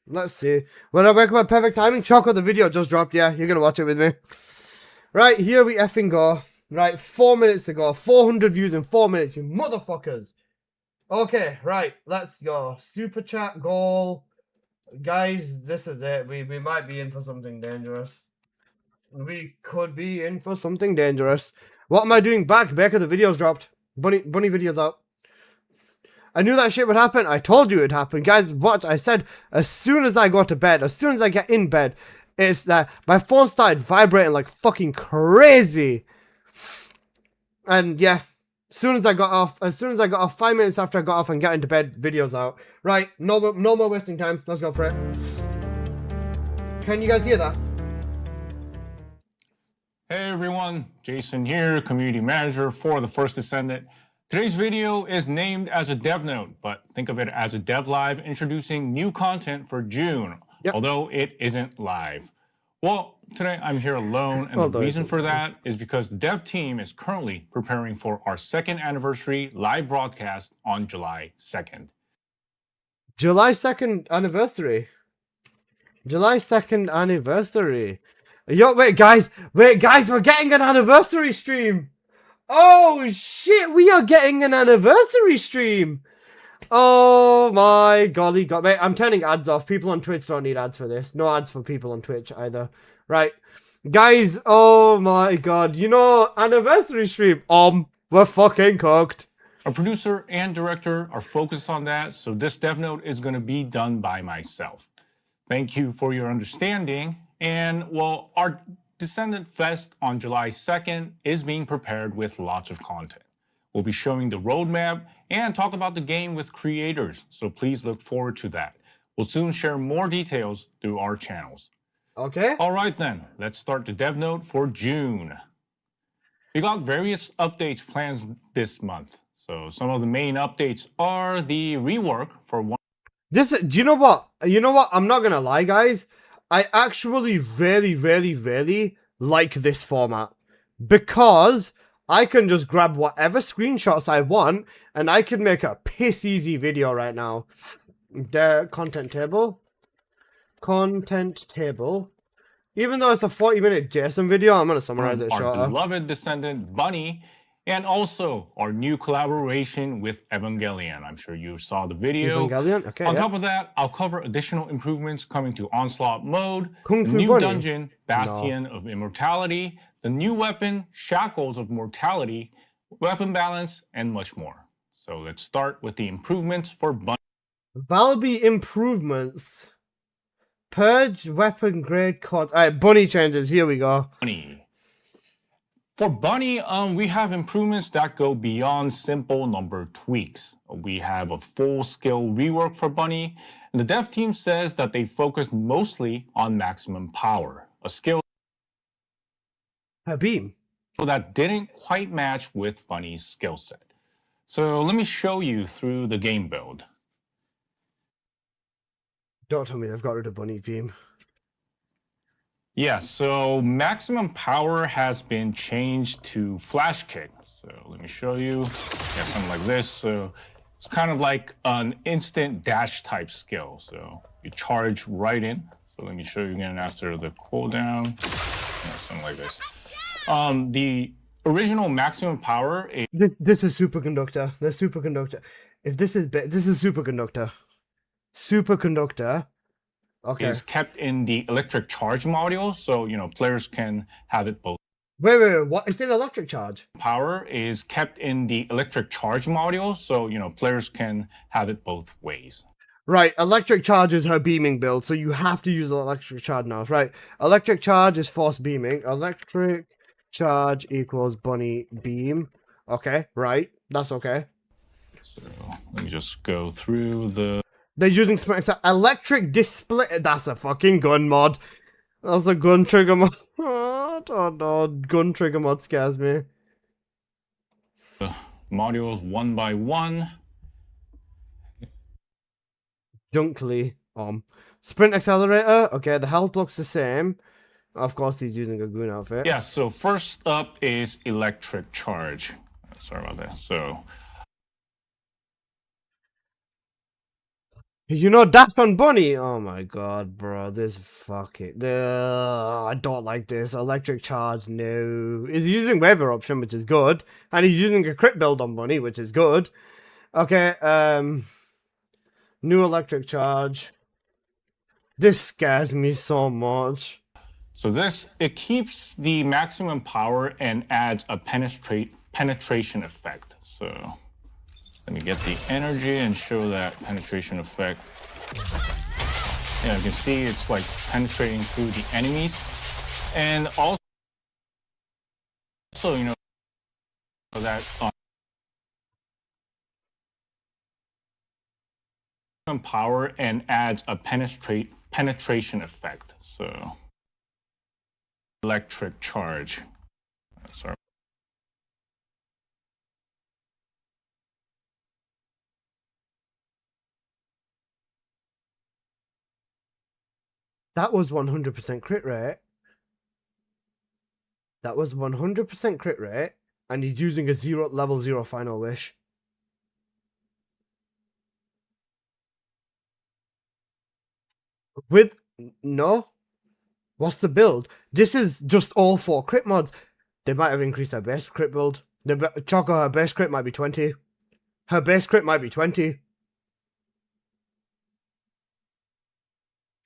Let's see. When I wake up at perfect timing, Choco, the video just dropped. Yeah, you're gonna watch it with me. Right, here we effing go. Right, 4 minutes ago. 400 views in 4 minutes, you motherfuckers. Okay, right, let's go. Super chat goal. Guys, this is it. We might be in for something dangerous. We could be in for something dangerous. What am I doing back? Baker, the video's dropped. Bunny video's out. I knew that shit would happen. I told you it'd happen. Guys, watch. I said as soon as I go to bed, as soon as I get in bed, it's that my phone started vibrating like fucking crazy. And yeah, as soon as I got off, 5 minutes after I got off and got into bed, videos out. Right, no more wasting time. Let's go for it. Can you guys hear that? Hey everyone, Jason here, Community Manager for The First Descendant. Today's video is named as a dev note, but think of it as a dev live introducing new content for June, although it isn't live. Well, today I'm here alone, and the reason for that is because the dev team is currently preparing for our 2nd anniversary live broadcast on July 2nd. July 2nd anniversary. July 2nd anniversary. Yo, wait guys, we're getting an anniversary stream. Oh shit, we are getting an anniversary stream. Oh my golly god. Wait, I'm turning ads off. People on Twitch don't need ads for this. No ads for people on Twitch either. Right. Guys, oh my god. You know, anniversary stream. We're fucking cooked. Our producer and director are focused on that, so this dev note is going to be done by myself. Thank you for your understanding. And well, our Descendant Fest on July 2nd is being prepared with lots of content. We'll be showing the roadmap and talk about the game with creators, so please look forward to that. We'll soon share more details through our channels. Okay. All right then, let's start the dev note for June. We got various updates planned this month. So some of the main updates are the rework for one. Do you know what? I'm not gonna lie, guys. I actually really like this format because I can just grab whatever screenshots I want and I can make a piss easy video right now. The content table. Even though it's a 40-minute Jason video, I'm gonna summarize it shorter. Our beloved Descendant Bunny, and also our new collaboration with Evangelion. I'm sure you saw the video. Evangelion? Okay. On top of that, I'll cover additional improvements coming to Onslaught mode, Kung the Fu new Bunny. dungeon, Bastion of Immortality, the new weapon, Shackles of Mortality, weapon balance, and much more. So let's start with the improvements for Bunny. Balbi improvements. Purge weapon grade cost. Alright, Bunny changes. Here we go. Bunny. For Bunny, we have improvements that go beyond simple number tweaks. We have a full skill rework for Bunny, and the dev team says that they focused mostly on maximum power, a skill Her beam. that didn't quite match with Bunny's skill set. So let me show you through the game build. Don't tell me they've got rid of Bunny's beam. Yeah, so maximum power has been changed to flash kick. So let me show you. Yeah, something like this. So it's kind of like an instant dash type skill. So you charge right in. So let me show you again after the cooldown. Yeah, something like this. The original maximum power is This is superconductor. The superconductor. If this is superconductor. Superconductor. Okay. is kept in the electric charge module, so players can have it both. Wait. What is it? Electric charge? Power is kept in the electric charge module, so players can have it both ways. Right. Electric charge is her beaming build, so you have to use the electric charge now. Right. Electric charge is force beaming. Electric charge equals Bunny beam. Okay. Right. That's okay. So let me just go through the. They're using electric display. That's a fucking gun mod. That's a gun trigger mod. Oh no, gun trigger mod scares me. Modules one by one. Junkly. Sprint accelerator. Okay, the health looks the same. Of course, he's using a goon outfit. Yeah. So first up is electric charge. Sorry about that. So You know, Dash on Bunny. Oh my god, bro. This fucking. I don't like this. Electric Charge, no. He's using Waiver option, which is good. And he's using a crit build on Bunny, which is good. Okay, new Electric Charge. This scares me so much. So this, it keeps the maximum power and adds a penetration effect. So let me get the energy and show that penetration effect. Yeah, you can see it's like penetrating through the enemies. And also, you know, that power and adds a penetration effect. So electric charge. Sorry. That was 100% crit rate. That was 100% crit rate. And he's using a level 0 final wish. With no, what's the build? This is just all 4 crit mods. They might have increased her base crit build. Choco, her base crit might be 20. Her base crit might be 20.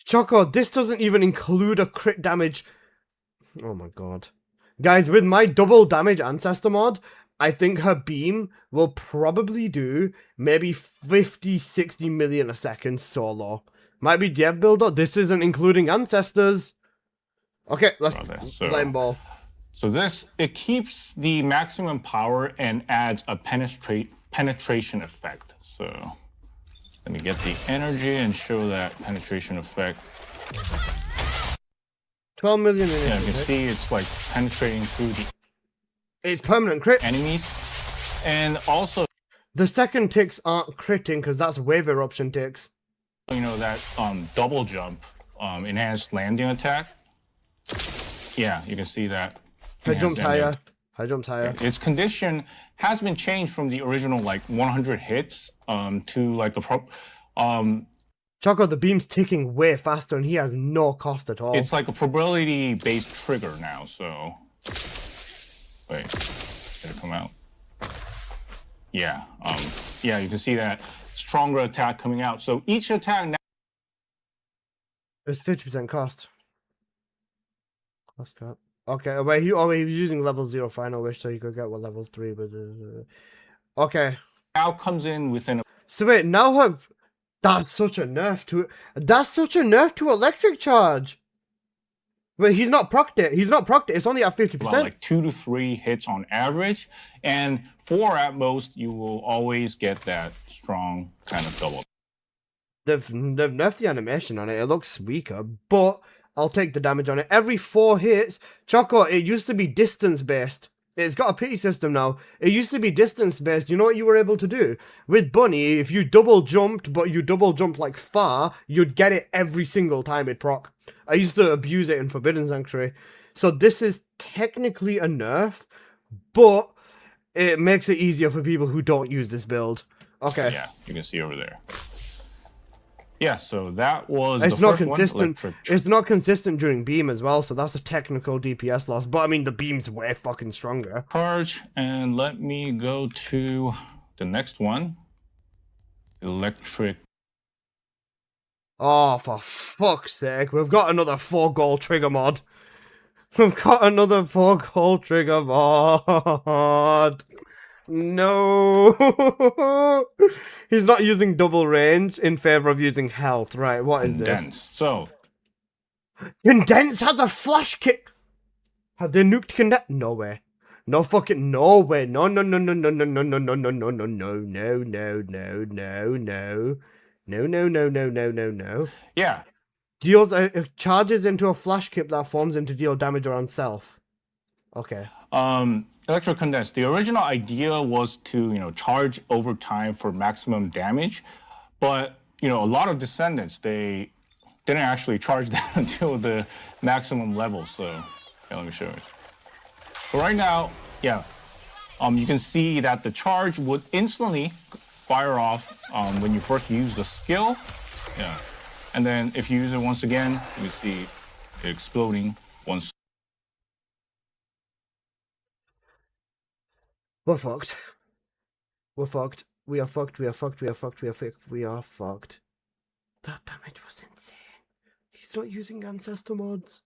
Choco, this doesn't even include a crit damage. Oh my god. Guys, with my double damage ancestor mod, I think her beam will probably do maybe 50, 60 million a second solo. Might be Dev Builder. This isn't including ancestors. Okay, let's play ball. So this, it keeps the maximum power and adds a penetration effect. So let me get the energy and show that penetration effect. 12 million. Yeah, you can see it's like penetrating through the. It's permanent crit. Enemies, and also the second ticks aren't critting because that's wave eruption ticks. You know that double jump, enhanced landing attack. Yeah, you can see that. Her jumps higher. Her jumps higher. Its condition has been changed from the original like 100 hits to like a Choco, the beam's ticking way faster and he has no cost at all. It's like a probability-based trigger now, so. Wait, did it come out? Yeah, yeah, you can see that stronger attack coming out. So each attack now. It's 50% cost. Cost cap. Okay, wait, he was using level 0 final wish, so you could get level 3, but okay. Now comes in within. So wait, now that's such a nerf to it. That's such a nerf to electric charge. But he's not procced it. He's not procced it. It's only at 50%. Like 2 to 3 hits on average, and 4 at most. You will always get that strong kind of double. They've nerfed the animation on it. It looks weaker, but I'll take the damage on it. Every 4 hits, Choco, it used to be distance based. It's got a pity system now. It used to be distance based. You know what you were able to do? With Bunny, if you double jumped, but you double jumped like far, you'd get it every single time it proc. I used to abuse it in Forbidden Sanctuary. So this is technically a nerf, but it makes it easier for people who don't use this build. Okay. Yeah, you can see over there. Yeah, so that was it's not consistent. It's not consistent during beam as well, so that's a technical DPS loss. But I mean, the beam's way fucking stronger. Charge, and let me go to the next one. Electric. Oh, for fuck's sake! We've got another 4 goal trigger mod. We've got another 4 goal trigger mod. No, he's not using double range in favor of using health. Right, what is Condense. this? So, Condense has a flash kick. Have they nuked Condense? No way. No fucking no way. No no no no no no no no no no no no no no no no no no no no. Yeah. Deals charges into a flash kick that forms into deal damage around self. Okay. Electro Condense. The original idea was to, charge over time for maximum damage, but a lot of Descendants, they didn't actually charge that until the maximum level. So, let me show you. So right now, yeah, you can see that the charge would instantly fire off when you first use the skill, Yeah. And then if you use it once again, you see it exploding once. We're fucked. We're fucked. We are fucked. We are fucked. We are fucked. We are fucked. We are fucked. That damage was insane. He's not using ancestor mods.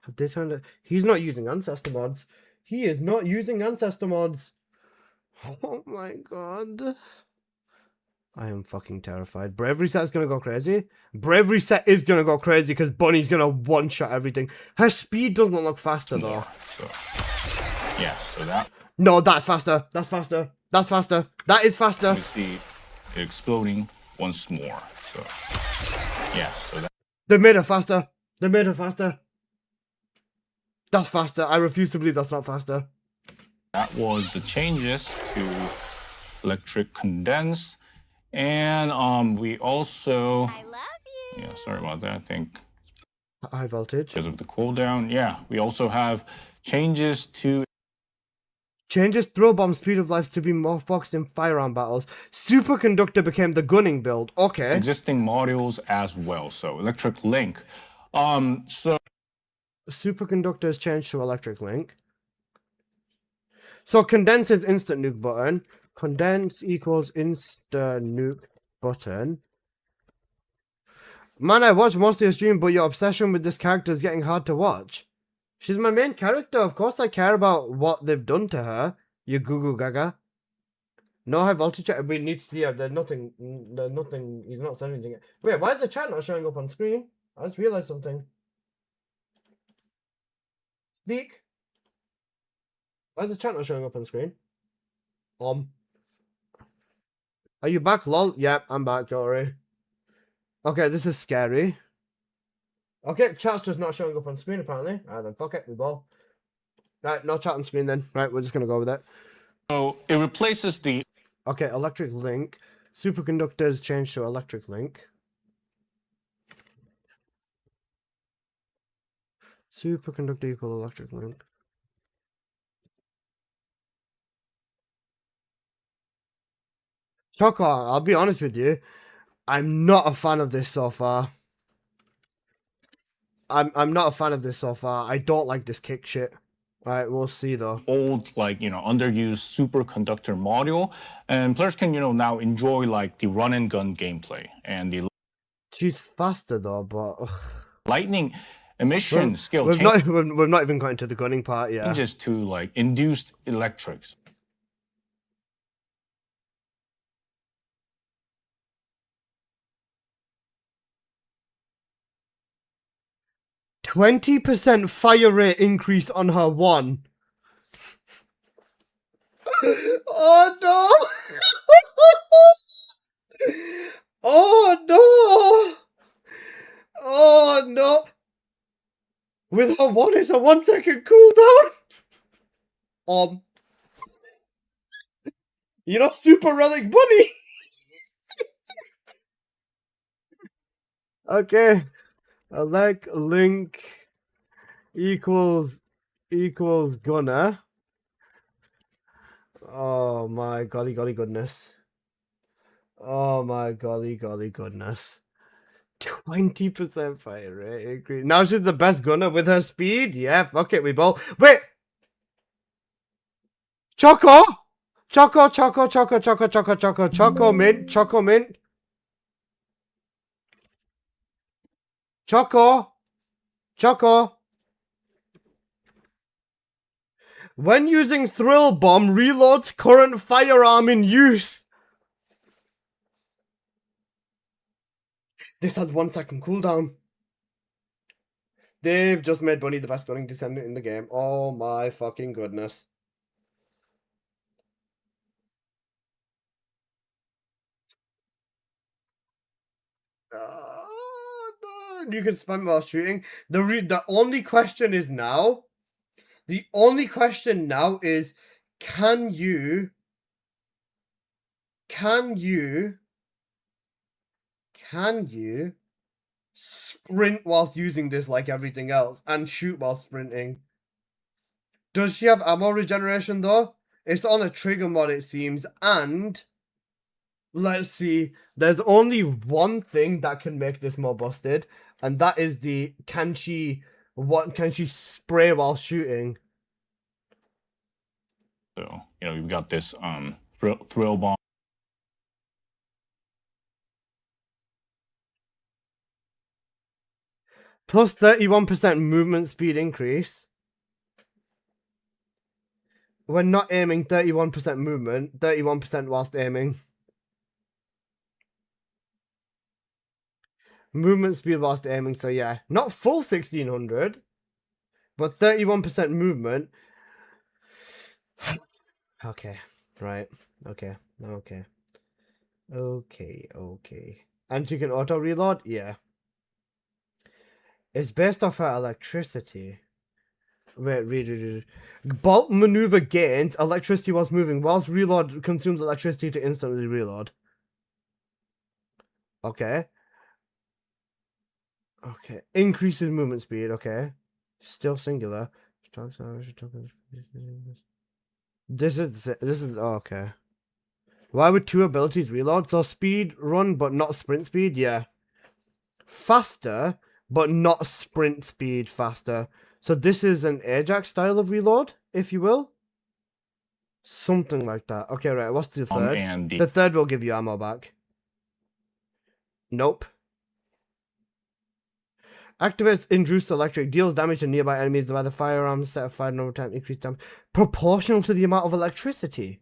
Have they turned it? He's not using ancestor mods. He is not using ancestor mods. Oh my god. I am fucking terrified. Bravery set is gonna go crazy. Bravery set is gonna go crazy because Bunny's gonna one-shot everything. Her speed doesn't look faster though. So, yeah, so that. No, that's faster. That's faster. That's faster. That is faster. You see it exploding once more. So, yeah, so that. They made her faster. They made her faster. That's faster. I refuse to believe that's not faster. That was the changes to electric condense. And we also. I love you. Yeah, sorry about that. I think High voltage. because of the cooldown. Yeah, we also have changes to. Changes throw bomb speed of life to be more focused in firearm battles. Superconductor became the build. Okay. Existing modules as well. So electric link. So Superconductor is changed to electric link. So condense is instant nuke button. Condense equals insta nuke button. Man, I watched most of your stream, but your obsession with this character is getting hard to watch. She's my main character. Of course I care about what they've done to her. You goo goo gaga. No high voltage chat. We need to see her. There's nothing. There's nothing. He's not saying anything. Wait, why is the chat not showing up on screen? I just realized something. Speak. Why is the chat not showing up on screen? Are you back, lol? Yep, I'm back, don't worry. Okay, this is scary. Okay, chat's just not showing up on screen apparently. Alright then, fuck it, we ball. Right, no chat on screen then. Right, we're just gonna go with it. So it replaces the. Okay, electric link. Superconductors changed to electric link. Superconductor equal electric link. Choco, I'll be honest with you. I'm not a fan of this so far. I'm not a fan of this so far. I don't like this kick shit. Alright, we'll see though. Old, like, underused superconductor module, and players can, now enjoy like the run and gun gameplay and the She's faster though, but lightning emission skill we've not even got into the gunning part yet. changes to like induced electrics. 20% fire rate increase on her one. Oh no! Oh no! Oh no! With her one, it's a 1 second cooldown. You know, Super Relic Bunny. Okay. Elect link equals gunner. Oh my golly goodness. Oh my golly goodness. 20% fire rate increase. Now she's the best gunner with her speed. Yeah, fuck it, we both. Wait. Choco mint. Choco. When using Thrill Bomb, reloads current firearm in use. This has 1 second cooldown. They've just made Bunny the best gunning descendant in the game. Oh my fucking goodness. You can spam while shooting. The only question is now. The only question now is, can you sprint whilst using this like everything else and shoot while sprinting? Does she have ammo regeneration though? It's on a trigger mod it seems, and Let's see. There's only one thing that can make this more busted, and that is the can she spray while shooting? So, we've got this thrill bomb. Plus 31% movement speed increase. When not aiming, 31% movement, 31% whilst aiming. Movement speed whilst aiming, so yeah. Not full 1600, but 31% movement. Okay, right. Okay. And you can auto reload? Yeah. It's based off her electricity. Wait, read. Bolt maneuver gains electricity whilst moving, whilst reload consumes electricity to instantly reload. Okay. Increases movement speed, okay. Still singular. This is oh, okay. Why would two abilities reload? So speed run but not sprint speed, yeah. Faster, but not sprint speed faster. So this is an Ajax style of reload, if you will. Something like that. Okay, right. What's the third? And the third will give you ammo back. Nope. Activates induced electric. Deals damage to nearby enemies by the firearms set of fire over time. Increased damage. Proportional to the amount of electricity.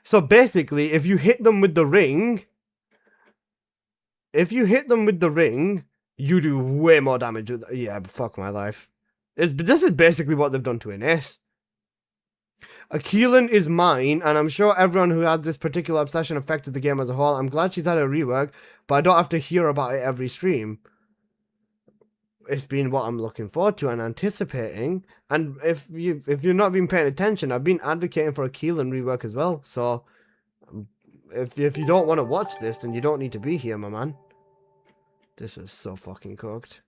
So basically, if you hit them with the ring, you do way more damage. Yeah, fuck my life. This is basically what they've done to Ines. Aquilin is mine, and I'm sure everyone who has this particular obsession affected the game as a whole. I'm glad she's had a rework, but I don't have to hear about it every stream. It's been what I'm looking forward to and anticipating. And if you've not been paying attention, I've been advocating for a Keelan rework as well. So if you don't want to watch this, then you don't need to be here, my man. This is so fucking cooked.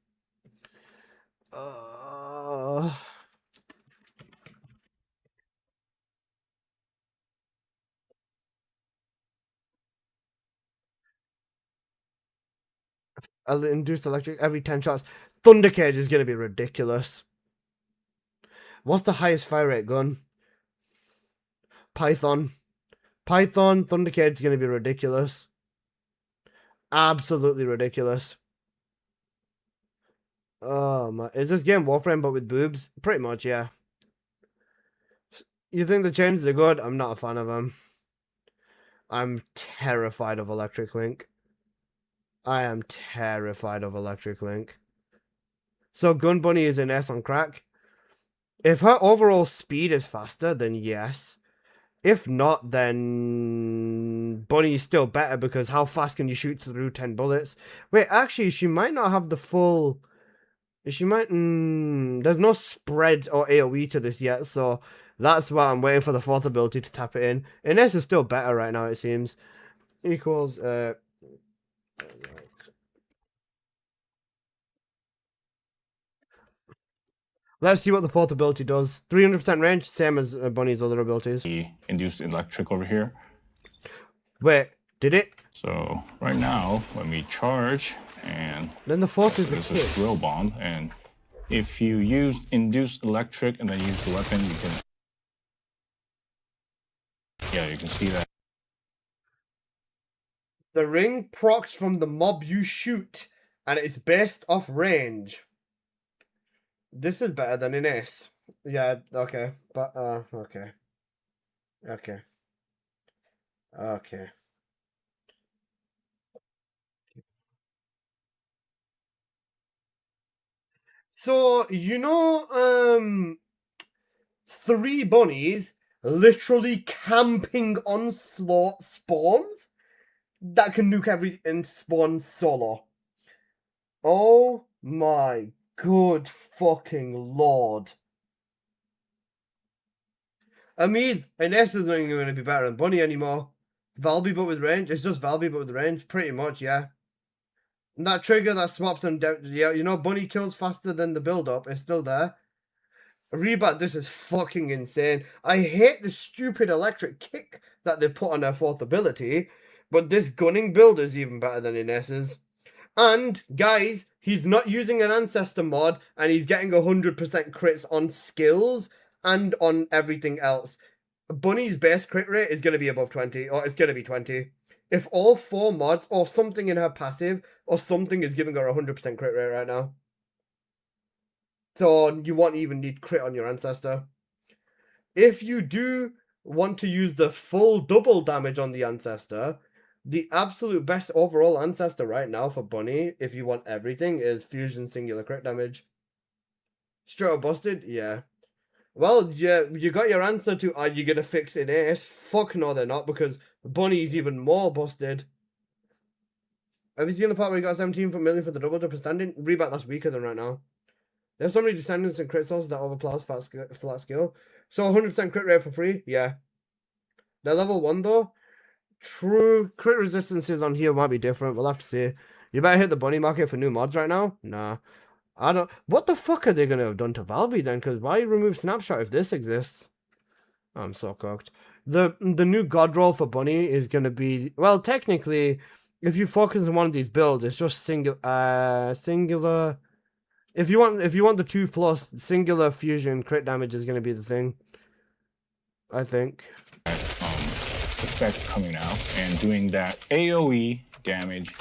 Induced electric every 10 shots. Thundercage is going to be ridiculous. What's the highest fire rate gun? Python. Thundercage is going to be ridiculous. Absolutely ridiculous. Oh my. Is this game Warframe but with boobs? Pretty much, yeah. You think the changes are good? I'm not a fan of them. I'm terrified of Electric Link. I am terrified of Electric Link. So Gun Bunny is an S on crack. If her overall speed is faster, then yes. If not, then Bunny is still better because how fast can you shoot through 10 bullets? Wait, actually, she might not have the full... She might... there's no spread or AoE to this yet, so that's why I'm waiting for the fourth ability to tap it in. Ines is still better right now, it seems. Equals... Let's see what the fourth ability does. 300% range, same as Bunny's other abilities. The induced electric over here. Wait, did it? So right now, when we charge, and then the fourth is the this is drill bomb, and if you use induced electric and then use the weapon, you can. Yeah, you can see that. The ring procs from the mob you shoot, and it's based off range. This is better than Ines. Yeah, okay. But, okay. So, you know, 3 bunnies literally camping on spawns that can nuke and spawn solo. Oh my good fucking lord. I mean, Ines isn't going to be better than Bunny anymore. Valby but with range. It's just Valby but with range. Pretty much, yeah. And that trigger that swaps them down. Yeah, you know, Bunny kills faster than the build-up. It's still there. Rebat, this is fucking insane. I hate the stupid electric kick that they put on her fourth ability, but this gunning build is even better than Iness's. And, guys, he's not using an Ancestor mod, and he's getting 100% crits on skills and on everything else. Bunny's base crit rate is going to be above 20, or it's going to be 20. If all 4 mods, or something in her passive, or something is giving her 100% crit rate right now. So you won't even need crit on your Ancestor. If you do want to use the full double damage on the Ancestor, the absolute best overall Ancestor right now for Bunny, if you want everything, is Fusion Singular Crit Damage. Straight up busted? Yeah. Well, yeah, you got your answer to, are you going to fix it Ace? Fuck no, they're not, because Bunny's even more busted. Have you seen the part where he got 17 million for the double jump and standing? Rebat, that's weaker than right now. There's so many descendants and crit souls that overplows flat skill. So 100% crit rate for free? Yeah. They're level 1 though. True crit resistances on here might be different. We'll have to see. You better hit the bunny market for new mods right now? Nah. I don't... What the fuck are they going to have done to Valby then? Because why remove Snapshot if this exists? I'm so cocked. The new god roll for Bunny is going to be... Well, technically, if you focus on one of these builds, it's just singular... If you want the 2+, singular fusion crit damage is going to be the thing. I think. Effect coming out and doing that AoE damage,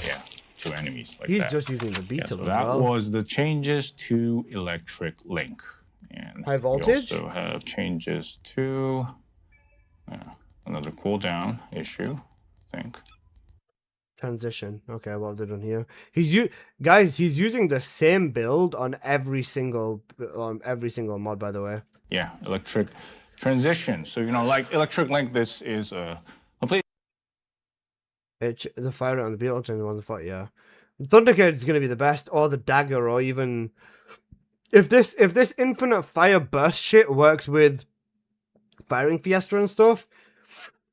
yeah, to enemies like He's that. just using the beat Yeah, so as that well. was the changes to Electric Link. And High voltage? we also have changes to another cooldown issue, I think. Transition. Okay, what have they done here? Guys, he's using the same build on every single mod, by the way. Yeah, electric transition. So like Electric Link, this is a complete. The fire on the beetle and the one the fight. Yeah, Thundercade is gonna be the best, or the dagger, or even if this infinite fire burst shit works with firing Fiesta and stuff.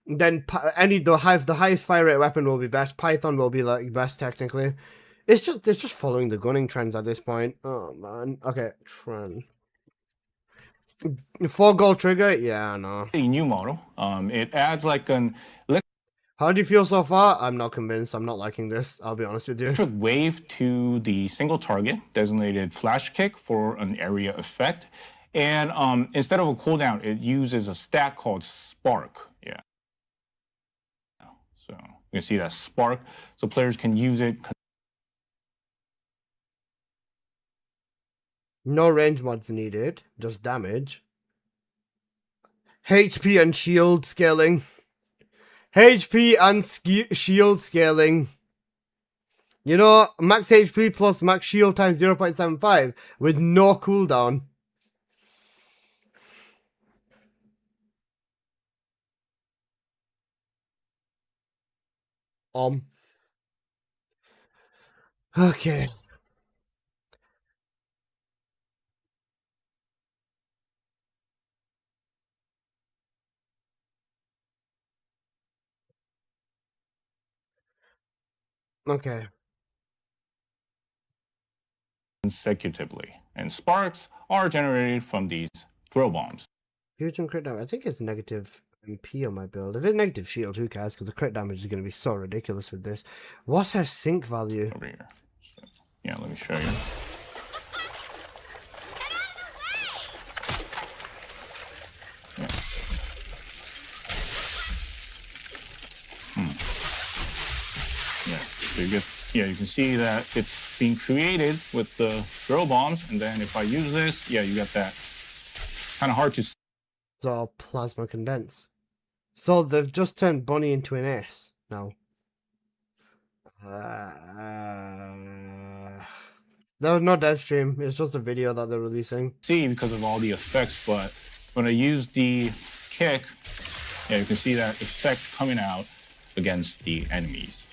Then the highest fire rate weapon will be best. Python will be like best technically. It's just following the gunning trends at this point. Oh man. Okay, Tran. 4 gold trigger? Yeah, no. A new model. It adds like an How do you feel so far? I'm not convinced. I'm not liking this. I'll be honest with you. electric wave to the single target designated flash kick for an area effect, and instead of a cooldown, it uses a stat called Spark. Yeah. So you can see that Spark, so players can use it. No range mods needed, just damage. HP and shield scaling. HP and shield scaling. You know, max HP plus max shield times 0.75 with no cooldown. Okay. Okay. Consecutively, and sparks are generated from these throw bombs. Fusion crit damage. I think it's negative MP on my build. If it's negative shield, who cares? Because the crit damage is going to be so ridiculous with this. What's her sync value? Over here. So, yeah, let me show you. Yeah, you can see that it's being created with the throw bombs, and then if I use this, yeah, you get that. Kind of hard to see. So plasma condense. So they've just turned Bunny into an S now. There was no death stream. It's just a video that they're releasing. See, because of all the effects, but when I use the kick, yeah, you can see that effect coming out against the enemies.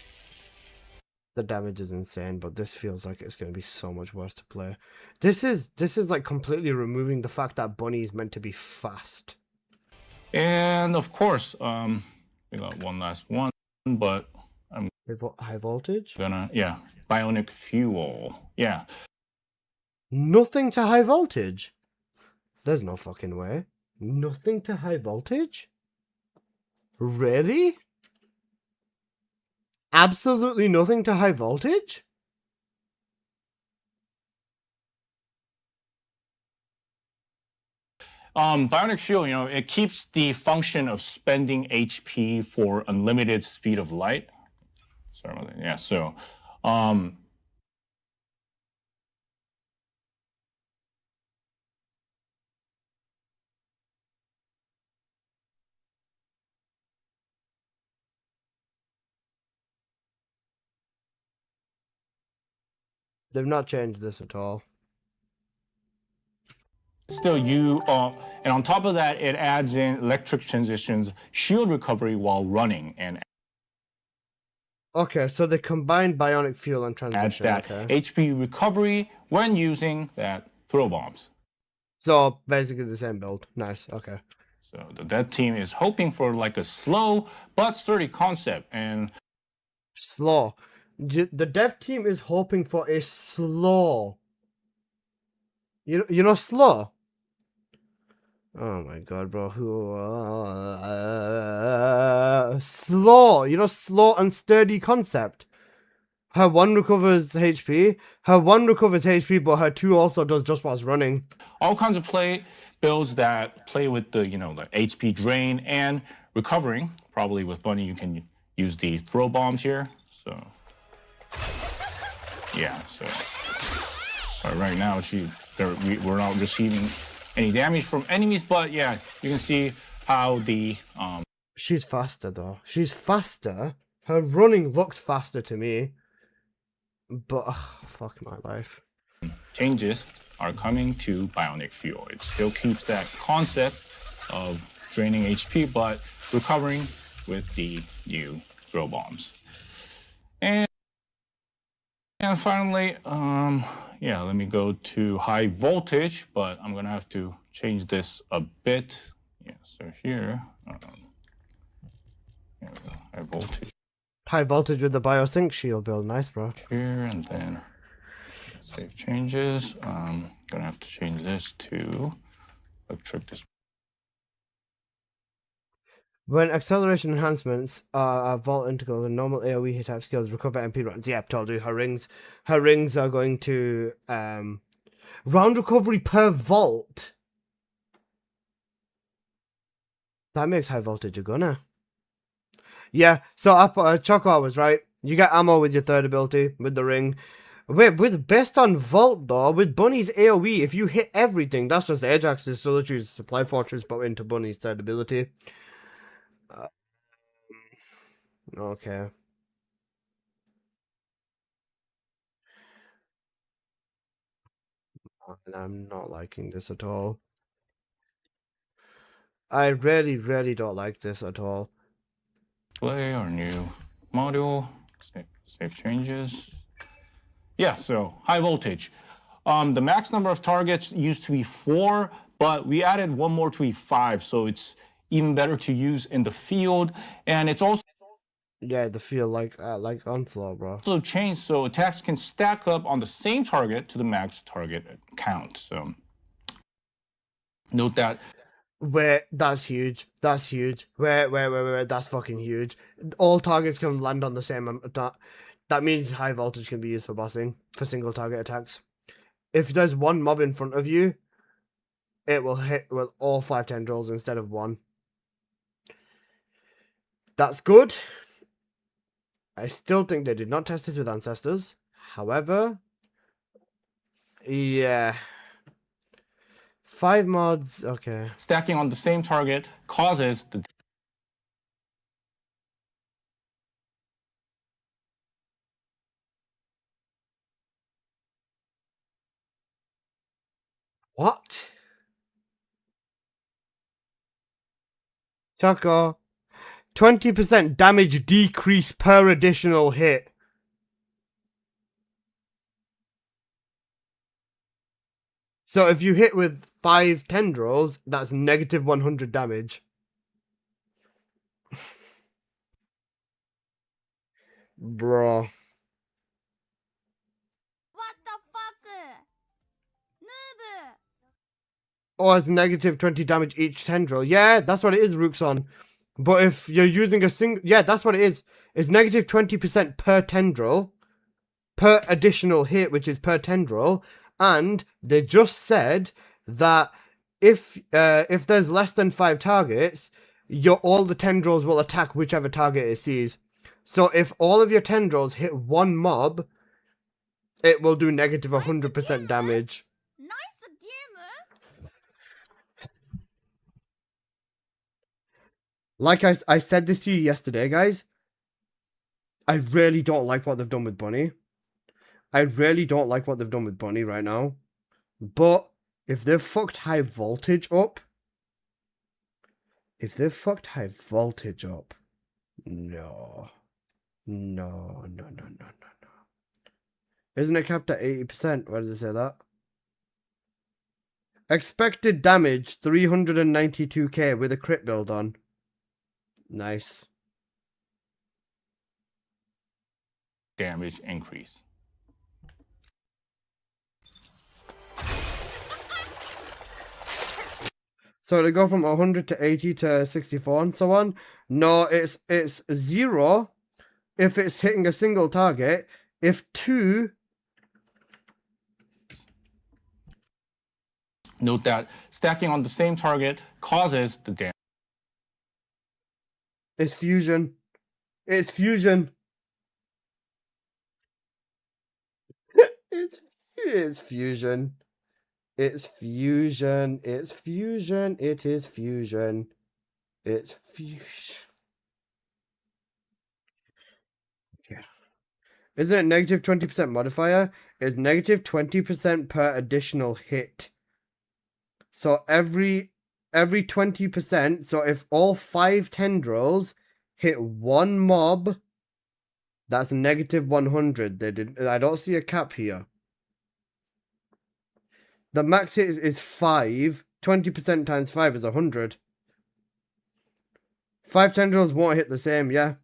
The damage is insane, but this feels like it's going to be so much worse to play. This is like completely removing the fact that Bunny is meant to be fast. And of course, we got one last one, but I'm High voltage? Bionic fuel. Yeah. Nothing to high voltage. There's no fucking way. Nothing to high voltage? Really? Absolutely nothing to high voltage? Bionic Fuel, it keeps the function of spending HP for unlimited speed of light. Sorry about that. Yeah, so They've not changed this at all. still and on top of that, it adds in electric transitions, shield recovery while running, and Okay, so they combined bionic fuel and adds transmission. that Okay. HP recovery when using that throw bombs. So basically the same build. Nice. Okay. So the dev team is hoping for like a slow but sturdy concept, and Slow. The dev team is hoping for a slow. You know slow. Oh my god, bro. Who? Slow. Slow and sturdy concept. Her 1 recovers HP. Her 1 recovers HP, but her 2 also does just whilst running. all kinds of builds that play with the the HP drain and recovering. Probably with Bunny, you can use the throw bombs here. So yeah, so right now we're not receiving any damage from enemies, but yeah, you can see how the She's faster though. She's faster. Her running looks faster to me. But fuck my life. changes are coming to Bionic Fuel. It still keeps that concept of draining HP, but recovering with the new throw bombs. And finally, yeah, let me go to high voltage, but I'm gonna have to change this a bit. Yeah, so here we go, high voltage. High voltage with the biosync shield build. Nice, bro. Here, and then save changes. Gonna have to change this to electric display. When acceleration enhancements are vault integral, the normal AoE hit type skills recover MP rounds. Yeah, told you. Her rings are going to round recovery per vault. That makes high voltage a gunner. Yeah, so Choco was right. You get ammo with your third ability, with the ring. With based on Vault though, with Bunny's AoE, if you hit everything, that's just Ajax's Solitude's Supply Fortress, but into Bunny's third ability. Okay. And I'm not liking this at all. I really, really don't like this at all. Play our new module, save changes. Yeah, so high voltage. The max number of targets used to be 4, but we added one more to be 5, so it's even better to use in the field, and it's also The feel like Onslaught, bro. also changed so attacks can stack up on the same target to the max target count. So note that. Where that's huge. That's huge. Where that's fucking huge. All targets can land on the same. That means high voltage can be used for bossing for single target attacks. If there's one mob in front of you, it will hit with all 5 tendrils instead of 1. That's good. I still think they did not test this with Ancestors. However, yeah. 5 mods, okay. Stacking on the same target causes the What? Choco. 20% damage decrease per additional hit. So if you hit with 5 tendrils, that's negative 100 damage. Bro. What the fuck? Noob! or as negative 20 damage each tendril. Yeah, that's what it is, Rookson. But if you're using a single... Yeah, that's what it is. It's negative 20% per tendril. Per additional hit, which is per tendril. And they just said that if there's less than 5 targets, all the tendrils will attack whichever target it sees. So if all of your tendrils hit one mob, it will do negative 100% damage. Like I said this to you yesterday, guys. I really don't like what they've done with Bunny. I really don't like what they've done with Bunny right now. But if they've fucked high voltage up... No. No. Isn't it capped at 80%? Where does it say that? Expected damage 392k with a crit build on. Nice. Damage increase. So to go from 100 to 80 to 64 and so on. No, it's 0 if it's hitting a single target. If 2... Note that stacking on the same target causes the damage. It's fusion. It's fusion. It's fusion. It's fusion. It's fusion. It is fusion. It's fusion. Yeah. Isn't it negative 20% modifier? It's negative 20% per additional hit. So every 20%, so if all 5 tendrils hit one mob, that's negative 100. I don't see a cap here. The max hit is 5. 20% times 5 is 100. 5 tendrils won't hit the same, yeah.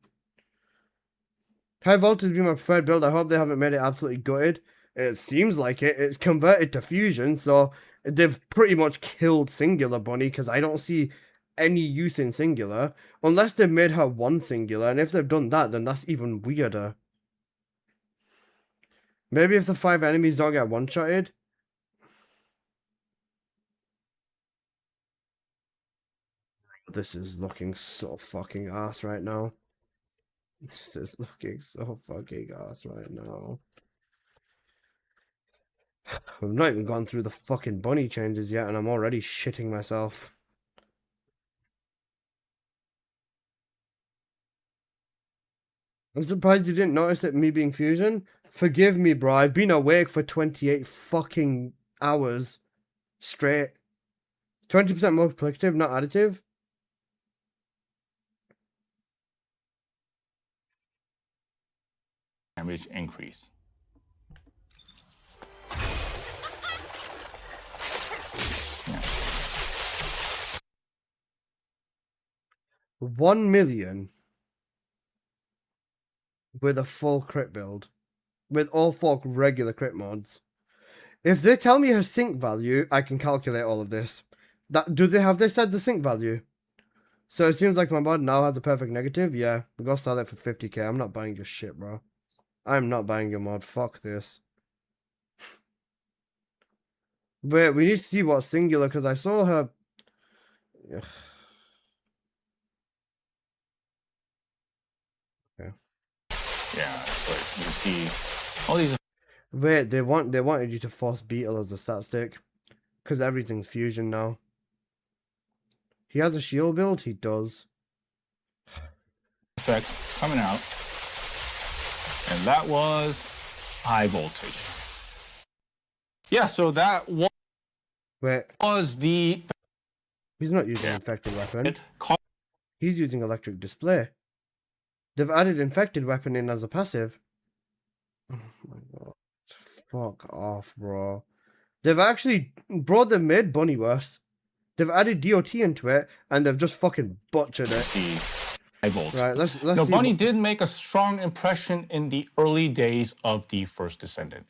High voltage would be my preferred build. I hope they haven't made it absolutely gutted. It seems like it. It's converted to fusion, so they've pretty much killed Singular Bunny, because I don't see any use in Singular. Unless they've made her one Singular, and if they've done that, then that's even weirder. Maybe if the 5 enemies don't get one-shotted. This is looking so fucking ass right now. This is looking so fucking ass right now. We've not even gone through the fucking bunny changes yet, and I'm already shitting myself. I'm surprised you didn't notice it, me being fusion. Forgive me, bro. I've been awake for 28 fucking hours straight. 20% multiplicative, not additive. Damage increase. Yeah. 1 million with a full crit build. With all 4 regular crit mods. If they tell me her sync value, I can calculate all of this. Have they said the sync value? So it seems like my mod now has a perfect negative. Yeah, we gotta sell it for 50k. I'm not buying your shit, bro. I'm not buying your mod. Fuck this. Wait, we need to see what's Singular, because I saw her... Ugh. Okay. Yeah, but you see all these. Wait, they wanted you to force Beetle as a stat stick, because everything's fusion now. He has a shield build? He does. Effects coming out. And that was high voltage. Yeah, so that was the... He's not using infected weapon. He's using electric display. They've added infected weapon in as a passive. Oh my god. Fuck off, bro. They've actually... Bro, they've made Bunny worse. They've added DOT into it, and they've just fucking butchered it. Right, let's no, see. Bunny did make a strong impression in the early days of the first Descendant.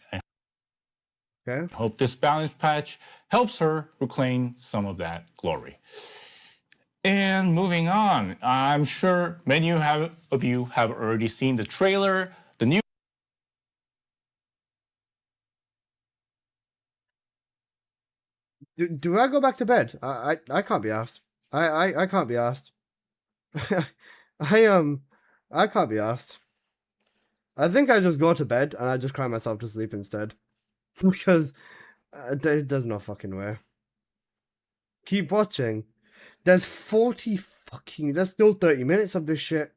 Okay. Hope this balance patch helps her reclaim some of that glory. And moving on, I'm sure many of you have already seen the trailer, the new. Do I go back to bed? I can't be asked. I can't be asked. I can't be asked. I think I just go to bed and I just cry myself to sleep instead. Because there's no fucking way. Keep watching. There's 40 fucking. There's still 30 minutes of this shit.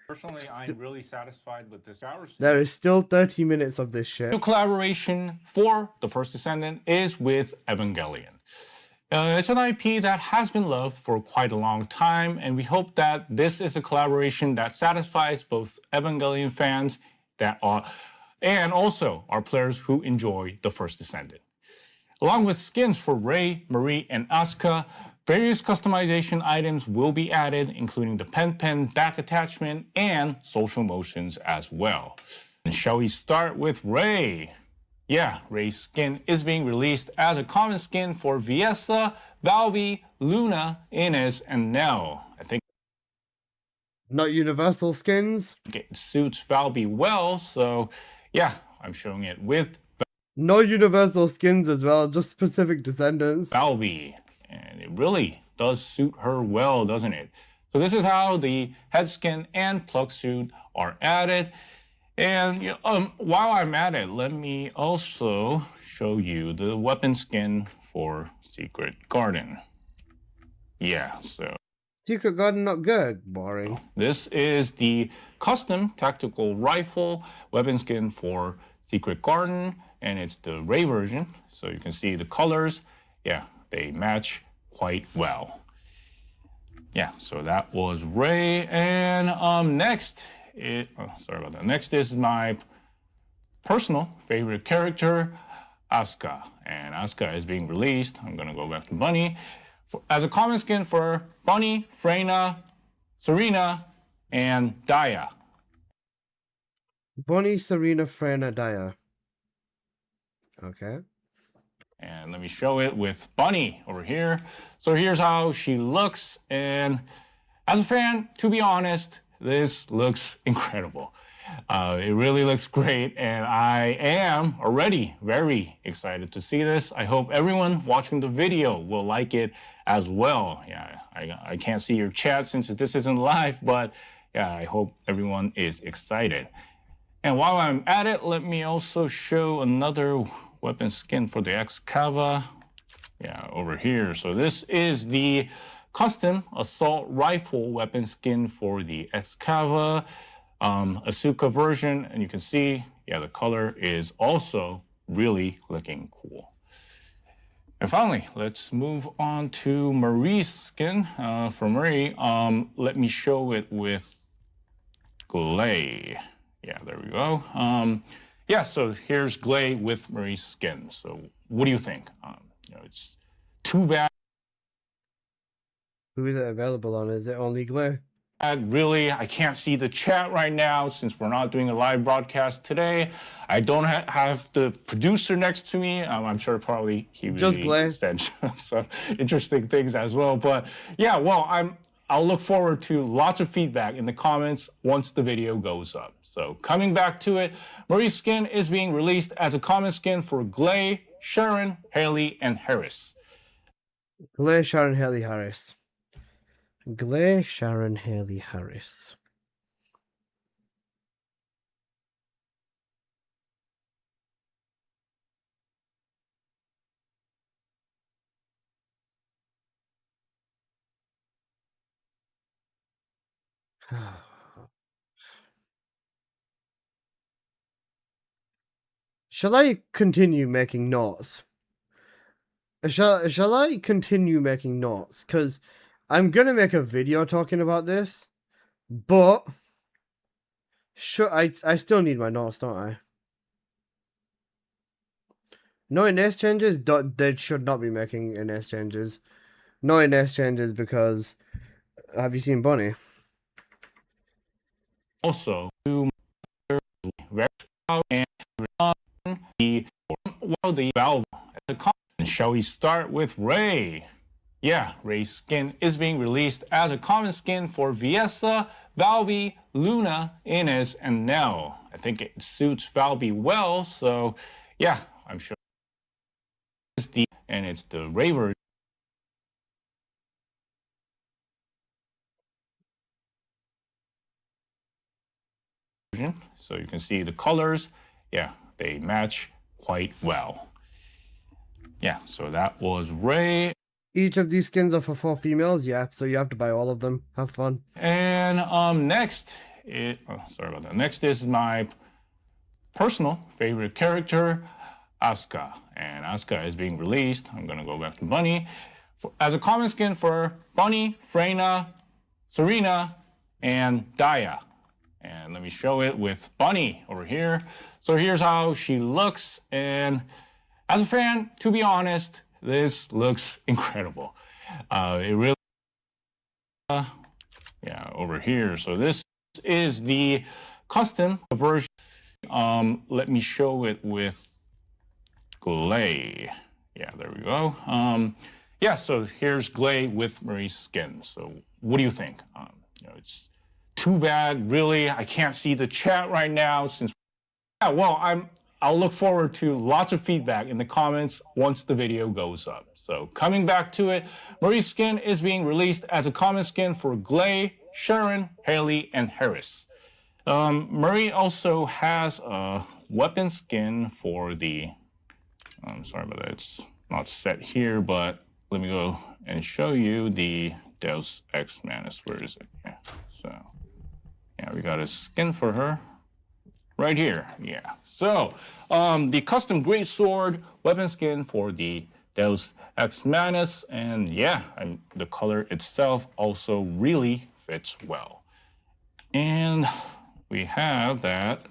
Personally, I'm really satisfied with this hours. There is still 30 minutes of this shit. New collaboration for The First Descendant is with Evangelion. It's an IP that has been loved for quite a long time, and we hope that this is a collaboration that satisfies both Evangelion fans and also our players who enjoy The First Descendant. Along with skins for Rei, Marie, and Asuka, various customization items will be added, including the pen back attachment and social motions as well. And shall we start with Rei? Yeah, Rei's skin is being released as a common skin for Viessa, Valby, Luna, Ines, and Nell. I think Not universal skins. it suits Valby well, so yeah, I'm showing it with No universal skins as well, just specific descendants. Valby, and it really does suit her well, doesn't it? So this is how the head skin and plug suit are added. And while I'm at it, let me also show you the weapon skin for Secret Garden. Yeah, so Secret Garden not good. Boring. this is the custom tactical rifle weapon skin for Secret Garden, and it's the Rei version. So you can see the colors. Yeah, they match quite well. Yeah, so that was Rei. And next, sorry about that. Next is my personal favorite character, Asuka. And Asuka is being released. I'm going to go back to Bunny. As a common skin for Bunny, Freyna, Serena, and Daya. Bunny, Serena, Freyna, Daya. Okay. And let me show it with Bunny over here. So here's how she looks. And as a fan, to be honest, this looks incredible. It really looks great, and I am already very excited to see this. I hope everyone watching the video will like it as well. Yeah, I can't see your chat since this isn't live, but yeah, I hope everyone is excited. And while I'm at it, let me also show another weapon skin for the Excava. Yeah, over here. So this is the custom assault rifle weapon skin for the Excava Asuka version, and you can see, yeah, the color is also really looking cool. And finally, let's move on to Marie's skin. For Marie, let me show it with Glay. Yeah, there we go. Yeah, so here's Glay with Marie's skin. So what do you think? It's too bad. Who is it available on? Is it only Glay? Really, I can't see the chat right now since we're not doing a live broadcast today. I don't have the producer next to me. I'm sure probably he really said some interesting things as well. But yeah, well, I'll look forward to lots of feedback in the comments once the video goes up. So coming back to it, Marie's skin is being released as a common skin for Glay, Sharon, Haley, and Harris. Glay, Sharon, Haley, Harris. Glay, Sharon, Haley, Harris. Shall I continue making notes? Shall I continue making notes? Because I'm gonna make a video talking about this, but sure, I still need my notes, don't I? No in-ace changes. They should not be making in-ace changes. No in-ace changes because have you seen Bunny? Also, and the the Valve. Shall we start with Ray? Yeah, Ray's skin is being released as a common skin for Viessa, Valby, Luna, Ines, and Nell. I think it suits Valby well, so yeah, I'm sure it's the Ray version. So you can see the colors, yeah, they match quite well. Yeah, so that was Ray. Each of these skins are for 4 females, yeah, so you have to buy all of them. Have fun. And next, sorry about that. Next is my personal favorite character, Asuka. And Asuka is being released. I'm gonna go back to Bunny as a common skin for Bunny, Freyna, Serena, and Daya. And let me show it with Bunny over here. So here's how she looks. And as a fan, to be honest, this looks incredible. It really, yeah, over here. So this is the custom version. Let me show it with Glay. Yeah, there we go. Yeah, so here's Glay with Marie's skin. So what do you think? It's too bad, really. I can't see the chat right now since. Yeah, well, I'll look forward to lots of feedback in the comments once the video goes up. So coming back to it, Marie's skin is being released as a common skin for Glay, Sharon, Haley, and Harris. Marie also has a weapon skin for the, I'm sorry about that, it's not set here, but let me go and show you the Deus Ex Manus. Where is it? Yeah, so, yeah, we got a skin for her right here. Yeah, so the custom greatsword weapon skin for the Deus Ex Manus, and yeah, the color itself also really fits well. And we have that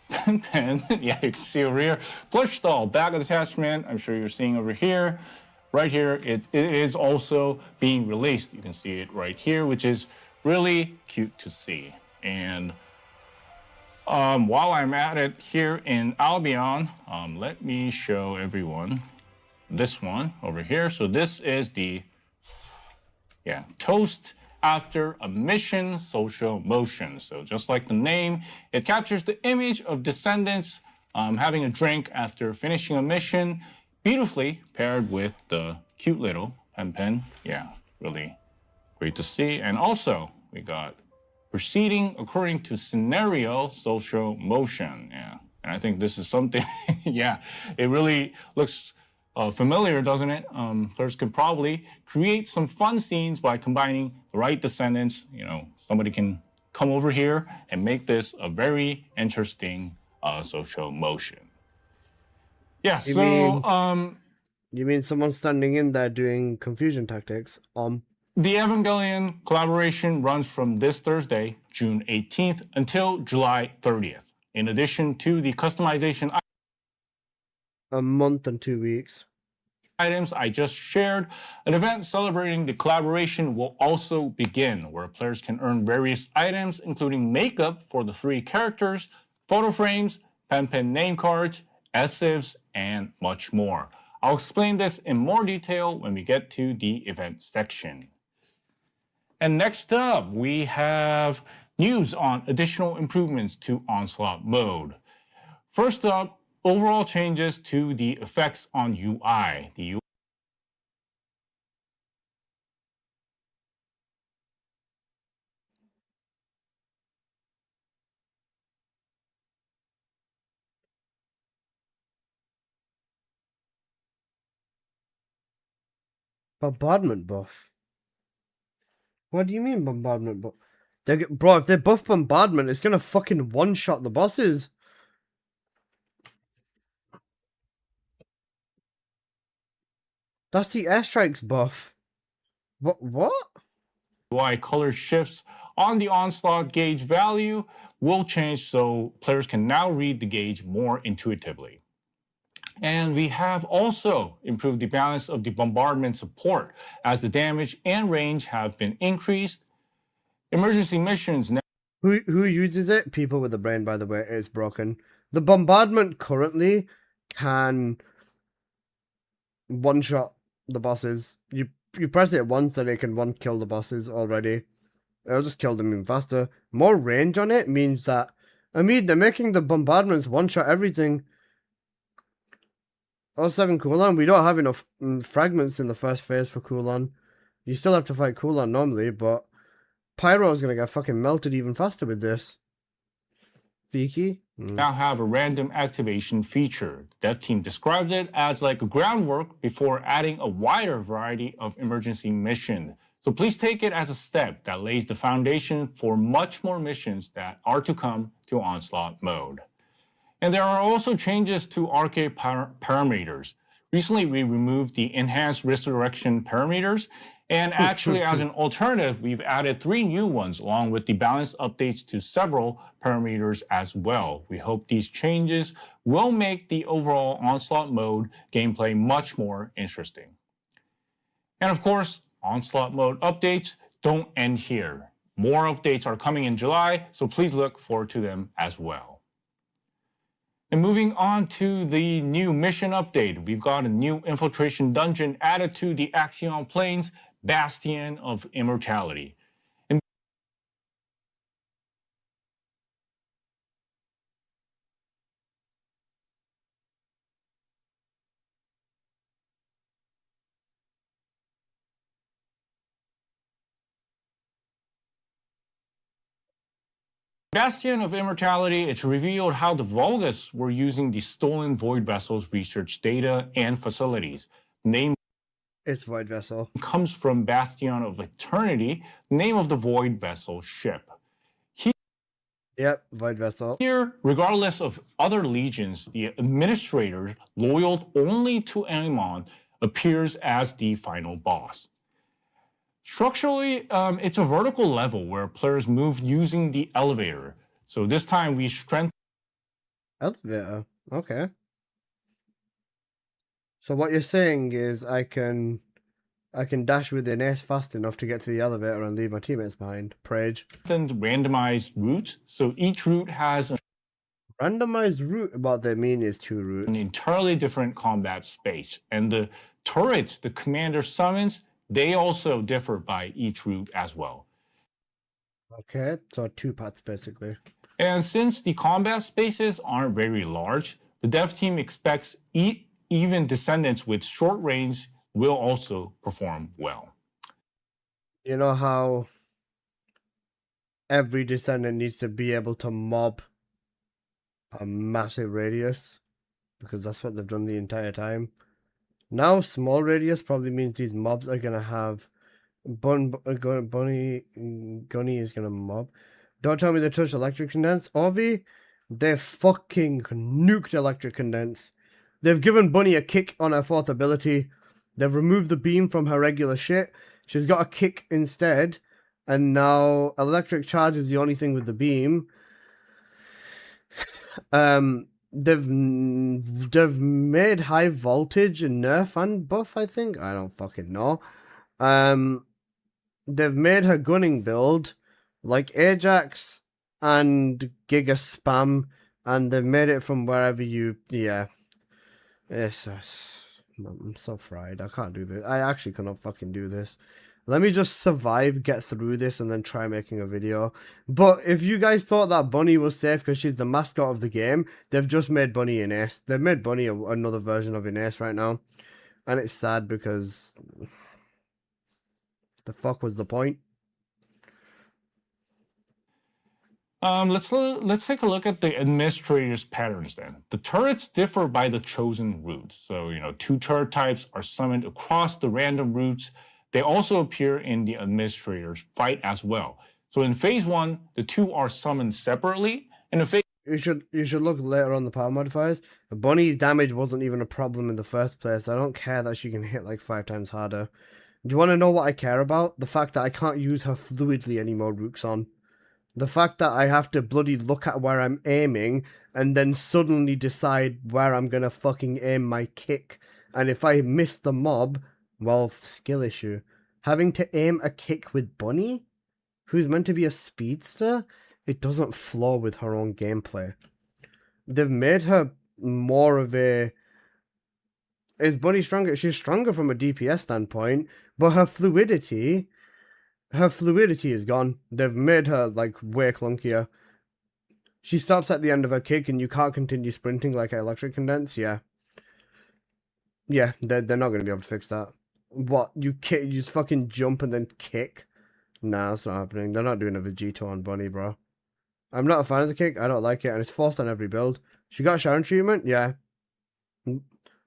pen, yeah, you can see over here. Plush doll, bag attachment, I'm sure you're seeing over here. Right here, it is also being released. You can see it right here, which is really cute to see. And while I'm at it here in Albion, let me show everyone this one over here. So this is the, yeah, Toast After a Mission Social Motion. So just like the name, it captures the image of descendants having a drink after finishing a mission, beautifully paired with the cute little pen. Yeah, really great to see. And also we got proceeding according to scenario social motion. Yeah, and I think this is something, yeah, it really looks familiar, doesn't it? Players can probably create some fun scenes by combining the right descendants. You know, somebody can come over here and make this a very interesting social motion. Yeah, You mean someone standing in there doing confusion tactics? The Evangelion collaboration runs from this Thursday, June 18th, until July 30th. In addition to the customization a month and 2 weeks items I just shared, an event celebrating the collaboration will also begin, where players can earn various items, including makeup for the 3 characters, photo frames, pen name cards, adhesives, and much more. I'll explain this in more detail when we get to the event section. And next up, we have news on additional improvements to Onslaught mode. First up, overall changes to the effects on UI. The UI bombardment buff. What do you mean bombardment buff? Bro, if they buff bombardment, it's gonna fucking one-shot the bosses. That's the airstrikes buff. What? UI color shifts on the Onslaught gauge value will change, so players can now read the gauge more intuitively. And we have also improved the balance of the bombardment support, as the damage and range have been increased. Emergency missions now. Who uses it? People with a brain, by the way. It's broken. The bombardment currently can one shot the bosses. You press it once and it can one kill the bosses already. It'll just kill them even faster. More range on it means that, I mean, they're making the bombardments one shot everything. 07 cooldown. We don't have enough fragments in the first phase for cooldown. You still have to fight cooldown normally, but Pyro is gonna get fucking melted even faster with this. Viki? Now have a random activation feature. The dev team described it as like a groundwork before adding a wider variety of emergency missions. So please take it as a step that lays the foundation for much more missions that are to come to Onslaught mode. And there are also changes to arcade parameters. Recently, we removed the enhanced resurrection parameters, and actually as an alternative, we've added 3 new ones along with the balance updates to several parameters as well. We hope these changes will make the overall Onslaught mode gameplay much more interesting. And of course, Onslaught mode updates don't end here. More updates are coming in July, so please look forward to them as well. And moving on to the new mission update, we've got a new infiltration dungeon added to the Axion Plains, Bastion of Immortality. Bastion of Immortality, it's revealed how the Vulgus were using the stolen Void Vessel's research data and facilities. Name It's Void Vessel. comes from Bastion of Eternity, name of the Void Vessel ship. Yep, Void Vessel. Here, regardless of other legions, the administrator, loyal only to Amon, appears as the final boss. Structurally, it's a vertical level where players move using the elevator. So this time we strengthen Elevator. Okay. So what you're saying is I can dash with an ace fast enough to get to the elevator and leave my teammates behind. Prage. randomized routes. So each route has an Randomized route, what they mean is 2 routes. entirely different combat space. And the turrets the commander summons, they also differ by each route as well. Okay, so 2 parts basically. And since the combat spaces aren't very large, the dev team expects even descendants with short range will also perform well. You know how every descendant needs to be able to mob a massive radius? Because that's what they've done the entire time. Now small radius probably means these mobs are gonna have Gunny is gonna mob. Don't tell me they touched electric condense. Ovi, they fucking nuked electric condense. They've given Bunny a kick on her 4th ability. They've removed the beam from her regular shit. She's got a kick instead. And now electric charge is the only thing with the beam. They've made high voltage and nerf and buff, I think. I don't fucking know. They've made her gunning build like Ajax and Giga Spam, and they've made it from wherever you, yeah. I'm so fried. I can't do this. I actually cannot fucking do this. Let me just survive, get through this, and then try making a video. But if you guys thought that Bunny was safe because she's the mascot of the game, they've just made Bunny an ace. They've made Bunny another version of an ace right now. And it's sad because... the fuck was the point? Let's take a look at the administrator's patterns then. The turrets differ by the chosen route. So, 2 turret types are summoned across the random routes. They also appear in the administrator's fight as well. So in phase 1, the 2 are summoned separately. And in phase You should look later on the power modifiers. Bunny's damage wasn't even a problem in the first place. I don't care that she can hit like 5 times harder. Do you want to know what I care about? The fact that I can't use her fluidly anymore, Ruxon. The fact that I have to bloody look at where I'm aiming and then suddenly decide where I'm gonna fucking aim my kick. And if I miss the mob, well, skill issue. Having to aim a kick with Bunny, who's meant to be a speedster, it doesn't flow with her own gameplay. They've made her more of a Is Bunny stronger? She's stronger from a DPS standpoint, but her fluidity is gone. They've made her like way clunkier. She stops at the end of her kick, and you can't continue sprinting like Electric Condense. Yeah, they're not gonna be able to fix that. What, you kick? You just fucking jump and then kick? Nah, that's not happening. They're not doing a Vegito on Bunny, bro. I'm not a fan of the kick. I don't like it, and it's forced on every build. She got Sharon treatment, yeah.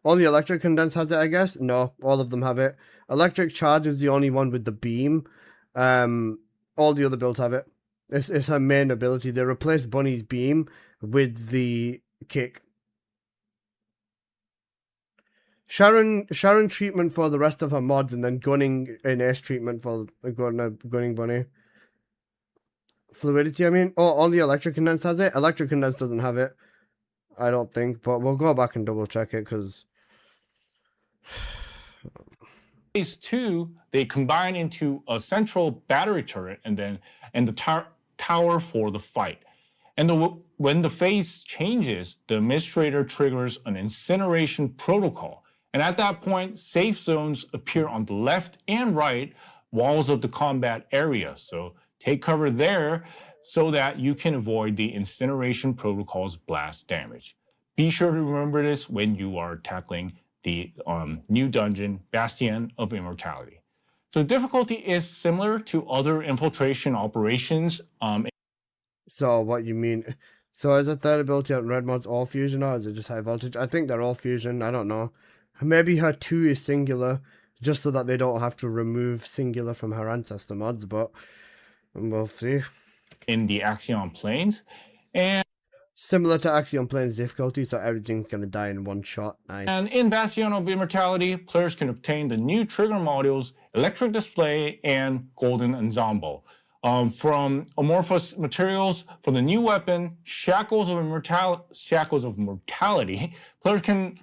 All the Electric Condense has it, I guess. No, all of them have it. Electric Charge is the only one with the beam. All the other builds have it. It's her main ability. They replaced Bunny's beam with the kick. Sharon treatment for the rest of her mods, and then gunning in Ace treatment for gunning Bunny. Fluidity, I mean. Oh, all the Electric Condense has it. Electric Condense doesn't have it, I don't think, but we'll go back and double check it because Phase 2, they combine into a central battery turret and the tower for the fight. And when the phase changes, the administrator triggers an incineration protocol. And at that point, safe zones appear on the left and right walls of the combat area. So take cover there so that you can avoid the incineration protocol's blast damage. Be sure to remember this when you are tackling the new dungeon, Bastion of Immortality. So the difficulty is similar to other infiltration operations. So what you mean? So is the third ability on red mods all fusion, or is it just high voltage? I think they're all fusion. I don't know. Maybe her 2 is singular, just so that they don't have to remove singular from her ancestor mods, but we'll see. In the Axion Plains. And similar to Axion Plains difficulty, so everything's going to die in one shot. Nice. And in Bastion of Immortality, players can obtain the new trigger modules, Electric Display, and Golden Ensemble. From amorphous materials, from the new weapon, Shackles of Mortality, players can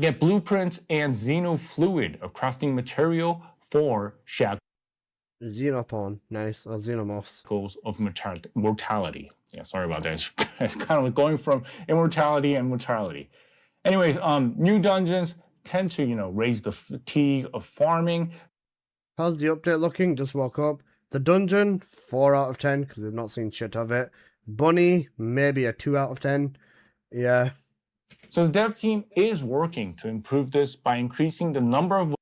get blueprints and Xenofluid, a crafting material for Shackles Xenopon, nice. Xenomorphs of Mortality. Yeah, sorry about that. It's kind of like going from immortality and mortality. Anyways, new dungeons tend to, raise the fatigue of farming. How's the update looking? Just woke up. The dungeon, 4 out of 10, because we've not seen shit of it. Bunny, maybe a 2 out of 10. Yeah. So the dev team is working to improve this by increasing the number of...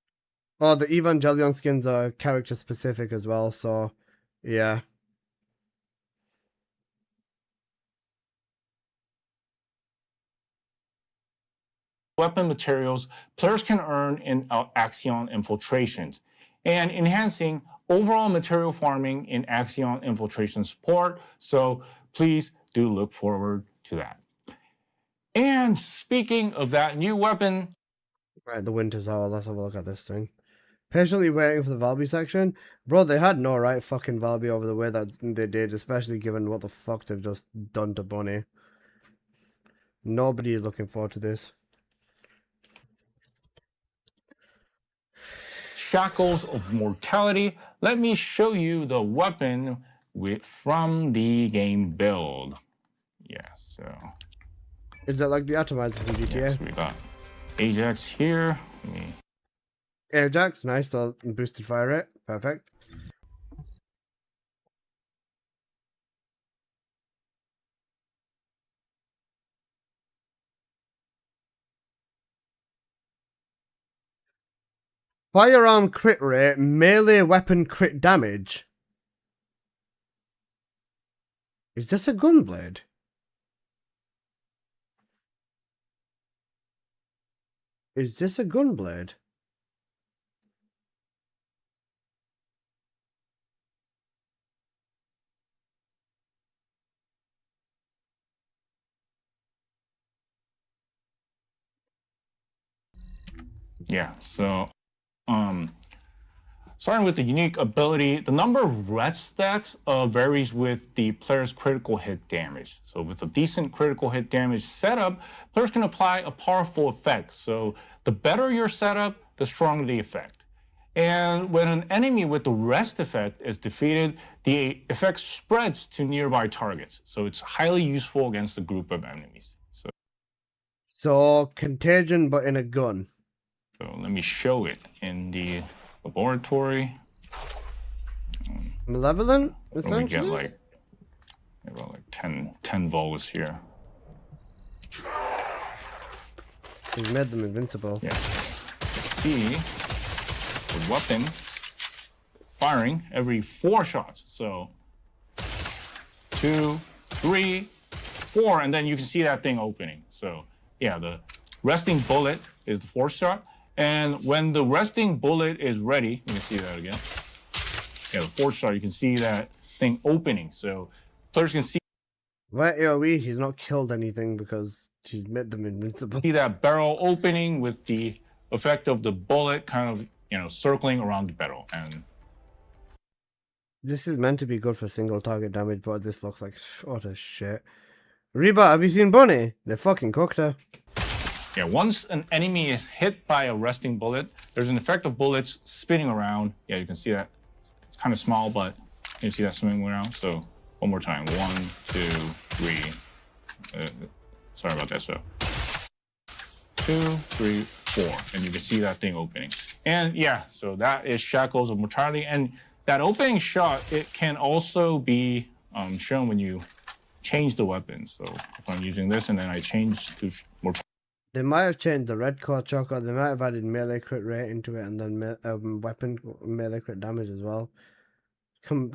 Oh, the Evangelion skins are character specific as well, so yeah. Weapon materials players can earn in Axion infiltrations, and enhancing overall material farming in Axion infiltration support. So please do look forward to that. And speaking of that new weapon... Right, the Winter's Hour, let's have a look at this thing. Patiently waiting for the Valby section. Bro, they had no right fucking Valby over the way that they did, especially given what the fuck they've just done to Bunny. Nobody is looking forward to this. Shackles of Mortality. Let me show you the weapon from the game build. Yeah, so... Is that like the atomizer from GTA? Yes, we got Ajax here. Ajax, nice, so boosted fire rate, perfect. Firearm crit rate, melee weapon crit damage. Is this a gunblade? Is this a gunblade? Yeah, so starting with the unique ability, the number of red stacks varies with the player's critical hit damage. So with a decent critical hit damage setup, players can apply a powerful effect. So the better your setup, the stronger the effect. And when an enemy with the rest effect is defeated, the effect spreads to nearby targets. So it's highly useful against a group of enemies. So contagion, but in a gun. So let me show it in the laboratory. Malevolent, Where we get essentially. like about like 10 volts here. He's made them invincible. Yeah. See the weapon firing every 4 shots. So 2, 3, 4, and then you can see that thing opening. So yeah, the resting bullet is the 4th shot. And when the resting bullet is ready, you can see that again. Yeah, the 4th shot, you can see that thing opening. So players can see Where AoE, he's not killed anything because he's made them invincible. that barrel opening with the effect of the bullet kind of, you know, circling around the barrel. And This is meant to be good for single target damage, but this looks like utter shit. Reba, have you seen Bunny? They fucking cooked her. yeah, once an enemy is hit by a resting bullet, there's an effect of bullets spinning around. Yeah, you can see that. It's kind of small, but you can see that swinging around. So one more time. 1, 2, 3. Sorry about that. So 2, 3, 4. And you can see that thing opening. And yeah, so that is Shackles of Mortality. And that opening shot, it can also be shown when you change the weapon. So if I'm using this and then I change to Mortality. They might have changed the red core choker. They might have added melee crit rate into it and then weapon melee crit damage as well.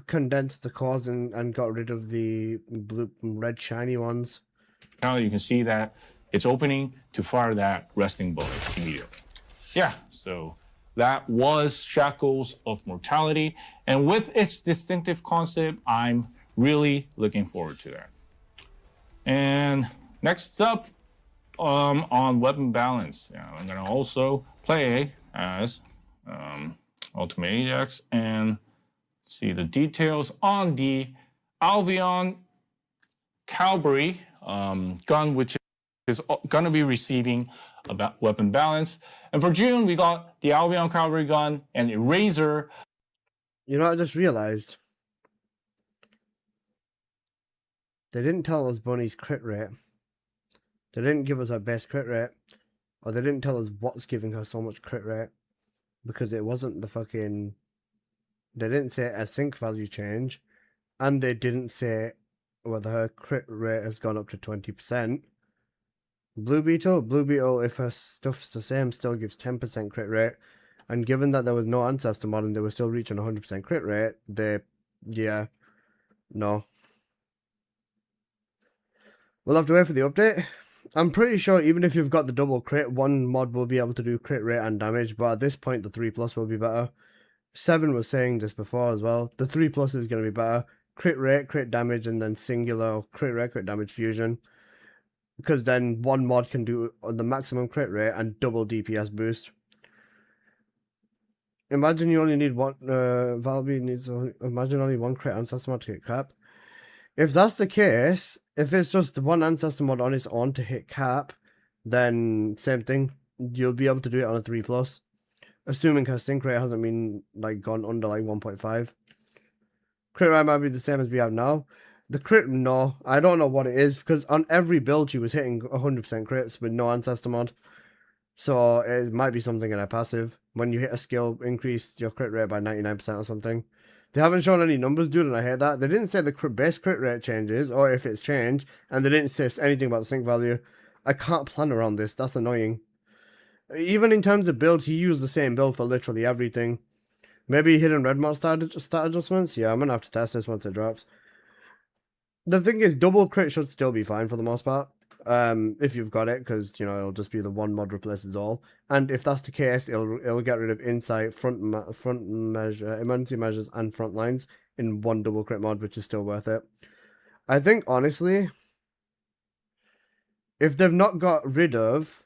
Condensed the cores and got rid of the red shiny ones. Now you can see that it's opening to fire that resting bullet immediately. Yeah, so that was Shackles of Mortality. And with its distinctive concept, I'm really looking forward to that. And next up, on weapon balance, I'm going to also play as Ultimate Ajax and see the details on the Albion Cavalry gun, which is going to be receiving a weapon balance. And for June, we got the Albion Cavalry gun and Eraser. You know what I just realized? They didn't tell us Bunny's crit rate. They didn't give us her best crit rate. Or they didn't tell us what's giving her so much crit rate. Because it wasn't the fucking... They didn't say a sync value change. And they didn't say whether her crit rate has gone up to 20%. Blue Beetle, if her stuff's the same, still gives 10% crit rate. And given that there was no ancestor mod and they were still reaching 100% crit rate, no. We'll have to wait for the update. I'm pretty sure even if you've got the double crit, one mod will be able to do crit rate and damage, but at this point the 3+ will be better. 7 was saying this before as well. The 3+ is going to be better. Crit rate, crit damage, and then singular crit rate, crit damage fusion. Because then one mod can do the maximum crit rate and double DPS boost. Imagine you only need one, imagine only one crit ancestor mod to hit cap. If that's the case, if it's just one ancestor mod on its own to hit cap, then same thing. You'll be able to do it on a 3+. Assuming her sync rate hasn't been gone under 1.5. Crit rate might be the same as we have now. The crit, no. I don't know what it is, because on every build she was hitting 100% crits with no ancestor mod. So it might be something in a passive. When you hit a skill, increase your crit rate by 99% or something. They haven't shown any numbers, dude, and I hate that. They didn't say the base crit rate changes, or if it's changed, and they didn't say anything about the sync value. I can't plan around this. That's annoying. Even in terms of builds, he used the same build for literally everything. Maybe hidden red mod stat adjustments? Yeah, I'm going to have to test this once it drops. The thing is, double crit should still be fine for the most part. If you've got it, because, it'll just be the one mod replaces all. And if that's the case, it'll get rid of insight, front measure, emergency measures, and front lines in one double crit mod, which is still worth it. I think, honestly, if they've not got rid of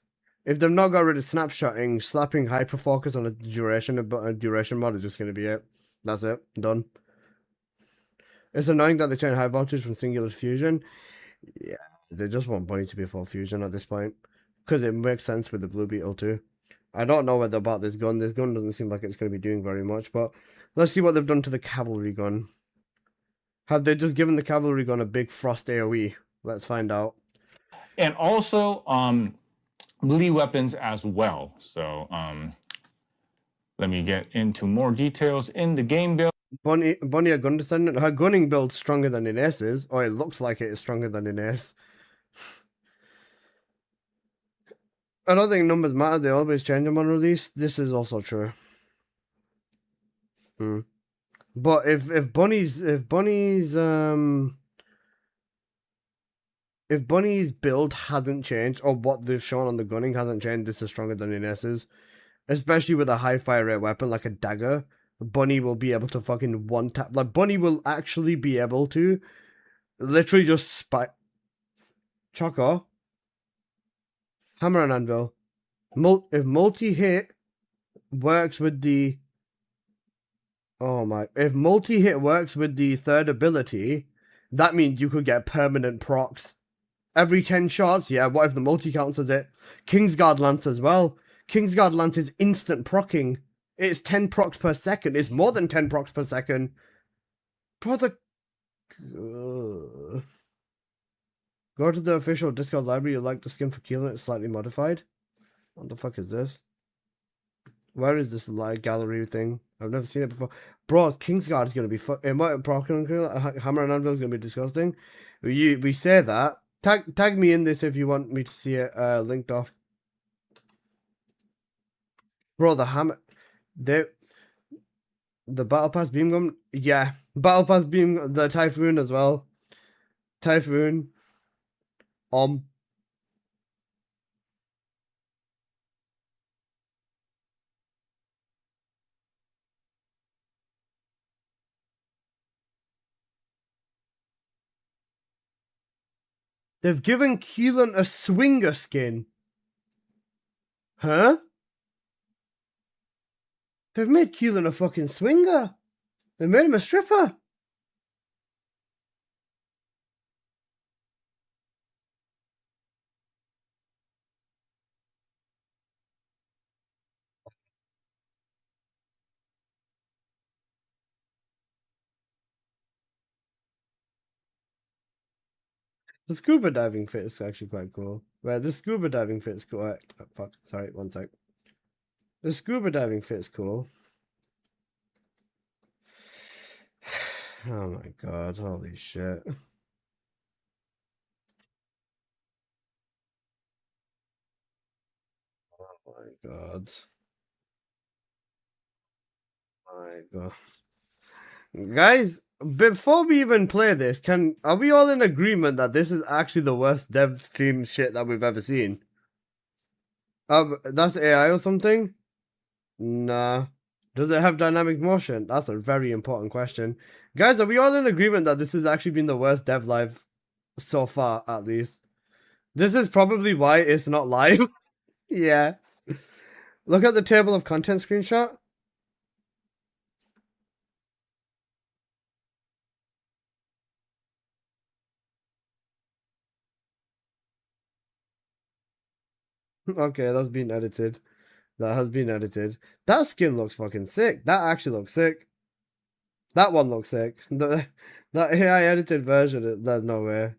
snapshotting, slapping hyperfocus on a duration mod is just going to be it. That's it. Done. It's annoying that they changed high voltage from singular to fusion. Yeah, they just want Bunny to be full fusion at this point. Because it makes sense with the Blue Beetle too. I don't know whether about this gun. This gun doesn't seem like it's going to be doing very much. But let's see what they've done to the cavalry gun. Have they just given the cavalry gun a big frost AoE? Let's find out. And also, melee weapons as well. So let me get into more details in the game build. Bonnie a gun descendant. Her gunning build's stronger than Inace's, or it looks like it is stronger than Inace. I don't think numbers matter. They always change them on release. This is also true. But if Bunny's build hasn't changed, or what they've shown on the gunning hasn't changed, this is stronger than Inace's. Especially with a high fire rate weapon like a dagger. Bunny will be able to fucking one tap. Like, Bunny will actually be able to literally just spike. Choco. Hammer and anvil. If multi-hit works with the... Oh my... If multi-hit works with the third ability, that means you could get permanent procs. Every 10 shots, yeah, what if the multi counts as it? Kingsguard Lance as well. Kingsguard Lance is instant procking. It's 10 procs per second. It's more than 10 procs per second. Brother... Go to the official Discord library. You like the skin for Keelan. It's slightly modified. What the fuck is this? Where is this live gallery thing? I've never seen it before. Bro, Kingsguard is going to be Hammer and Anvil is going to be disgusting. We say that. Tag me in this if you want me to see it linked off. Bro, the hammer... The Battle Pass Beam Gun? Yeah. Battle Pass Beam... The Typhoon as well. Typhoon. They've given Keelan a swinger skin. Huh? They've made Keelan a fucking swinger. They made him a stripper. The scuba diving fit is actually quite cool. Right, the scuba diving fit is cool. Oh, fuck, sorry, one sec. The scuba diving fit is cool. Oh my god, holy shit. Oh my god. My god. Guys, before we even play this, are we all in agreement that this is actually the worst dev stream shit that we've ever seen? That's AI or something? Nah. Does it have dynamic motion? That's a very important question. Guys, are we all in agreement that this has actually been the worst dev live so far, at least? This is probably why it's not live. Yeah. Look at the table of contents screenshot. Okay, that's been edited. That has been edited. That skin looks fucking sick. That actually looks sick. That one looks sick. That AI edited version, there's no way.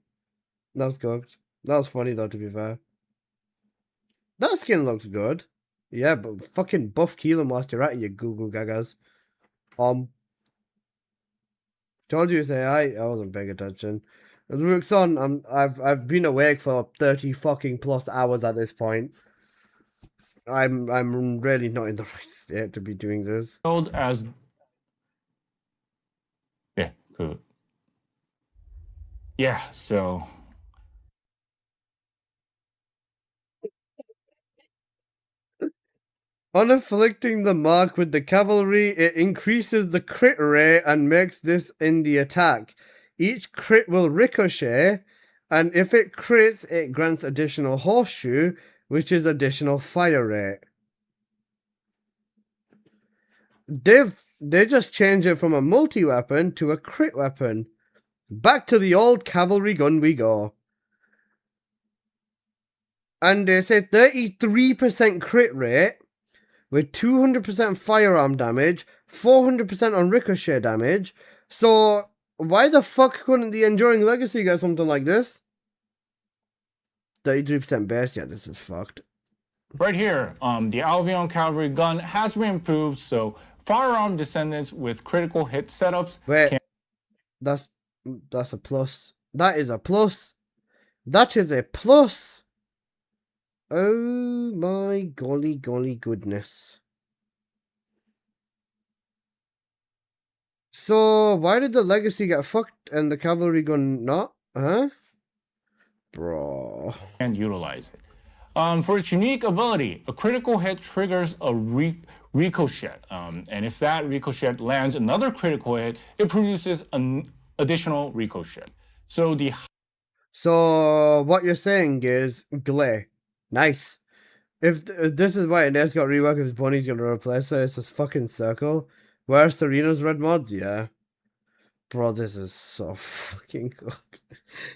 That's cooked. That was funny though, to be fair. That skin looks good. Yeah, but fucking buff Keelan whilst you're at it, you Google Gagas. Told you it's AI. I wasn't paying attention. Ruxon, I've been awake for 30 fucking plus hours at this point. I'm really not in the right state to be doing this. As yeah, cool. Yeah, so on afflicting the mark with the cavalry, it increases the crit rate and makes this in the attack. Each crit will ricochet, and if it crits, it grants additional horseshoe, which is additional fire rate. They just changed it from a multi-weapon to a crit weapon. Back to the old cavalry gun we go. And they say 33% crit rate with 200% firearm damage, 400% on ricochet damage. So why the fuck couldn't the Enduring Legacy get something like this? 33% base, yeah, this is fucked. right here, the Albion Cavalry gun has been improved, so firearm descendants with critical hit setups Wait, can. that's a plus. That is a plus. That is a plus. Oh my golly goodness. So why did the legacy get fucked and the cavalry gun not? Huh? Bro. And utilize it. For its unique ability, a critical hit triggers a ricochet. And if that ricochet lands another critical hit, it produces an additional ricochet. So what you're saying is Glay. Nice. If this is why Inez got reworked, if Bonnie's gonna replace her, it's this fucking circle. Where's Serena's red mods? Yeah. Bro, this is so fucking good.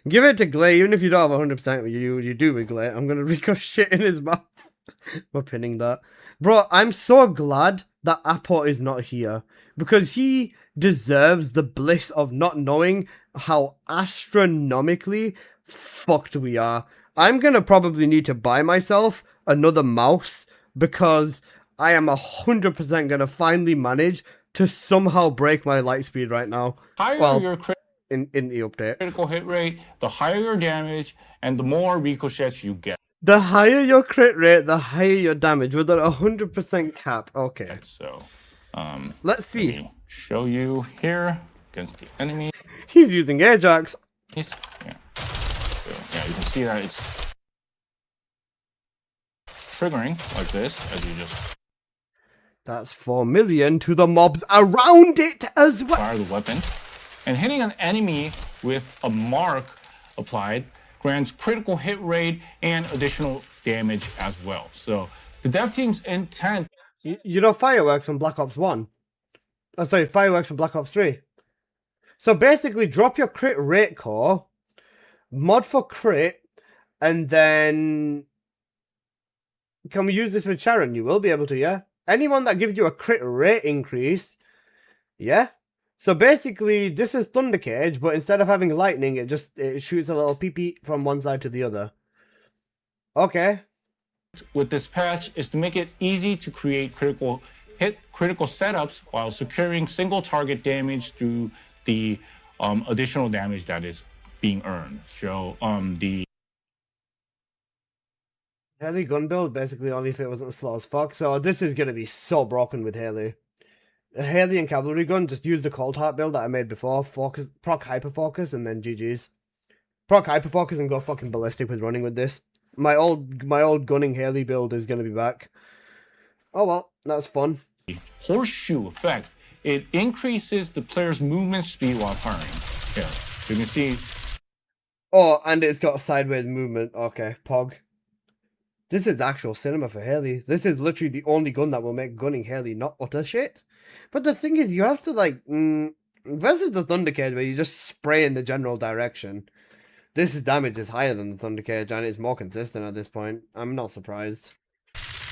Give it to Glay, even if you don't have 100%, you do with Glay. I'm gonna ricochet in his mouth. We're pinning that. Bro, I'm so glad that Apo is not here, because he deserves the bliss of not knowing how astronomically fucked we are. I'm gonna probably need to buy myself another mouse, because I am 100% gonna finally manage to somehow break my light speed right now. Higher your in the update. Critical hit rate, the higher your damage, and the more ricochets you get. The higher your crit rate, the higher your damage, with a 100% cap. Okay. So, let's see. Let me show you here against the enemy. He's using Ajax. Yeah. So, yeah, you can see that it's triggering like this as you just. That's 4 million to the mobs around it as well. Fire the weapon. And hitting an enemy with a mark applied grants critical hit rate and additional damage as well. So the dev team's intent. You know Fireworks on Black Ops 1? Oh, sorry, Fireworks on Black Ops 3. So basically, drop your crit rate core, mod for crit, and then... Can we use this with Sharon? You will be able to, yeah? Anyone that gives you a crit rate increase, yeah? So basically, this is Thunder Cage, but instead of having lightning, it shoots a little pee-pee from one side to the other. Okay. With this patch is to make it easy to create critical setups while securing single target damage through the additional damage that is being earned. So the Haley gun build basically only if it wasn't slow as fuck. So this is gonna be so broken with Haley. Haley and cavalry gun, just use the Cold Heart build that I made before. Focus, proc hyper focus, and then GG's. Proc hyper focus and go fucking ballistic with running with this. My old gunning Haley build is gonna be back. Oh well, that's fun. Horseshoe effect. It increases the player's movement speed while firing. Yeah, you can see. Oh, and it's got a sideways movement. Okay, Pog. This is actual cinema for Haley. This is literally the only gun that will make gunning Haley not utter shit. But the thing is, you have to like versus the Thunder Cage where you just spray in the general direction. This damage is higher than the Thunder Cage and it's more consistent at this point. I'm not surprised.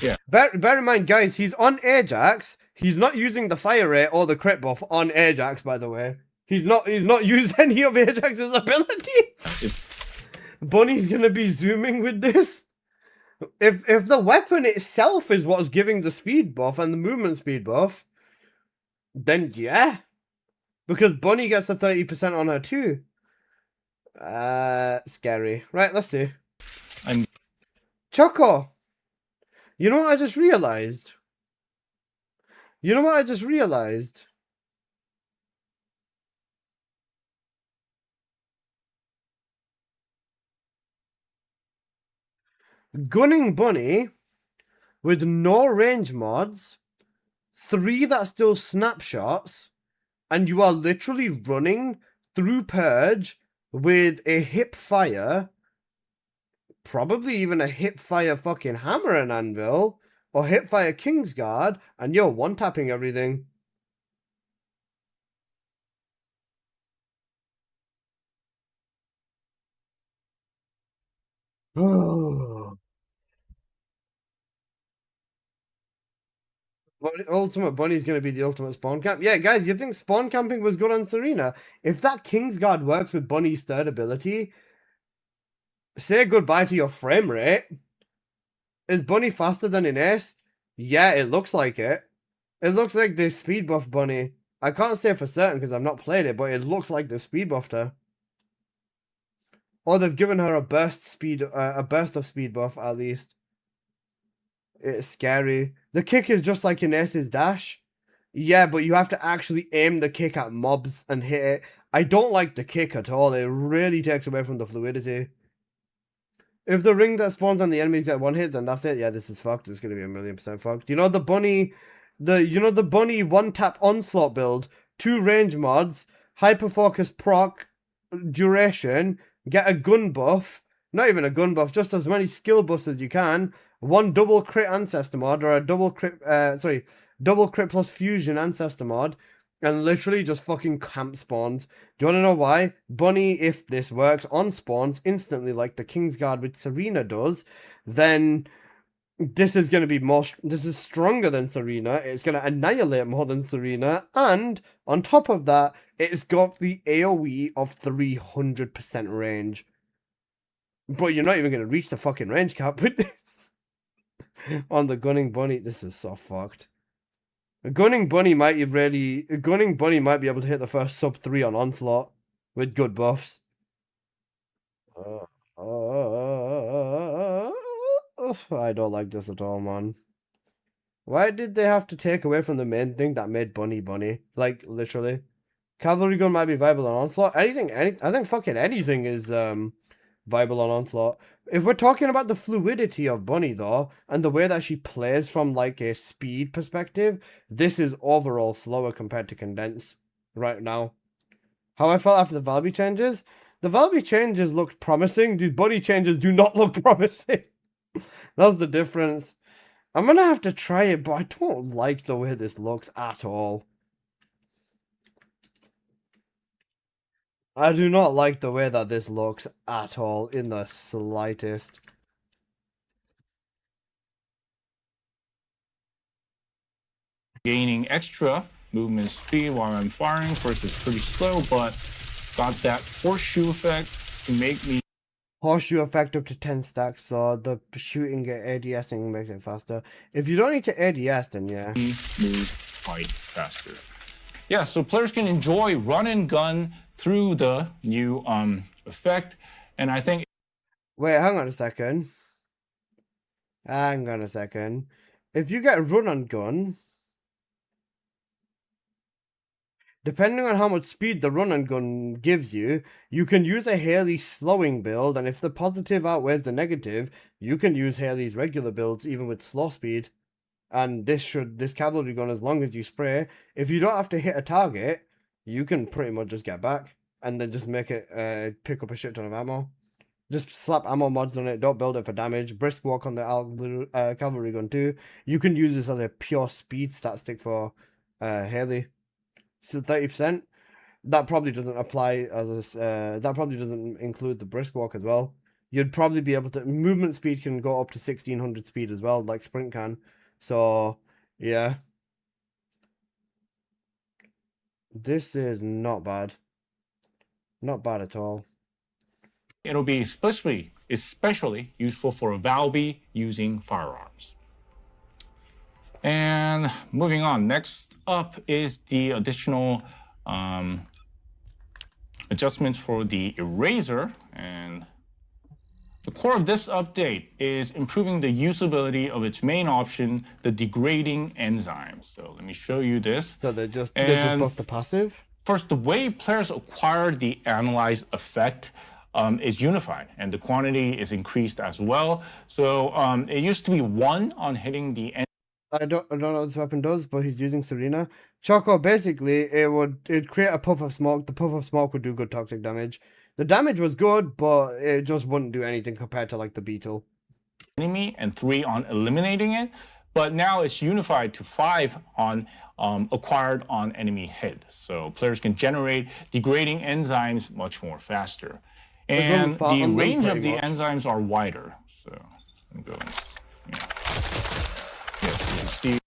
Yeah. Bear in mind, guys, he's on Ajax. He's not using the fire rate or the crit buff on Ajax, by the way. He's not used any of Ajax's abilities. Bunny's gonna be zooming with this. If the weapon itself is what's giving the speed buff and the movement speed buff, then yeah. Because Bunny gets a 30% on her too. Scary. Right, let's see. Choco. You know what I just realized? Gunning Bunny with no range mods, 3 that still snapshots, and you are literally running through Purge with a hip fire, probably even a hip fire fucking hammer and anvil, or hip fire Kingsguard, and you're one-tapping everything. Ultimate Bunny's going to be the ultimate spawn camp. Yeah, guys, you think spawn camping was good on Serena? If that Kingsguard works with Bunny's third ability, say goodbye to your frame rate. Is Bunny faster than Ines? Yeah, it looks like it. It looks like they speed buff Bunny. I can't say for certain because I've not played it, but it looks like they speed buffed her. Or they've given her a burst of speed buff at least. It's scary. The kick is just like Ines's dash. Yeah, but you have to actually aim the kick at mobs and hit it. I don't like the kick at all. It really takes away from the fluidity. If the ring that spawns on the enemies get one hit, then that's it. Yeah, this is fucked. It's gonna be 1,000,000% fucked. You know the bunny, the bunny one tap onslaught build, 2 range mods, hyper focus proc, duration, get a gun buff. Not even a gun buff, just as many skill buffs as you can. 1 double crit ancestor mod or a double crit plus fusion ancestor mod, and literally just fucking camp spawns. Do you want to know why? Bunny, if this works on spawns instantly like the Kingsguard with Serena does, then this is going to be this is stronger than Serena. It's going to annihilate more than Serena, and on top of that, it's got the AoE of 300% range. But you're not even going to reach the fucking range cap with this. On the Gunning Bunny, this is so fucked. Gunning Bunny might be able to hit the first sub 3 on Onslaught with good buffs. I don't like this at all, man. Why did they have to take away from the main thing that made Bunny Bunny? Like, literally. Cavalry gun might be viable on Onslaught. I think fucking anything is viable on Onslaught. If we're talking about the fluidity of Bunny, though, and the way that she plays from, like, a speed perspective, this is overall slower compared to Condense right now. How I felt after the Valby changes? The Valby changes looked promising. These Bunny changes do not look promising. That's the difference. I'm gonna have to try it, but I don't like the way this looks at all. I do not like the way that this looks at all, in the slightest. Gaining extra movement speed while I'm firing. First, it's pretty slow, but got that horseshoe effect to make me... Horseshoe effect up to 10 stacks, so the shooting ADSing makes it faster. If you don't need to ADS, then yeah. Move quite faster. Yeah, so players can enjoy run and gun through the new effect, and I think... Wait, hang on a second. Hang on a second. If you get run and gun, depending on how much speed the run and gun gives you, you can use a Haley slowing build, and if the positive outweighs the negative, you can use Haley's regular builds even with slow speed. And this cavalry gun, as long as you spray, if you don't have to hit a target, you can pretty much just get back and then just make it pick up a shit ton of ammo. Just slap ammo mods on it, don't build it for damage. Brisk walk on the cavalry gun too. You can use this as a pure speed stat stick for Haley. So 30%. That probably doesn't apply as that probably doesn't include the brisk walk as well. You'd probably be able to... Movement speed can go up to 1600 speed as well, like sprint can. So, yeah. This is not bad. Not bad at all. It'll be especially useful for a Valby using firearms. And moving on, next up is the additional adjustments for the eraser. And the core of this update is improving the usability of its main option, the degrading enzyme. So let me show you this. So they just buff the passive? First, the way players acquire the analyze effect is unified, and the quantity is increased as well. So it used to be 1 on hitting the end. I don't know what this weapon does, but he's using Serena. Choco, basically, it'd create a puff of smoke. The puff of smoke would do good toxic damage. The damage was good, but it just wouldn't do anything compared to, like, the Beetle. Enemy and 3 on eliminating it, but now it's unified to 5 on acquired on enemy hit. So players can generate degrading enzymes much more faster. And the range of the enzymes are wider. So let me go and, yes, you can see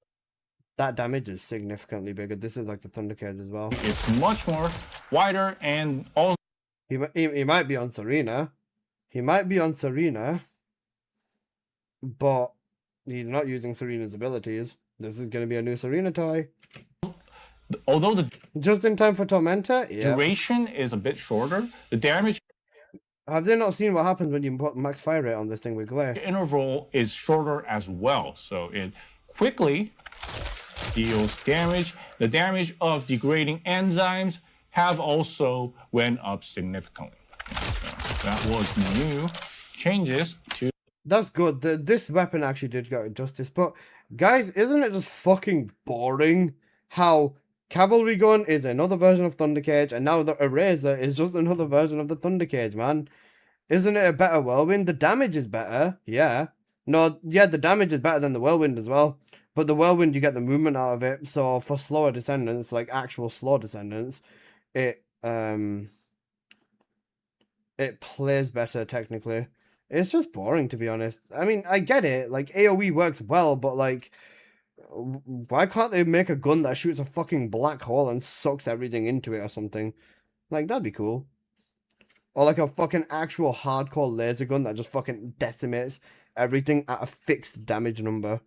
that damage is significantly bigger. This is like the Thundercade as well. It's much more wider, and all... He might be on Serena. He might be on Serena. But He's not using Serena's abilities. This is going to be a new Serena toy. Although the Just in time for Tormentor? Yeah. duration is a bit shorter, the damage Have they not seen what happens when you put max fire rate on this thing with glare? interval is shorter as well. So it quickly deals damage. The damage of degrading enzymes have also went up significantly. So that was new changes to. That's good. This weapon actually did get justice. But guys, isn't it just fucking boring how Cavalry Gun is another version of Thundercage, and now the Eraser is just another version of the Thundercage, man? Isn't it a better Whirlwind? The damage is better, yeah. No, yeah, the damage is better than the Whirlwind as well. But the Whirlwind, you get the movement out of it. So for slower descendants, like actual slow descendants, it plays better technically. It's just boring, to be honest. I mean, I get it. Like, AoE works well, but, like, why can't they make a gun that shoots a fucking black hole and sucks everything into it or something? Like, that'd be cool. Or, like, a fucking actual hardcore laser gun that just fucking decimates everything at a fixed damage number.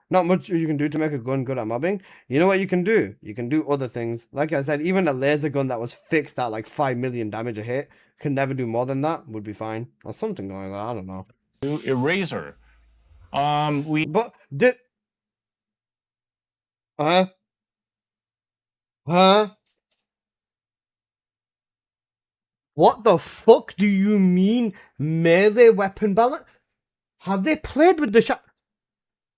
Not much you can do to make a gun good at mobbing. You know what you can do? You can do other things. Like I said, even a laser gun that was fixed at, like, 5 million damage a hit can never do more than that, would be fine. Or something like that, I don't know. Eraser. But did Huh? What the fuck do you mean melee weapon balance? Have they played with the shot?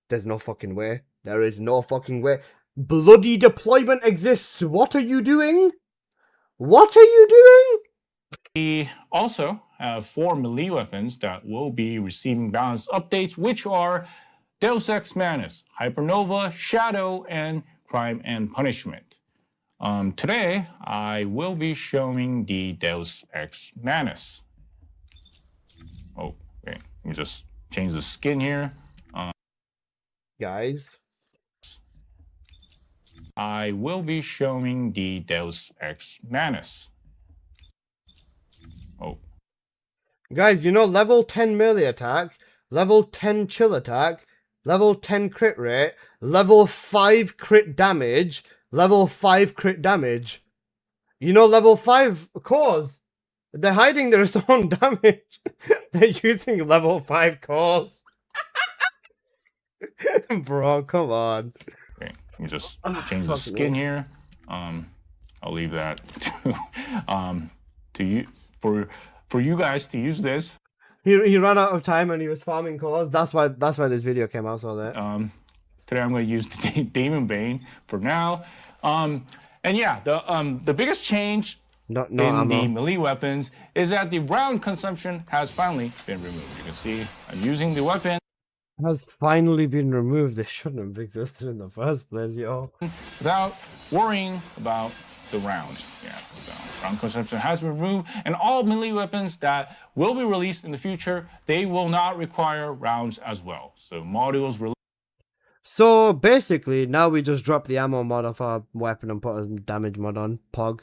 There's no fucking way. There is no fucking way. Bloody deployment exists. What are you doing? What are you doing? We also have 4 melee weapons that will be receiving balance updates, which are Deus Ex Manus, Hypernova, Shadow, and Crime and Punishment. Today, I will be showing the Deus Ex Manus. Oh, okay. Let me just change the skin here. Guys. I will be showing the Deus Ex Manus. Oh. Guys, you know level 10 melee attack, level 10 chill attack, level 10 crit rate, level 5 crit damage, level 5 crit damage. You know level 5 cores. They're hiding their own damage. They're using level 5 cores. Bro, come on. Okay, let me just change the skin here. I'll leave that to you for you guys to use this. He ran out of time and he was farming cores. That's why this video came out so that. Today I'm going to use the Demon Bane for now. And yeah, the biggest change in the melee weapons is that the round consumption has finally been removed. You can see I'm using the weapon. Has finally been removed. They shouldn't have existed in the first place, yo. Without worrying about the rounds. Yeah, so round consumption has been removed, and all melee weapons that will be released in the future, they will not require rounds as well. So modules released. So basically, now we just drop the ammo mod off our weapon and put a damage mod on. Pog.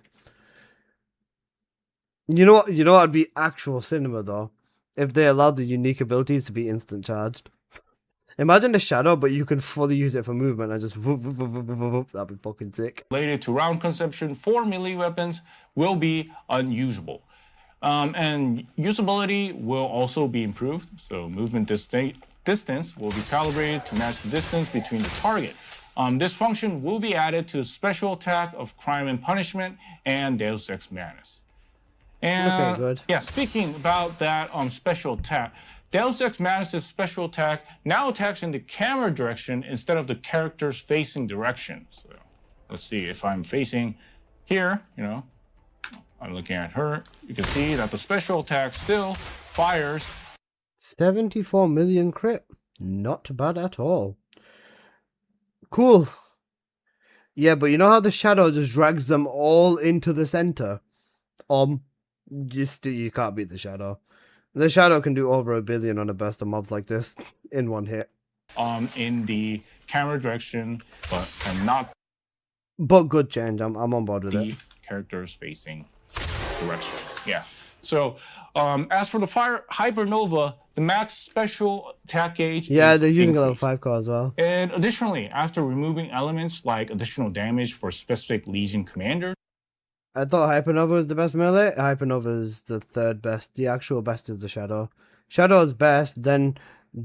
You know what? You know what'd be actual cinema though, if they allowed the unique abilities to be instant charged. Imagine the shadow, but you can fully use it for movement and just whoop, whoop, whoop, whoop, whoop, whoop. That'd be fucking sick. Related to round consumption for melee weapons will be unusable. And usability will also be improved. So movement distance will be calibrated to match the distance between the target. This function will be added to the special attack of Crime and Punishment and Deus Ex Manus. And okay, good. Yeah, speaking about that special attack, Deus Ex Manus' special attack now attacks in the camera direction instead of the character's facing direction. So let's see, if I'm facing here, you know, I'm looking at her, you can see that the special attack still fires. 74 million crit. Not bad at all. Cool. Yeah, but you know how the shadow just drags them all into the center? You can't beat the shadow. The shadow can do over 1 billion on a burst of mobs like this in one hit. In the camera direction, but I'm not. But good change. I'm on board with it. The character's facing direction. Yeah. So As for the Fire Hypernova, the max special attack gauge Yeah, is they're using a level increased. 5 core as well. And additionally, after removing elements like additional damage for specific Legion commanders, I thought Hypernova was the best melee. Hypernova is the third best. The actual best is the Shadow. Shadow is best, then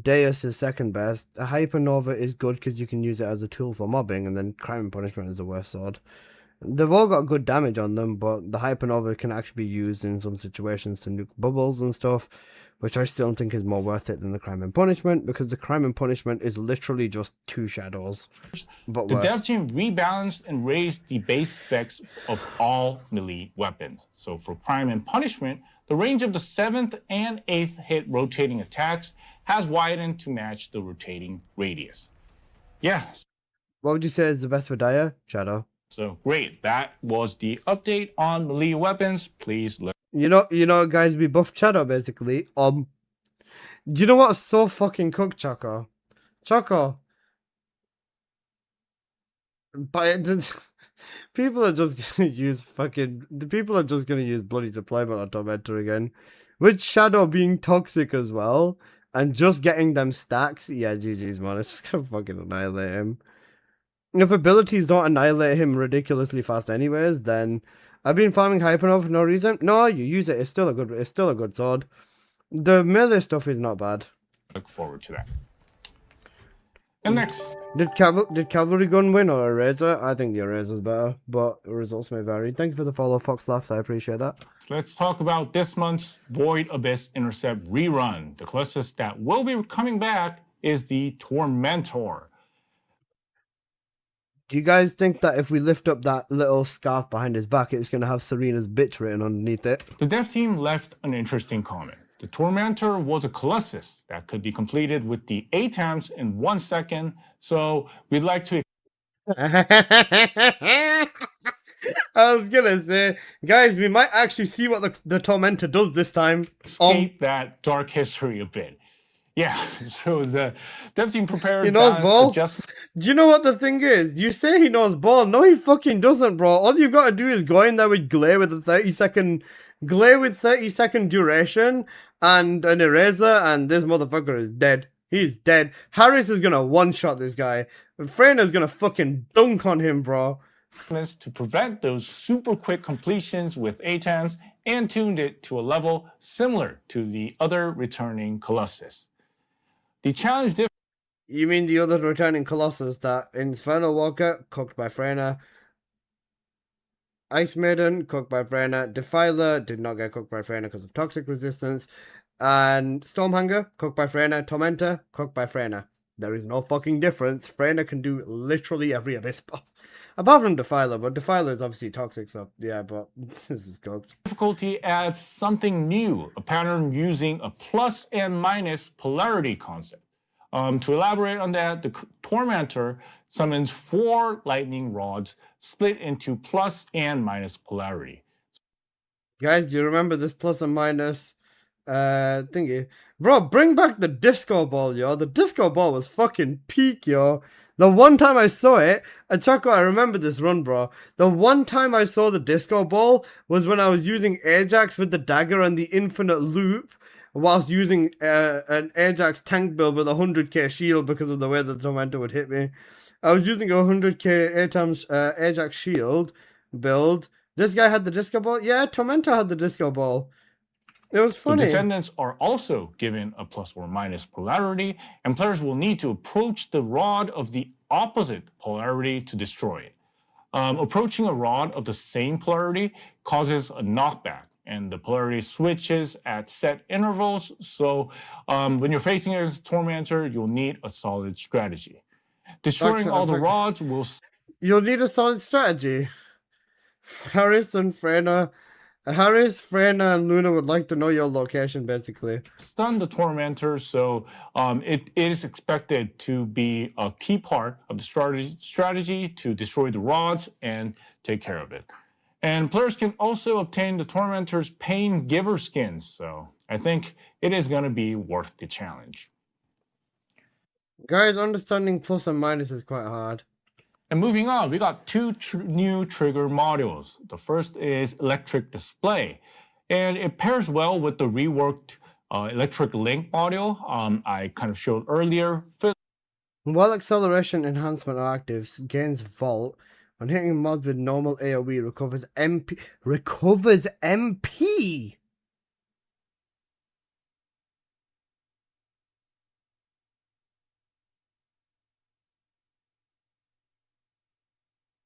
Deus is second best. Hypernova is good because you can use it as a tool for mobbing, and then Crime and Punishment is the worst sword. They've all got good damage on them, but the Hypernova can actually be used in some situations to nuke bubbles and stuff, which I still think is more worth it than the Crime and Punishment, because the Crime and Punishment is literally just 2 shadows, but the worse. dev team rebalanced and raised the base specs of all melee weapons. So for Crime and Punishment, the range of the 7th and 8th hit rotating attacks has widened to match the rotating radius. Yeah, What would you say is the best for Dire? Shadow. so great. That was the update on melee weapons. Please let You know, guys, we buffed Shadow basically. Do you know what's so fucking cooked, Choco? Choco. But people are just gonna use bloody deployment on Tormentor again, with Shadow being toxic as well, and just getting them stacks. Yeah, GG's man, it's just gonna fucking annihilate him. If abilities don't annihilate him ridiculously fast, anyways, then I've been farming Hypernova for no reason. No, you use it. It's still a good sword. The melee stuff is not bad. look forward to that. And next, Did Cavalry Gun win or Eraser? I think the Eraser's better, but results may vary. Thank you for the follow, Fox Laughs. I appreciate that. let's talk about this month's Void Abyss Intercept rerun. The Colossus that will be coming back is the Tormentor. Do you guys think that if we lift up that little scarf behind his back, it's going to have Serena's bitch written underneath it? The dev team left an interesting comment. The Tormentor was a Colossus that could be completed with the ATAMs in 1 second, so we'd like to I was going to say, guys, we might actually see what the Tormentor does this time. escape that dark history a bit. Yeah, so the dev team prepared He knows balance ball. adjustments Do you know what the thing is? You say he knows ball. No, he fucking doesn't, bro. All you've got to do is go in there with Glare with a 30-second duration and an eraser, and this motherfucker is dead. He's dead. Harris is gonna one-shot this guy. Freyna's gonna fucking dunk on him, bro. to prevent those super quick completions with ATAMs and tuned it to a level similar to the other returning Colossus. The challenge You mean the other returning Colossus that Infernal Walker, cooked by Freyna. Ice Maiden, cooked by Freyna. Defiler did not get cooked by Freyna because of toxic resistance. And Stormhanger, cooked by Freyna. Tormentor, cooked by Freyna. There is no fucking difference. Freyna can do literally every Abyss boss. Apart from Defiler, but Defiler is obviously toxic, so yeah, but this is cooked. difficulty adds something new, a pattern using a plus and minus polarity concept. To elaborate on that, the Tormentor summons 4 lightning rods split into plus and minus polarity. Guys, do you remember this plus and minus thingy? Bro, bring back the disco ball, yo. The disco ball was fucking peak, yo. The one time I saw it, Choco, I remember this run, bro. The one time I saw the disco ball was when I was using Ajax with the dagger and the infinite loop, whilst using an Ajax tank build with a 100k shield because of the way the Tormentor would hit me. I was using a 100k Ajax shield build. This guy had the disco ball. Yeah, Tormentor had the disco ball. It was funny. The Descendants are also given a plus or minus polarity, and players will need to approach the rod of the opposite polarity to destroy it. Approaching a rod of the same polarity causes a knockback, and the polarity switches at set intervals. So when you're facing a Tormentor, you'll need a solid strategy. Destroying all the rods will... You'll need a solid strategy. Harris, Freyna, and Luna would like to know your location, basically. Stun the Tormentor, so it is expected to be a key part of the strategy to destroy the rods and take care of it. And players can also obtain the Tormentor's Pain Giver skins, so I think it is going to be worth the challenge. Guys, understanding plus and minus is quite hard. And moving on, we got 2 new trigger modules. The first is Electric Display. and it pairs well with the reworked electric link module I kind of showed earlier. While acceleration enhancement actives gains Vault, on hitting mods with normal AoE recovers MP. Recovers MP!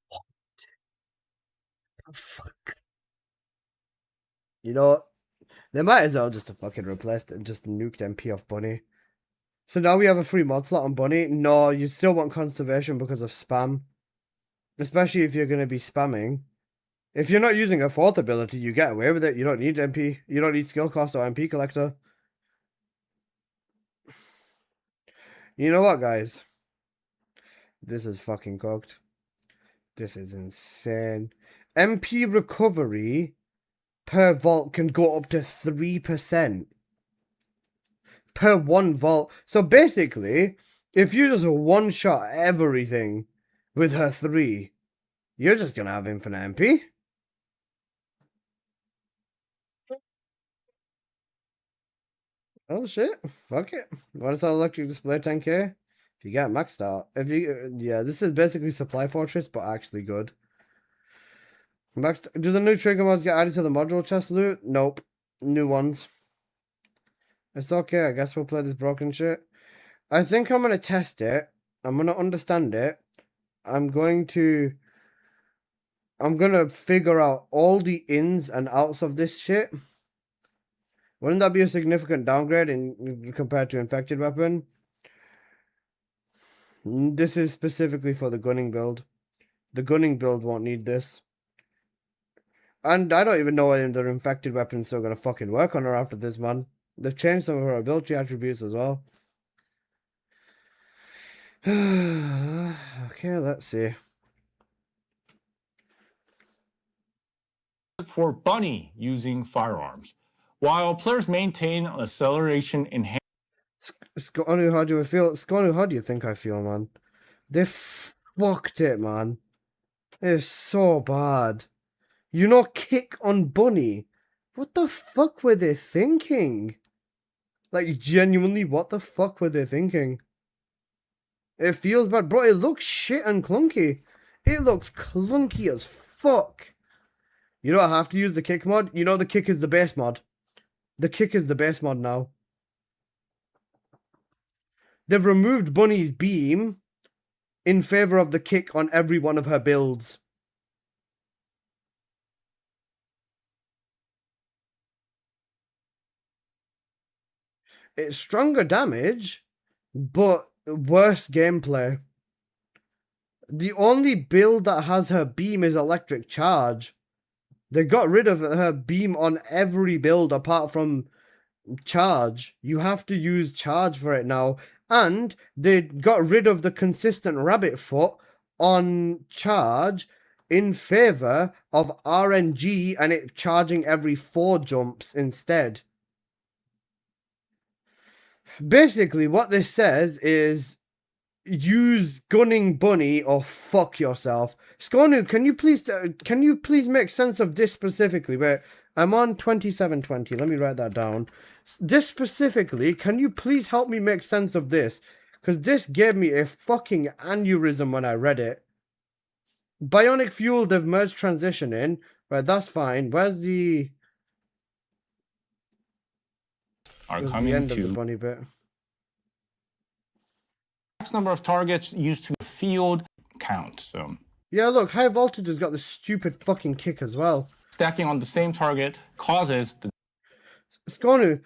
What the fuck? You know what? They might as well just have fucking replaced it and just nuked MP off Bunny. So now we have a free mod slot on Bunny. No, you still want conservation because of spam. Especially if you're going to be spamming. If you're not using a fourth ability, you get away with it. You don't need MP. You don't need skill cost or MP collector. You know what, guys? This is fucking cooked. This is insane. MP recovery per vault can go up to 3% per one vault. So basically, if you just one-shot everything with her 3, you're just going to have infinite MP. Oh shit, fuck it. What is that electric display 10k? If you get maxed out. If you, yeah, this is basically Supply Fortress, but actually good. Maxed, do the new trigger mods get added to the module chest loot? Nope. New ones. It's okay, I guess we'll play this broken shit. I think I'm gonna test it. I'm gonna understand it. I'm gonna figure out all the ins and outs of this shit. Wouldn't that be a significant downgrade in compared to infected weapon? This is specifically for the gunning build. The gunning build won't need this. And I don't even know whether the infected weapon's still gonna fucking work on her after this, man. They've changed some of her ability attributes as well. Okay, let's see. For Bunny using firearms, while players maintain acceleration enhancement. Skonu, how do I feel? Skonu, how do you think I feel, man? They fucked it, man. It's so bad. You know, kick on Bunny. What the fuck were they thinking? Like, genuinely, what the fuck were they thinking? It feels bad. Bro, it looks shit and clunky. It looks clunky as fuck. You don't have to use the kick mod. You know the kick is the base mod. The kick is the base mod now. They've removed Bunny's beam in favor of the kick on every one of her builds. It's stronger damage, but worse gameplay. The only build that has her beam is electric charge. They got rid of her beam on every build apart from charge. You have to use charge for it now. And they got rid of the consistent rabbit foot on charge in favor of RNG and it charging every 4 jumps instead. Basically, what this says is use gunning Bunny or fuck yourself. Skonu, can you please make sense of this specifically? Wait, I'm on 2720. Let me write that down. This specifically, can you please help me make sense of this? Because this gave me a fucking aneurysm when I read it. Bionic fuel, they've merged transition in. Right, that's fine. Where's the... Are coming the end to of the Bunny bit? Max number of targets used to field count. So yeah, look, high voltage has got this stupid fucking kick as well. Stacking on the same target causes the Skonu,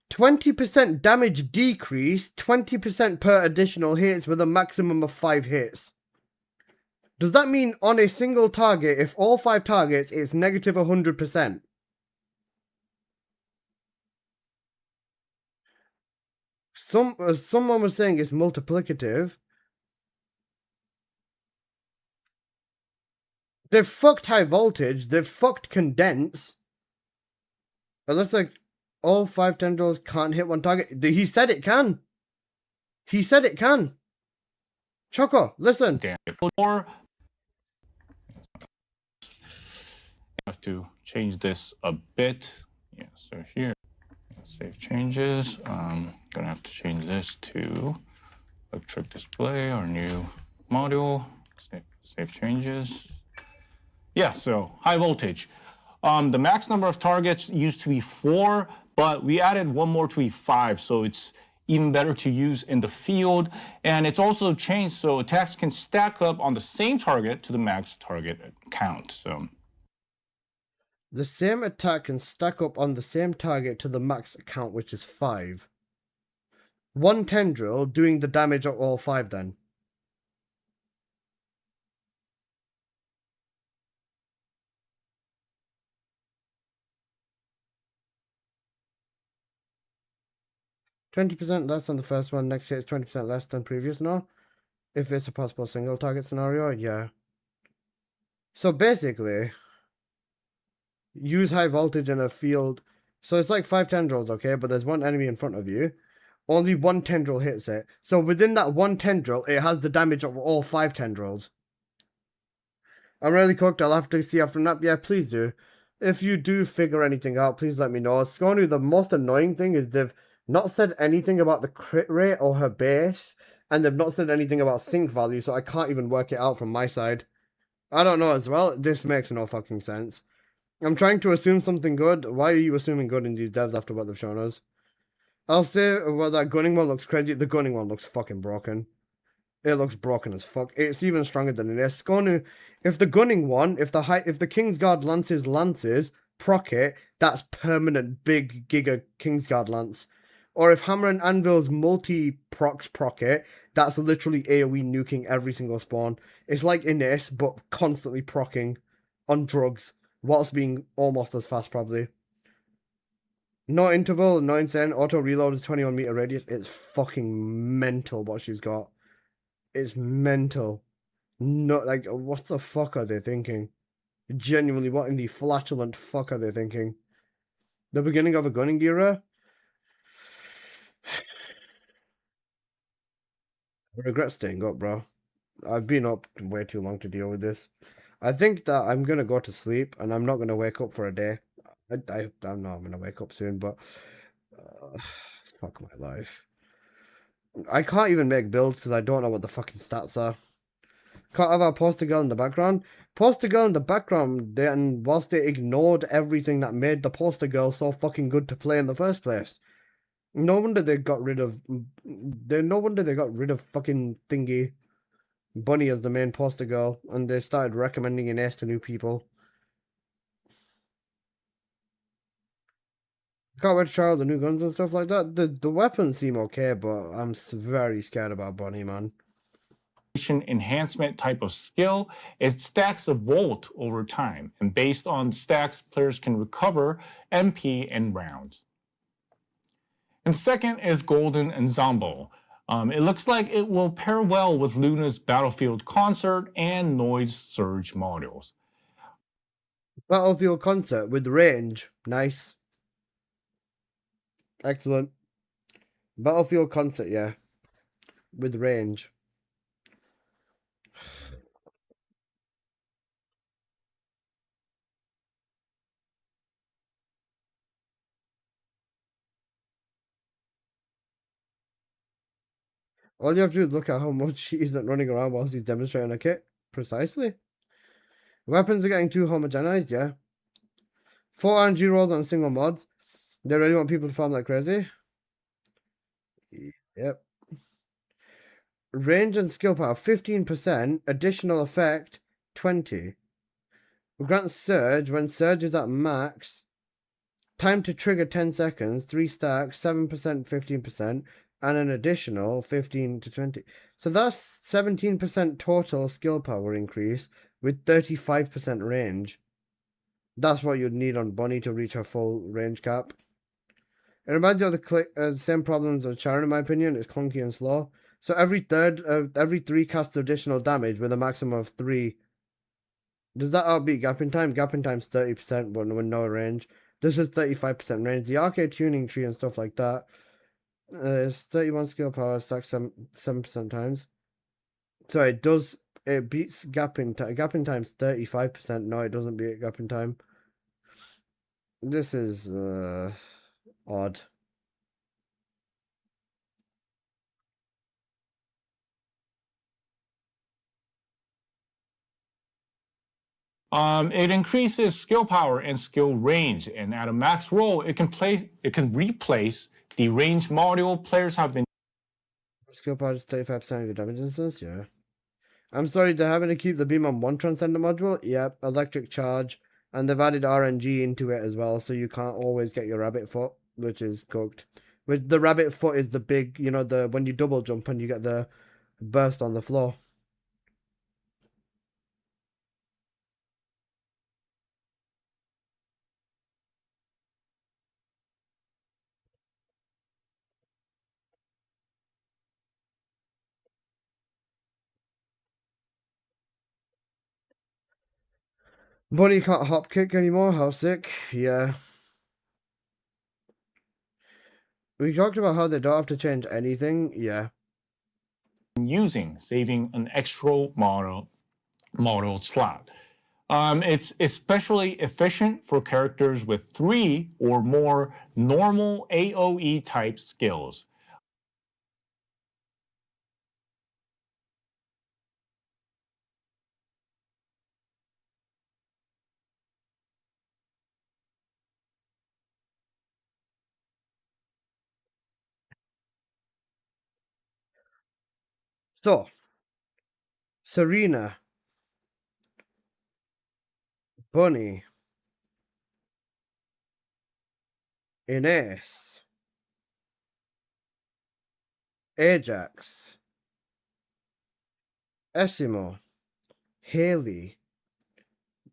20% damage decrease, 20% per additional hits with a maximum of 5 hits. Does that mean on a single target, if all 5 targets, it's negative 100%? Someone was saying it's multiplicative. They've fucked high voltage. They've fucked condense. Unless like all 5 tendrils can't hit one target. He said it can. He said it can. Choco, listen. Or I have to change this a bit. Yeah, so here, save changes. Gonna have to change this to electric display, our new module. Save changes. Yeah, so high voltage. The max number of targets used to be 4, but we added one more to be 5, so it's even better to use in the field. And it's also changed so attacks can stack up on the same target to the max target count. So the same attack can stack up on the same target to the max count, which is 5. One tendril doing the damage of all 5 then. %, less than the first one. Next hit is 20% less than previous. No, if it's a possible single target scenario, yeah. So basically, use high voltage in a field. So it's like 5 tendrils, okay, but there's one enemy in front of you. Only one tendril hits it. So within that one tendril, it has the damage of all 5 tendrils. I'm really cooked. I'll have to see after nap. Yeah, please do. If you do figure anything out, please let me know. Skonu, the most annoying thing is they've not said anything about the crit rate or her base, and they've not said anything about sync value, so I can't even work it out from my side. I don't know as well. This makes no fucking sense. I'm trying to assume something good. Why are you assuming good in these devs after what they've shown us? I'll say, well, that gunning one looks crazy. The gunning one looks fucking broken. It looks broken as fuck. It's even stronger than it is. Skonu, if the gunning one, if the Kingsguard lances proc it, that's permanent big giga Kingsguard lance. Or if Hammer and Anvil's multi-procs proc it, that's literally AoE nuking every single spawn. It's like Innis, but constantly procking on drugs, whilst being almost as fast, probably. No interval, no insane. Auto reload is 21 meter radius. It's fucking mental what she's got. It's mental. No, like, what the fuck are they thinking? Genuinely, what in the flatulent fuck are they thinking? The beginning of a gunning era? I regret staying up, bro. I've been up way too long to deal with this. I think that I'm gonna go to sleep and I'm not gonna wake up for a day. I know I'm gonna wake up soon, but fuck my life. I can't even make builds because I don't know what the fucking stats are. Can't have our poster girl in the background. Poster girl in the background, then whilst they ignored everything that made the poster girl so fucking good to play in the first place. No wonder they got rid of. No wonder they got rid of fucking thingy Bunny as the main poster girl, and they started recommending Inés to new people. Can't wait to try out the new guns and stuff like that. The weapons seem okay, but I'm very scared about Bunny, man. Enhancement type of skill, it stacks a volt over time, and based on stacks, players can recover MP and rounds. And second is Golden Ensemble. It looks like it will pair well with Luna's Battlefield Concert and Noise Surge modules. Battlefield Concert with range. Nice. Excellent. Battlefield Concert, yeah. With range. All you have to do is look at how much he isn't running around whilst he's demonstrating a kit. Precisely. Weapons are getting too homogenized, yeah. 4 RNG rolls on single mods. They really want people to farm like crazy. Yep. Range and skill power 15%. Additional effect 20. Grants surge when surge is at max. Time to trigger 10 seconds. 3 stacks. 7%, 15%. And an additional 15 to 20. So that's 17% total skill power increase with 35% range. That's what you'd need on Bunny to reach her full range cap. It reminds you of the same problems as Charon, in my opinion. It's clunky and slow. So every 3 casts additional damage with a maximum of 3. Does that outbeat Gapping Time? Gapping Time's 30%, but with no range. This is 35% range. The arcade tuning tree and stuff like that. It's 31 skill power, stacks 7% times. So it beats Gapping Time. Gapping Time's 35%. No, it doesn't beat Gapping Time. This is odd. It increases skill power and skill range, and at a max roll, it can replace the range module players have been. Skill power is 35% of your damage instance, yeah. I'm sorry, they're having to keep the beam on one transcendent module. Yep, electric charge. And they've added RNG into it as well, so you can't always get your rabbit foot, which is cooked. With the rabbit foot is the big, you know, the when you double jump and you get the burst on the floor. Bunny can't hop kick anymore. How sick? Yeah. We talked about how they don't have to change anything. Yeah. Using, saving an extra model slot. It's especially efficient for characters with 3 or more normal AoE type skills. So, Serena, Bunny, Ines, Ajax, Essimo, Haley,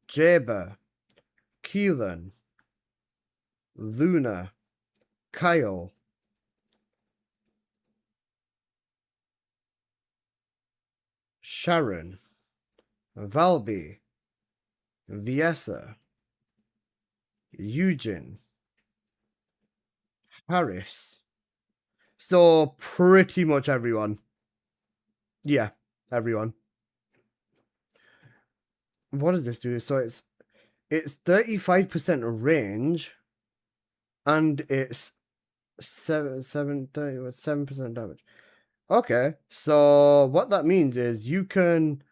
Jaber, Keelan, Luna, Kyle, Sharon, Valby, Viesa, Eugen, Harris. So pretty much everyone. Yeah, everyone. What does this do? So it's 35% range, and it's 7% damage. Okay, so what that means is you can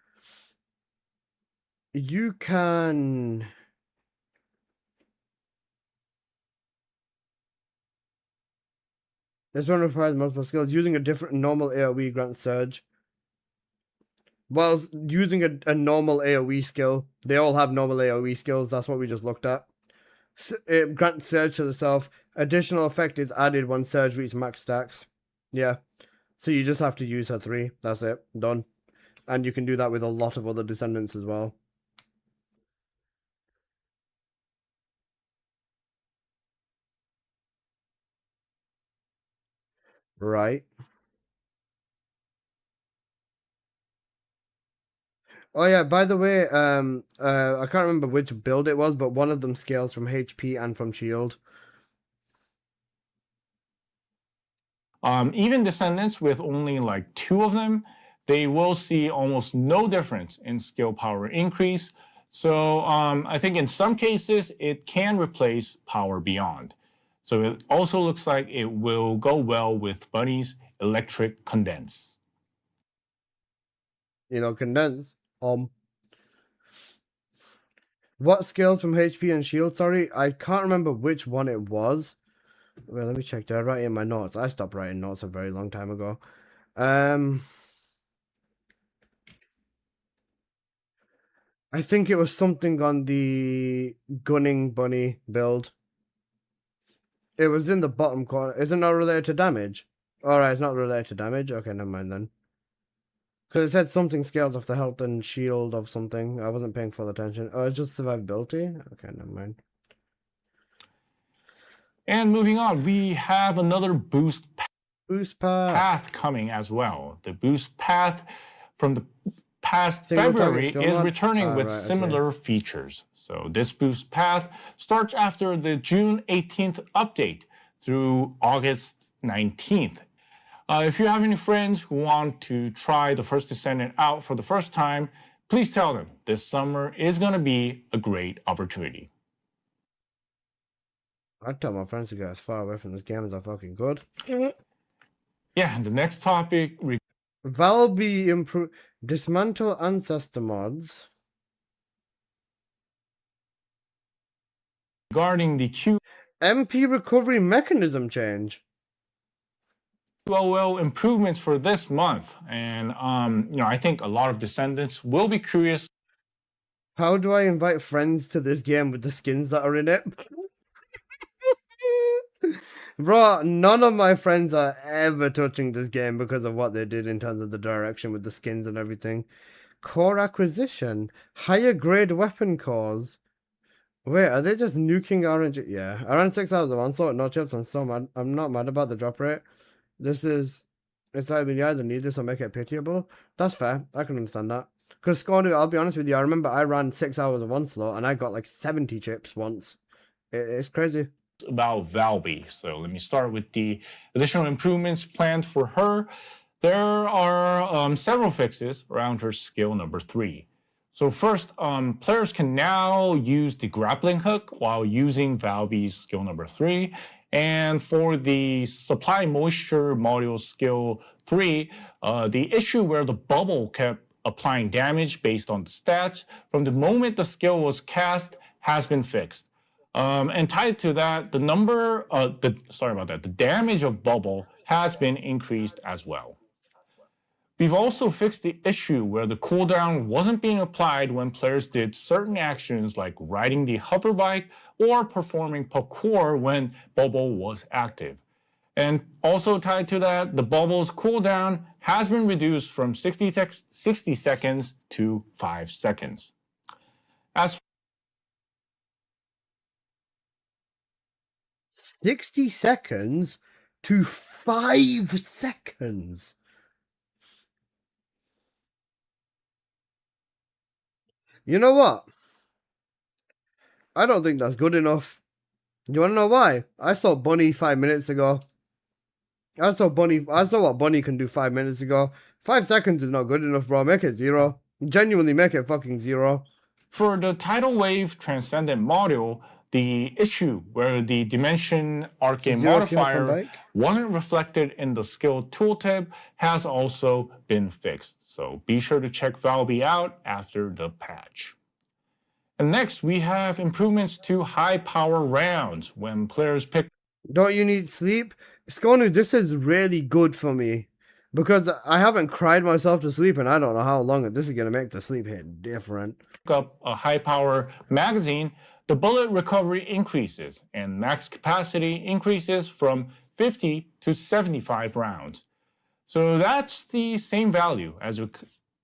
this one requires multiple skills. Using a different normal AoE grants surge. Well, using a normal AoE skill, they all have normal AoE skills. That's what we just looked at. It grants surge to the self. Additional effect is added when surge reaches max stacks. Yeah. So you just have to use her 3. That's it. Done. And you can do that with a lot of other descendants as well. Right. Oh yeah, by the way, I can't remember which build it was, but one of them scales from HP and from shield. Even descendants with only like 2 of them, they will see almost no difference in skill power increase. So I think in some cases it can replace power beyond. So it also looks like it will go well with Bunny's electric condense. You know, condense. What scales from HP and shield? Sorry, I can't remember which one it was. Well, let me check. Did I write in my notes? I stopped writing notes a very long time ago. I think it was something on the Gunning Bunny build. It was in the bottom corner. Is it not related to damage? Alright, it's not related to damage. Okay, never mind then. Because it said something scales off the health and shield of something. I wasn't paying full attention. Oh, it's just survivability? Okay, never mind. And moving on, we have another boost path coming as well. The boost path from the past February is returning with similar features. So this boost path starts after the June 18th update through August 19th. If you have any friends who want to try the first Descendant out for the first time, please tell them this summer is going to be a great opportunity. I'd tell my friends to get as far away from this game as I fucking could. Yeah, the next topic Valby improve dismantle ancestor mods. regarding the MP recovery mechanism change. QoL improvements for this month, and I think a lot of descendants will be curious. How do I invite friends to this game with the skins that are in it? Bro, none of my friends are ever touching this game because of what they did in terms of the direction with the skins and everything. Core acquisition, higher grade weapon cores. Wait, are they just nuking RNG? Yeah, around 6 hours of onslaught, no chips. I'm so mad. I'm not mad about the drop rate. It's like you either need this or make it pitiable. That's fair. I can understand that. Because Scornu, I'll be honest with you, I remember I ran 6 hours of onslaught and I got like 70 chips once. It's crazy. About Valby. So let me start with the additional improvements planned for her. There are several fixes around her skill number 3. So first, players can now use the grappling hook while using Valby's skill number 3. And for the supply moisture module skill 3, the issue where the bubble kept applying damage based on the stats from the moment the skill was cast has been fixed. And tied to that, the damage of bubble has been increased as well. We've also fixed the issue where the cooldown wasn't being applied when players did certain actions like riding the hover bike or performing parkour when bubble was active. And also tied to that, the bubble's cooldown has been reduced from 60 seconds to 5 seconds. As 60 seconds to 5 seconds. You know what? I don't think that's good enough. You want to know why? I saw Bunny 5 minutes ago. I saw what Bunny can do 5 minutes ago. 5 seconds is not good enough, bro. Make it 0. Genuinely make it fucking 0. For the Tidal Wave Transcendent module, the issue where the Dimension Arcane modifier wasn't reflected in the skill tooltip has also been fixed. So be sure to check Valby out after the patch. And next, we have improvements to high power rounds when players pick. Don't you need sleep? Skonu, this is really good for me. Because I haven't cried myself to sleep and I don't know how long this is going to make the sleep hit different. Up a high power magazine, the bullet recovery increases and max capacity increases from 50 to 75 rounds. So that's the same value as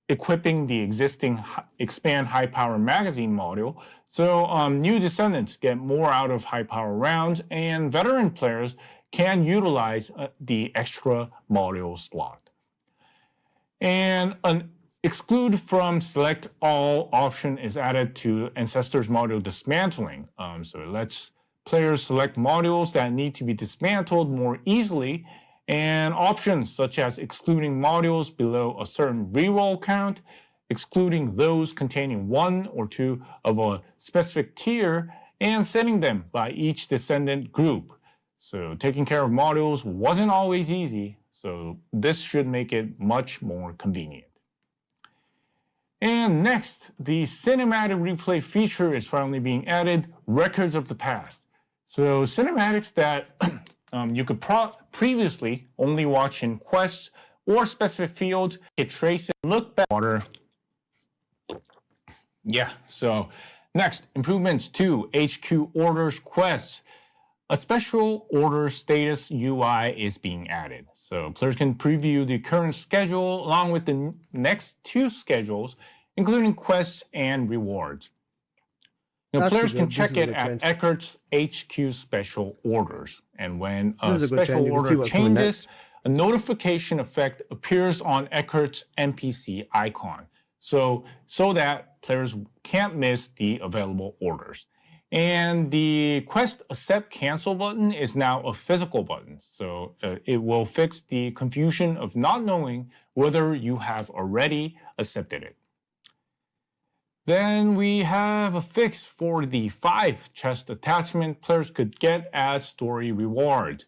equipping the existing expand high power magazine module. So new descendants get more out of high power rounds, and veteran players can utilize the extra module slot. And an exclude from select all option is added to Ancestors module dismantling. So it lets players select modules that need to be dismantled more easily, and options such as excluding modules below a certain reroll count, excluding those containing 1 or 2 of a specific tier, and setting them by each descendant group. So taking care of modules wasn't always easy, so this should make it much more convenient. And next, the cinematic replay feature is finally being added, Records of the Past. So cinematics that you could previously only watch in quests or specific fields, it traces, look back, water. Yeah, so next, improvements to HQ orders quests. A special order status UI is being added. So players can preview the current schedule along with the next 2 schedules, including quests and rewards. Players can check it at Eckert's HQ special orders. And when a special order changes, a notification effect appears on Eckert's NPC icon. So that players can't miss the available orders. And the quest accept cancel button is now a physical button. So it will fix the confusion of not knowing whether you have already accepted it. Then we have a fix for the 5 chest attachment players could get as story rewards.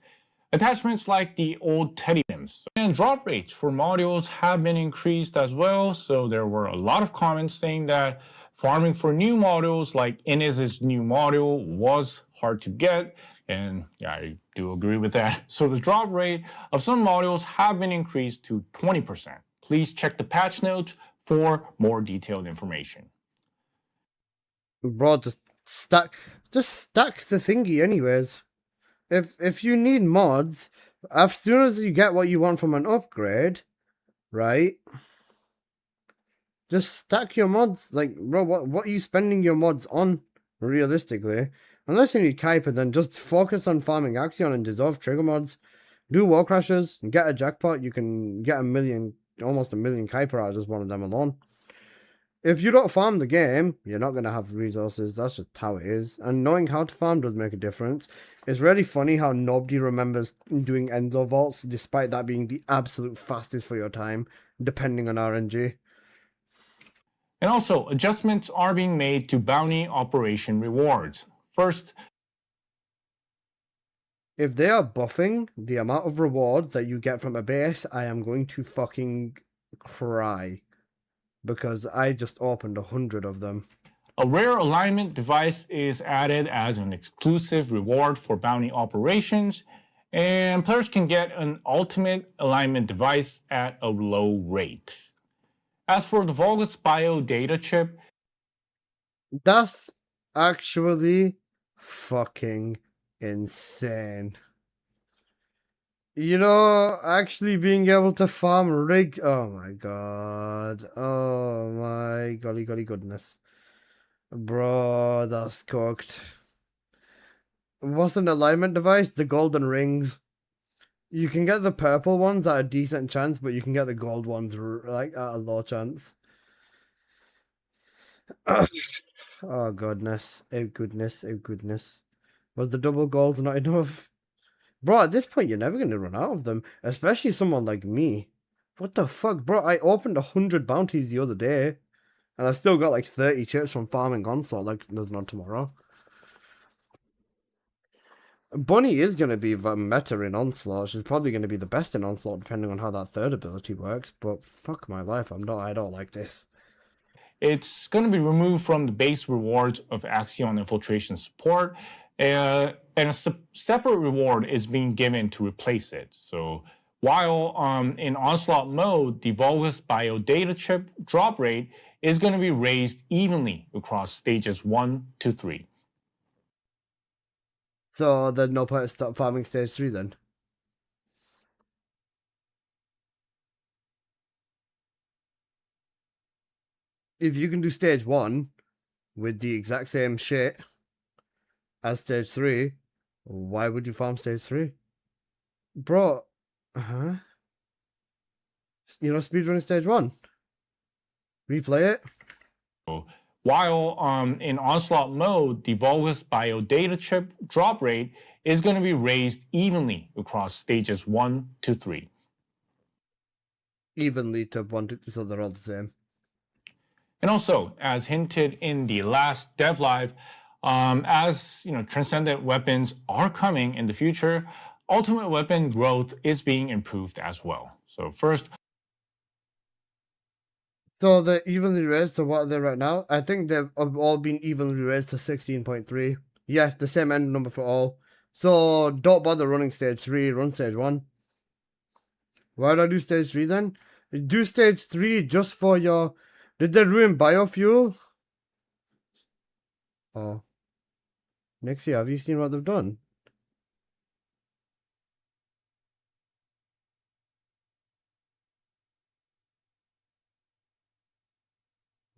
Attachments like the old teddy bears. And drop rates for modules have been increased as well, so there were a lot of comments saying that farming for new modules like Inez's new module was hard to get, and yeah, I do agree with that. So the drop rate of some modules have been increased to 20%. Please check the patch notes for more detailed information. Bro, just stacks the thingy anyways. If you need mods, as soon as you get what you want from an upgrade, right? Just stack your mods. Like, bro, what are you spending your mods on, realistically? Unless you need Kuiper, then just focus on farming Axion and dissolve trigger mods. Do wall crashes, get a jackpot, you can get almost a million Kuiper out of just one of them alone. If you don't farm the game, you're not going to have resources. That's just how it is. And knowing how to farm does make a difference. It's really funny how nobody remembers doing Enzo Vaults, despite that being the absolute fastest for your time, depending on RNG. And also, adjustments are being made to bounty operation rewards. First, if they are buffing the amount of rewards that you get from a base, I am going to fucking cry. Because I just opened 100 of them. A rare alignment device is added as an exclusive reward for bounty operations, and players can get an ultimate alignment device at a low rate. As for the Vulgus Bio data chip, that's actually fucking insane. You know, actually being able to farm rig. Oh my god. Oh my golly goodness. Bro, that's cooked. What's an alignment device? The golden rings. You can get the purple ones at a decent chance, but you can get the gold ones like at a low chance. Oh goodness. Oh goodness. Oh goodness. Was the double gold not enough? Bro, at this point, you're never going to run out of them. Especially someone like me. What the fuck, bro? I opened 100 bounties the other day. And I still got like 30 chips from farming Onslaught like there's no tomorrow. Bunny is going to be the meta in Onslaught. She's probably going to be the best in Onslaught depending on how that third ability works. But fuck my life, I don't like this. It's going to be removed from the base rewards of Axion Infiltration Support. And a separate reward is being given to replace it. So while in Onslaught mode, the Vulgus Bio data chip drop rate is going to be raised evenly across stages 1 to 3. So there's no point to stop farming stage 3 then? If you can do stage 1 with the exact same shit as stage 3, why would you farm stage 3? Bro, you know, speedrunning stage 1. Replay it. While in Onslaught mode, the Vulgus Bio data chip drop rate is going to be raised evenly across stages 1 to 3. Evenly to 1 to 3, so they're all the same. And also, as hinted in the last dev live, as you know, transcendent weapons are coming in the future, ultimate weapon growth is being improved as well. So first, so they're evenly raised. So what are they right now? I think they've all been evenly raised to 16.3. Yeah, the same end number for all. So don't bother running stage 3. Run stage 1. Why do I do stage 3 then? Do stage 3 just for your. Did they ruin biofuel? Oh. Nixie, have you seen what they've done?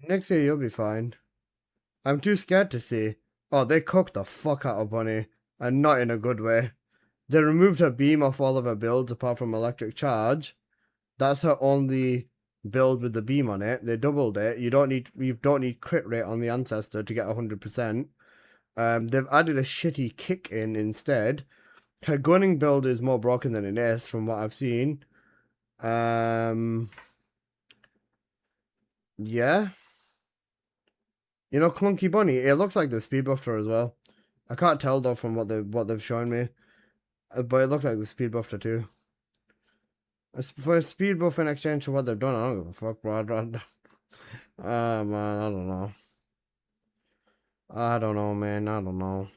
Nixie, you'll be fine. I'm too scared to see. Oh, they cooked the fuck out of Bunny. And not in a good way. They removed her beam off all of her builds apart from electric charge. That's her only build with the beam on it. They doubled it. You don't need crit rate on the ancestor to get 100%. They've added a shitty kick in instead. Her gunning build is more broken than it is from what I've seen. Yeah. You know, Clunky Bunny. It looks like the Speed Buffter as well. I can't tell though from what they've shown me, but it looks like the Speed Buffter too. For Speed Buff in exchange for what they've done, I don't give a fuck, bro. Man, I don't know. I don't know, man. I don't know.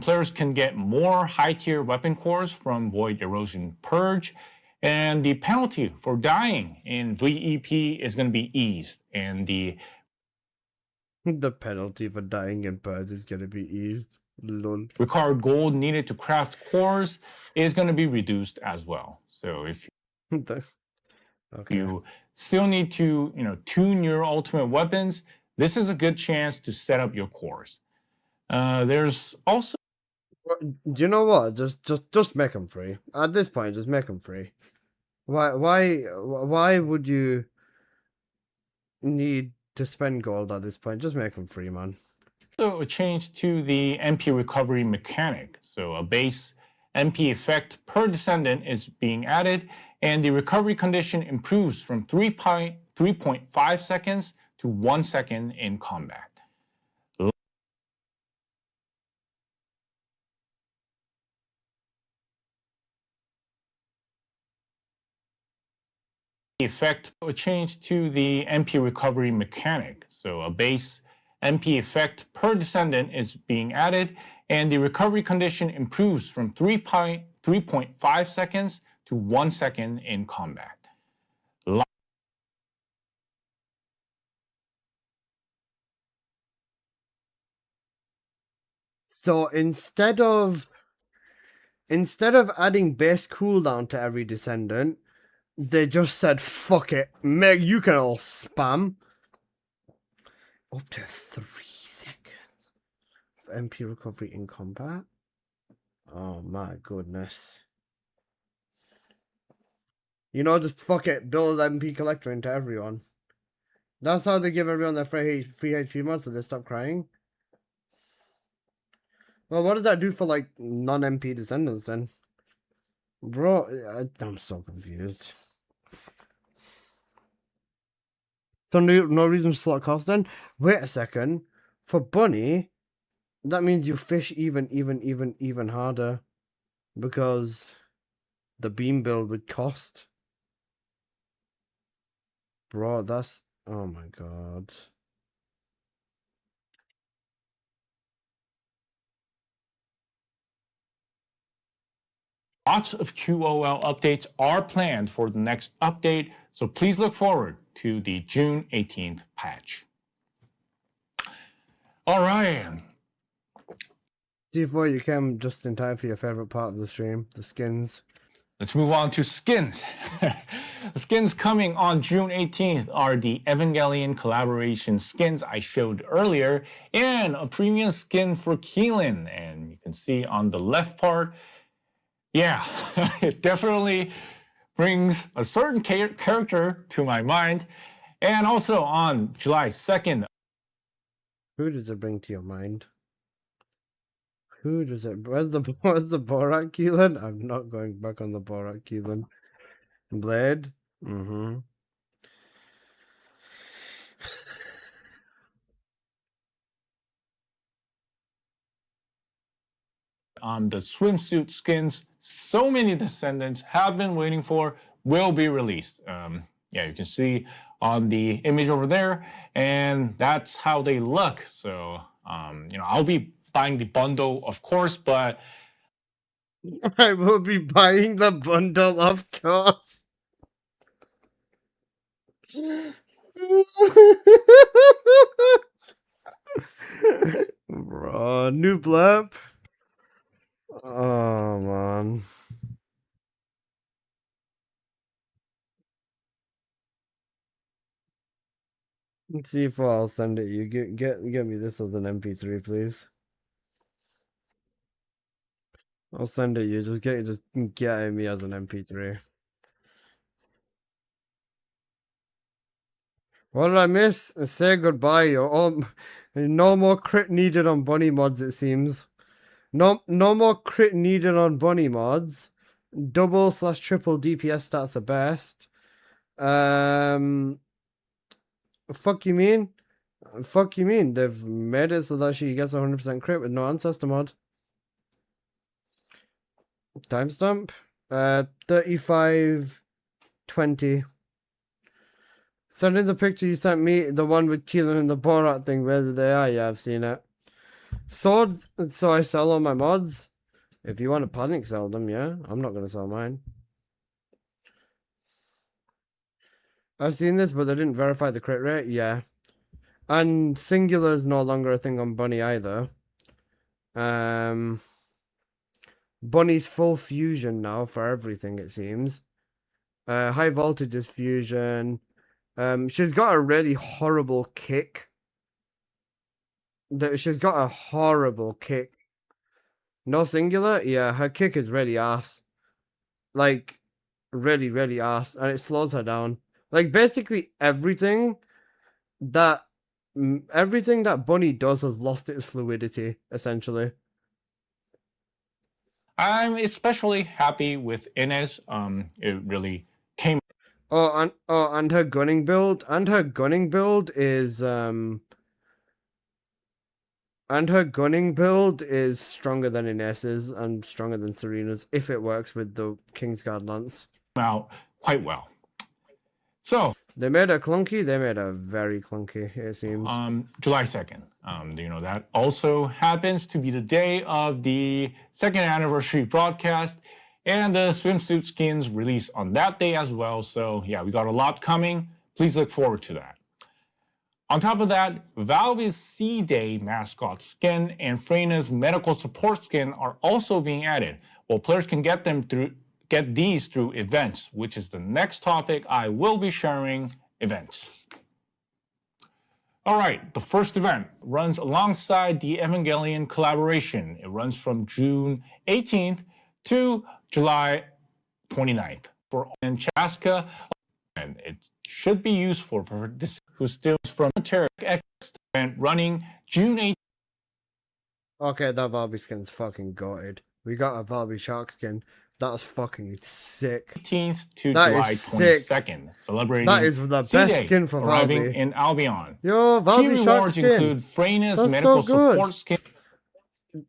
Players can get more high-tier weapon cores from Void Erosion Purge, and the penalty for dying in VEP is going to be eased, and the penalty for dying in Purge is gonna be eased. Lol. required gold needed to craft cores is going to be reduced as well. So if Okay. you still need to, tune your ultimate weapons, this is a good chance to set up your cores. There's also Do you know what? Just make them free. At this point, just make them free. Why would you need to spend gold at this point? Just make them free, man. So a change to the MP recovery mechanic. So a base MP effect per descendant is being added, and the recovery condition improves from 3.5 seconds to 1 second in combat. Effect a change to the MP recovery mechanic. So a base MP effect per descendant is being added, and the recovery condition improves from 3.5 seconds to 1 second in combat. So instead of adding base cooldown to every descendant, they just said, fuck it, Meg, you can all spam. Up to 3 seconds of MP recovery in combat. Oh my goodness. You know, just fuck it, build MP collector into everyone. That's how they give everyone their free HP mods so they stop crying. Well, what does that do for, like, non-MP descendants then? Bro, I'm so confused. So no reason to slot cost then? Wait a second. For Bunny, that means you fish even harder. Because the beam build would cost. Bro, that's... Oh my god. Lots of QOL updates are planned for the next update, so please look forward to the June 18th patch. All right. D4, you came just in time for your favorite part of the stream, the skins. Let's move on to skins. The skins coming on June 18th are the Evangelion collaboration skins I showed earlier, and a premium skin for Keelan. And you can see on the left part, yeah, it definitely brings a certain character to my mind. And also on July 2nd. Who does it bring to your mind? Who does it... Where's the Borat Keelan? I'm not going back on the Borat Keelan. Blade? Mm-hmm. The swimsuit skins so many descendants have been waiting for will be released. Yeah, you can see on the image over there, and that's how they look. So, I'll be buying the bundle, of course, but I will be buying the bundle, of course. Bro, new blurb. Oh man. Let's see if I'll send it you. Get me this as an MP3, please. I'll send it you. Just get it me as an MP3. What did I miss? Say goodbye. No more crit needed on bunny mods, it seems. No more crit needed on bunny mods. Double/triple DPS stats are best. Fuck you mean? Fuck you mean? They've made it so that she gets 100% crit with no ancestor mod. Timestamp? 35:20. Send in the picture you sent me, the one with Keelan and the Borat thing, where they are. Yeah, I've seen it. Swords, so I sell all my mods. If you want to panic sell them, yeah. I'm not going to sell mine. I've seen this, but they didn't verify the crit rate. Yeah. And singular is no longer a thing on Bunny either. Bunny's full fusion now for everything, it seems. High voltage is fusion. She's got a really horrible kick. She's got a horrible kick. No singular? Yeah, her kick is really ass. Like, really, really ass. And it slows her down. Like, basically everything that Bunny does has lost its fluidity, essentially. I'm especially happy with Inez. It really came. And her gunning build, is stronger than Inez's and stronger than Serena's if it works with the Kingsguard Lance. Out quite well. So they made her clunky. They made her very clunky, it seems. July 2nd. That also happens to be the day of the second anniversary broadcast, and the swimsuit skins release on that day as well. So yeah, we got a lot coming. Please look forward to that. On top of that, Valve's C-Day mascot skin and Freyna's medical support skin are also being added. Well, players can get these through events, which is the next topic I will be sharing. Events. All right, the first event runs alongside the Evangelion collaboration. It runs from June 18th to July 29th for Chaska, and it should be useful for this who steals from Terra X event running June 8th. Okay, that Valby skin's fucking gutted. We got a Valby shark skin. That's fucking sick. 18th to July 22nd, celebrating that is the best skin for arriving in Albion. Yo, Valby shark skin. Include Freyna's medical support skin.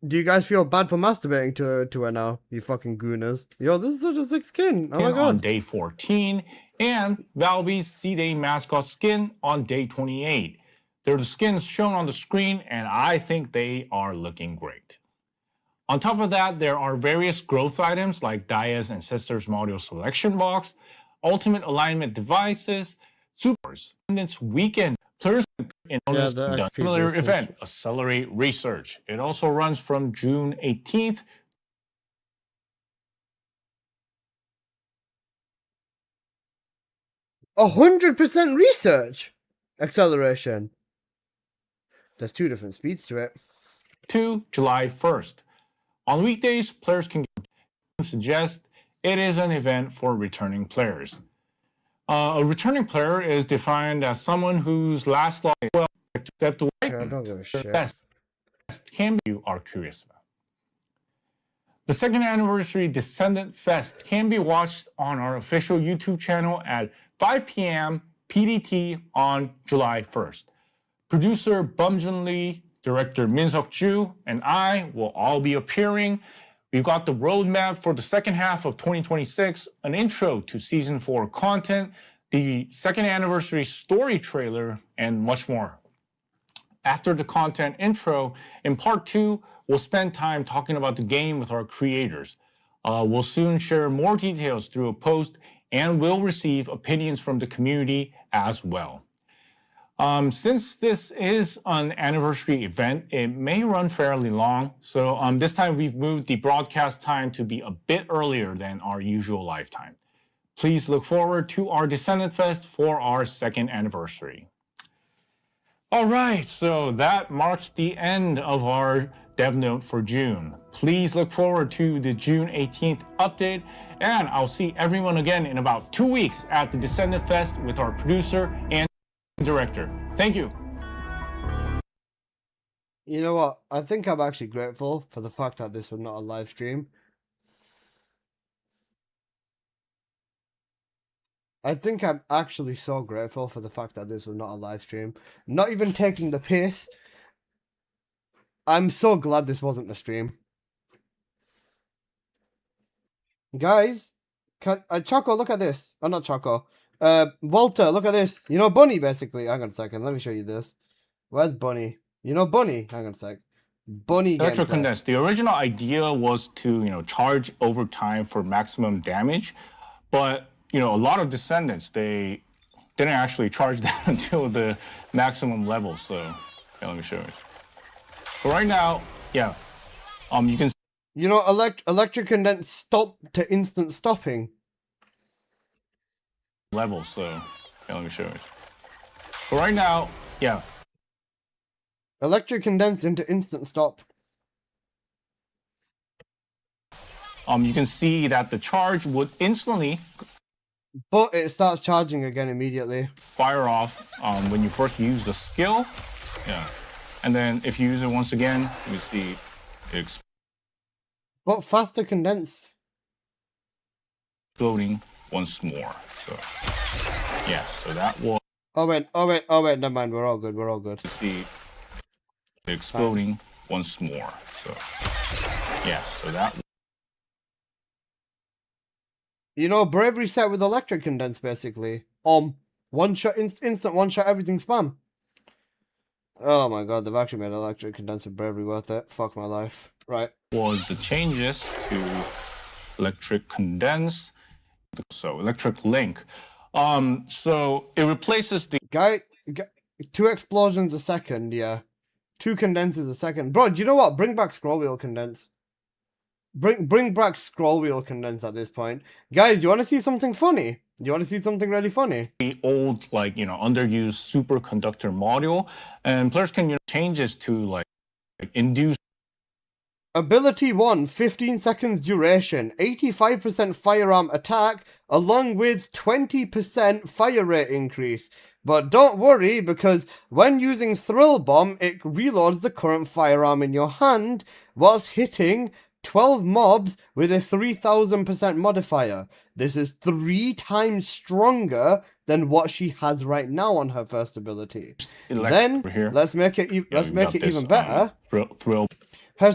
Do you guys feel bad for masturbating to her now, you fucking gooners? Yo, this is such a sick skin. Oh my god. On day 14, and Valby's C-Day mascot skin on day 28. They're the skins shown on the screen, and I think they are looking great. On top of that, there are various growth items like Daya's Ancestors Module Selection Box, Ultimate Alignment Devices, Supers, Independence Weekend, players in the similar event, Accelerate Research. It also runs from June 18th. 100% research acceleration. There's 2 different speeds to it. To July 1st. On weekdays, players can suggest it is an event for returning players. A returning player is defined as someone whose last log well stepped away. I don't give a shit. Best can be you are curious about. The second anniversary Descendant Fest can be watched on our official YouTube channel at 5 p.m. PDT on July 1st. Producer Bumjun Lee, director Min-Seok Ju, and I will all be appearing. We've got the roadmap for the second half of 2026, an intro to season 4 content, the second anniversary story trailer, and much more. After the content intro, in part 2, we'll spend time talking about the game with our creators. We'll soon share more details through a post, and we'll receive opinions from the community as well. Since this is an anniversary event, it may run fairly long. So this time we've moved the broadcast time to be a bit earlier than our usual live time. Please look forward to our Descendant Fest for our second anniversary. All right, so that marks the end of our Dev Note for June. Please look forward to the June 18th update, and I'll see everyone again in about 2 weeks at the Descendant Fest with our producer and director. Thank you. You know what? I think I'm actually grateful for the fact that this was not a live stream. I think I'm actually so grateful for the fact that this was not a live stream. Not even taking the piss. I'm so glad this wasn't a stream. Guys, Choco, look at this. Oh, not Choco. Walter, look at this. You know Bunny, basically. Hang on a second. Let me show you this. Where's Bunny? You know Bunny? Hang on a sec. Bunny Electric gameplay. condense. The original idea was to, charge over time for maximum damage, but a lot of descendants they didn't actually charge that until the maximum level. So, let me show you. But right now, you can. You know, electric condense stop to instant stopping. Level. So, let me show you. But right now, Electric condense into instant stop. You can see that the charge would instantly, but it starts charging again immediately. Fire off when you first use the skill. And then if you use it once again, you see it but faster condense. Exploding once more. So so that was. Oh wait, never mind. We're all good. You see it exploding once more. So so that. You know, bravery set with electric condense, basically. One shot, instant one shot, everything spam. Oh my god, they've actually made electric condense with bravery worth it. Fuck my life. Right. Was the changes to electric condense. So electric link. So it replaces the Guy 2 explosions a second, yeah. 2 condenses a second. Bro, do you know what? Bring back scroll wheel condense. Bring back scroll wheel condense at this point. Guys, you want to see something funny? You want to see something really funny? The old, underused superconductor module, and players can changes to induce. Ability 1, 15 seconds duration, 85% firearm attack, along with 20% fire rate increase. But don't worry, because when using Thrill Bomb, it reloads the current firearm in your hand whilst hitting 12 mobs with a 3000% modifier. This is 3 times stronger than what she has right now on her first ability. Then let's make it even better. Thrill. Her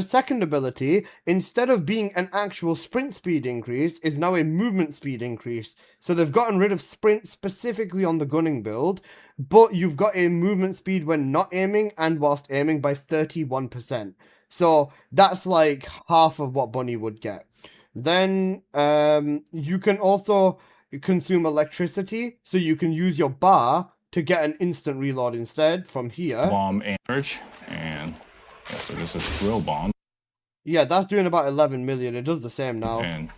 second ability, instead of being an actual sprint speed increase, is now a movement speed increase. So they've gotten rid of sprint specifically on the gunning build, but you've got a movement speed when not aiming and whilst aiming by 31%. So that's like half of what Bunny would get. Then you can also consume electricity, so you can use your bar to get an instant reload instead from here. Bomb energy, and so this is Thrill Bomb. Yeah, that's doing about 11 million. It does the same now. And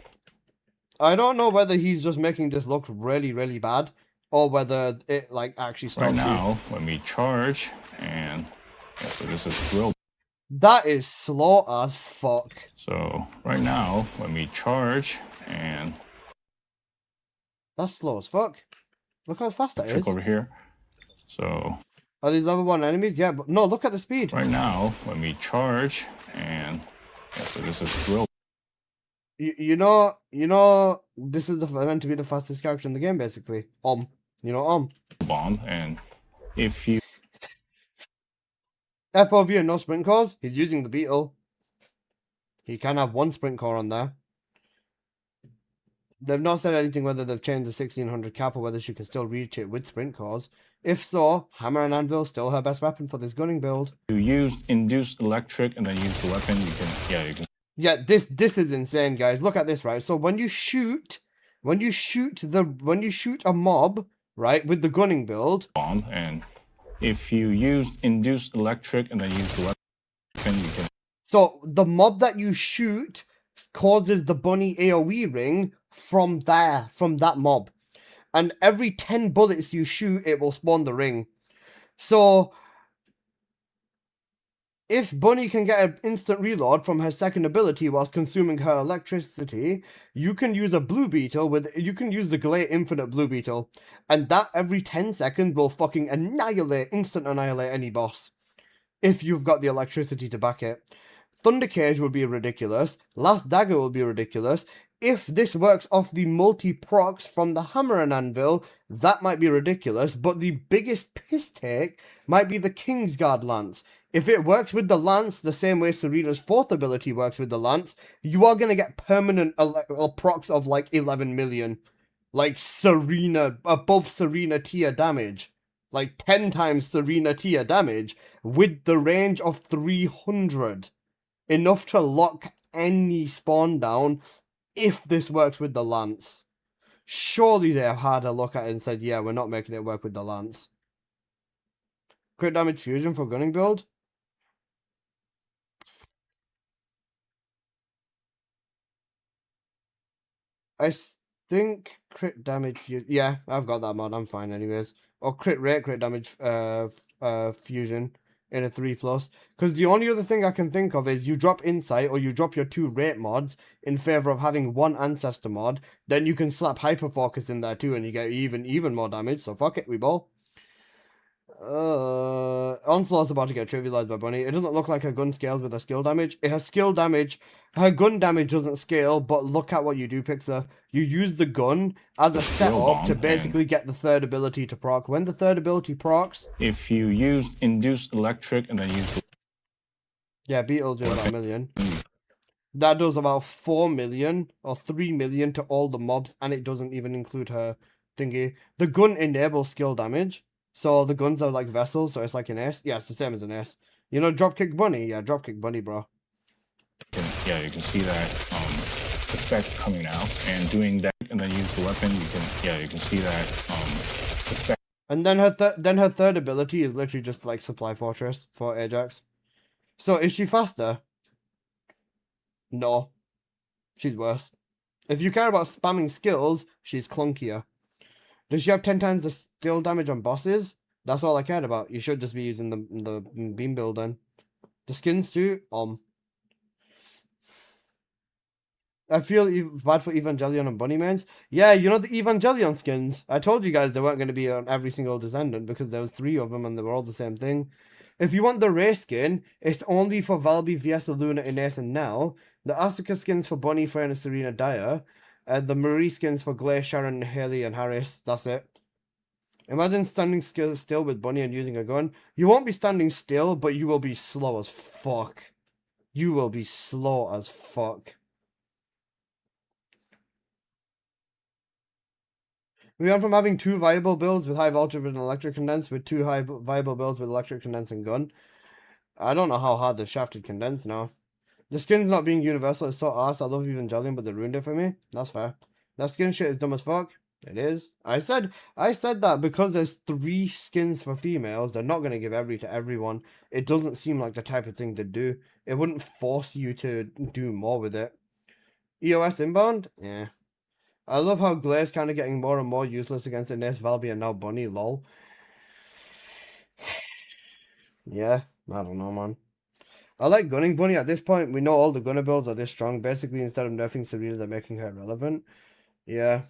I don't know whether he's just making this look really, really bad, or whether it actually stops. Right now, when we charge, and so this is Thrill. That is slow as fuck. So right now, when we charge, and that's slow as fuck. Look how fast that is. Over here. So are these level 1 enemies? Yeah, but no, look at the speed. Right now, when we charge, and so this is Thrill. You know, this is meant to be the fastest character in the game, basically. Bomb, and if you FOV and no sprint cores, he's using the Beetle. He can have 1 sprint core on there. They've not said anything whether they've changed the 1600 cap or whether she can still reach it with sprint cores. If so, Hammer and Anvil still her best weapon for this gunning build. You use induced electric and then use the weapon, you can. Yeah, this is insane, guys. Look at this, right? So when you shoot a mob, right, with the gunning build, bomb, and if you use induced electric and then use the weapon, you can. So the mob that you shoot causes the bunny AoE ring from that mob. And every 10 bullets you shoot, it will spawn the ring. So if Bunny can get an instant reload from her second ability whilst consuming her electricity, you can use a blue beetle you can use the Glare Infinite Blue Beetle. And that every 10 seconds will fucking instant annihilate any boss. If you've got the electricity to back it. Thunder Cage would be ridiculous. Last Dagger will be ridiculous. if this works off the multi-procs from the hammer and anvil, that might be ridiculous, but the biggest piss take might be the Kingsguard lance. If it works with the lance the same way Serena's fourth ability works with the lance, you are going to get permanent procs of like 11 million. Like Serena, above Serena tier damage. Like 10 times Serena tier damage with the range of 300. Enough to lock any spawn down if this works with the lance. Surely they have had a look at it and said, yeah, we're not making it work with the lance. Crit damage fusion for gunning build? I think crit damage fusion. Yeah, I've got that mod. I'm fine anyways. Or crit rate, crit damage fusion in a 3+. Because the only other thing I can think of is you drop insight or you drop your 2 rate mods in favor of having 1 ancestor mod. Then you can slap hyper focus in there too and you get even more damage. So fuck it, we ball. Onslaught's about to get trivialized by Bunny. It doesn't look like her gun scales with her skill damage. Her skill damage, her gun damage doesn't scale, but look at what you do, Pixar. You use the gun as a setup to basically get the third ability to proc. When the third ability procs... If you use induced electric and then use... Yeah, Beetle does about 1 million. That does about 4 million or 3 million to all the mobs, and it doesn't even include her thingy. The gun enables skill damage. So the guns are like vessels, so it's like an S. Yeah, it's the same as an S. You know, Dropkick Bunny? Yeah, Dropkick Bunny, bro. Yeah, you can see that effect coming out, and doing that, and then use the weapon. You can see that effect. And then her third ability is literally just like Supply Fortress for Ajax. So is she faster? No, she's worse. If you care about spamming skills, she's clunkier. Does she have 10 times the skill damage on bosses? That's all I cared about. You should just be using the beam build then. The skins too? I feel bad for Evangelion and Bunnymains. Yeah, you know the Evangelion skins? I told you guys they weren't going to be on every single Descendant because there was 3 of them and they were all the same thing. If you want the Rey skin, it's only for Valby, Viesa, Luna, Ines, and Nell. The Asuka skins for Bunny, Frey, and Serena Dyer. The Marie skins for Glaze, Sharon, Haley, and Harris. That's it. Imagine standing still with Bunny and using a gun. You won't be standing still, but you will be slow as fuck. You will be slow as fuck. We went from having 2 viable builds with high voltage and electric condense with 2 viable builds with electric condense and gun. I don't know how hard they've shafted condense now. The skin's not being universal is so ass. I love Evangelion, but they ruined it for me. That's fair. That skin shit is dumb as fuck. It is. I said that because there's 3 skins for females, they're not going to give to everyone. It doesn't seem like the type of thing to do. It wouldn't force you to do more with it. EOS inbound? Yeah. I love how Glaze kind of getting more and more useless against Ines, Valby, and now Bunny, lol. Yeah, I don't know, man. I like gunning Bunny. At this point, we know all the gunner builds are this strong. Basically, instead of nerfing Serena, they're making her relevant. Yeah.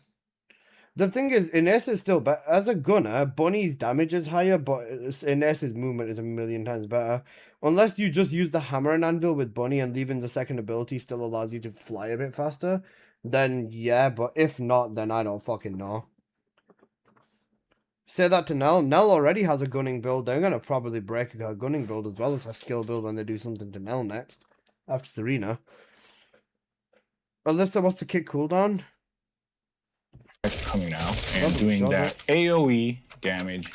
The thing is, Ines is still better. As a gunner, Bunny's damage is higher, but Ines's movement is 1,000,000 times better. Unless you just use the hammer and anvil with Bunny and leaving the second ability still allows you to fly a bit faster, then yeah, but if not, then I don't fucking know. Say that to Nell. Nell already has a gunning build. They're going to probably break her gunning build as well as her skill build when they do something to Nell next. After Serena. Alyssa wants to kick cooldown. Coming out and doing that AoE damage,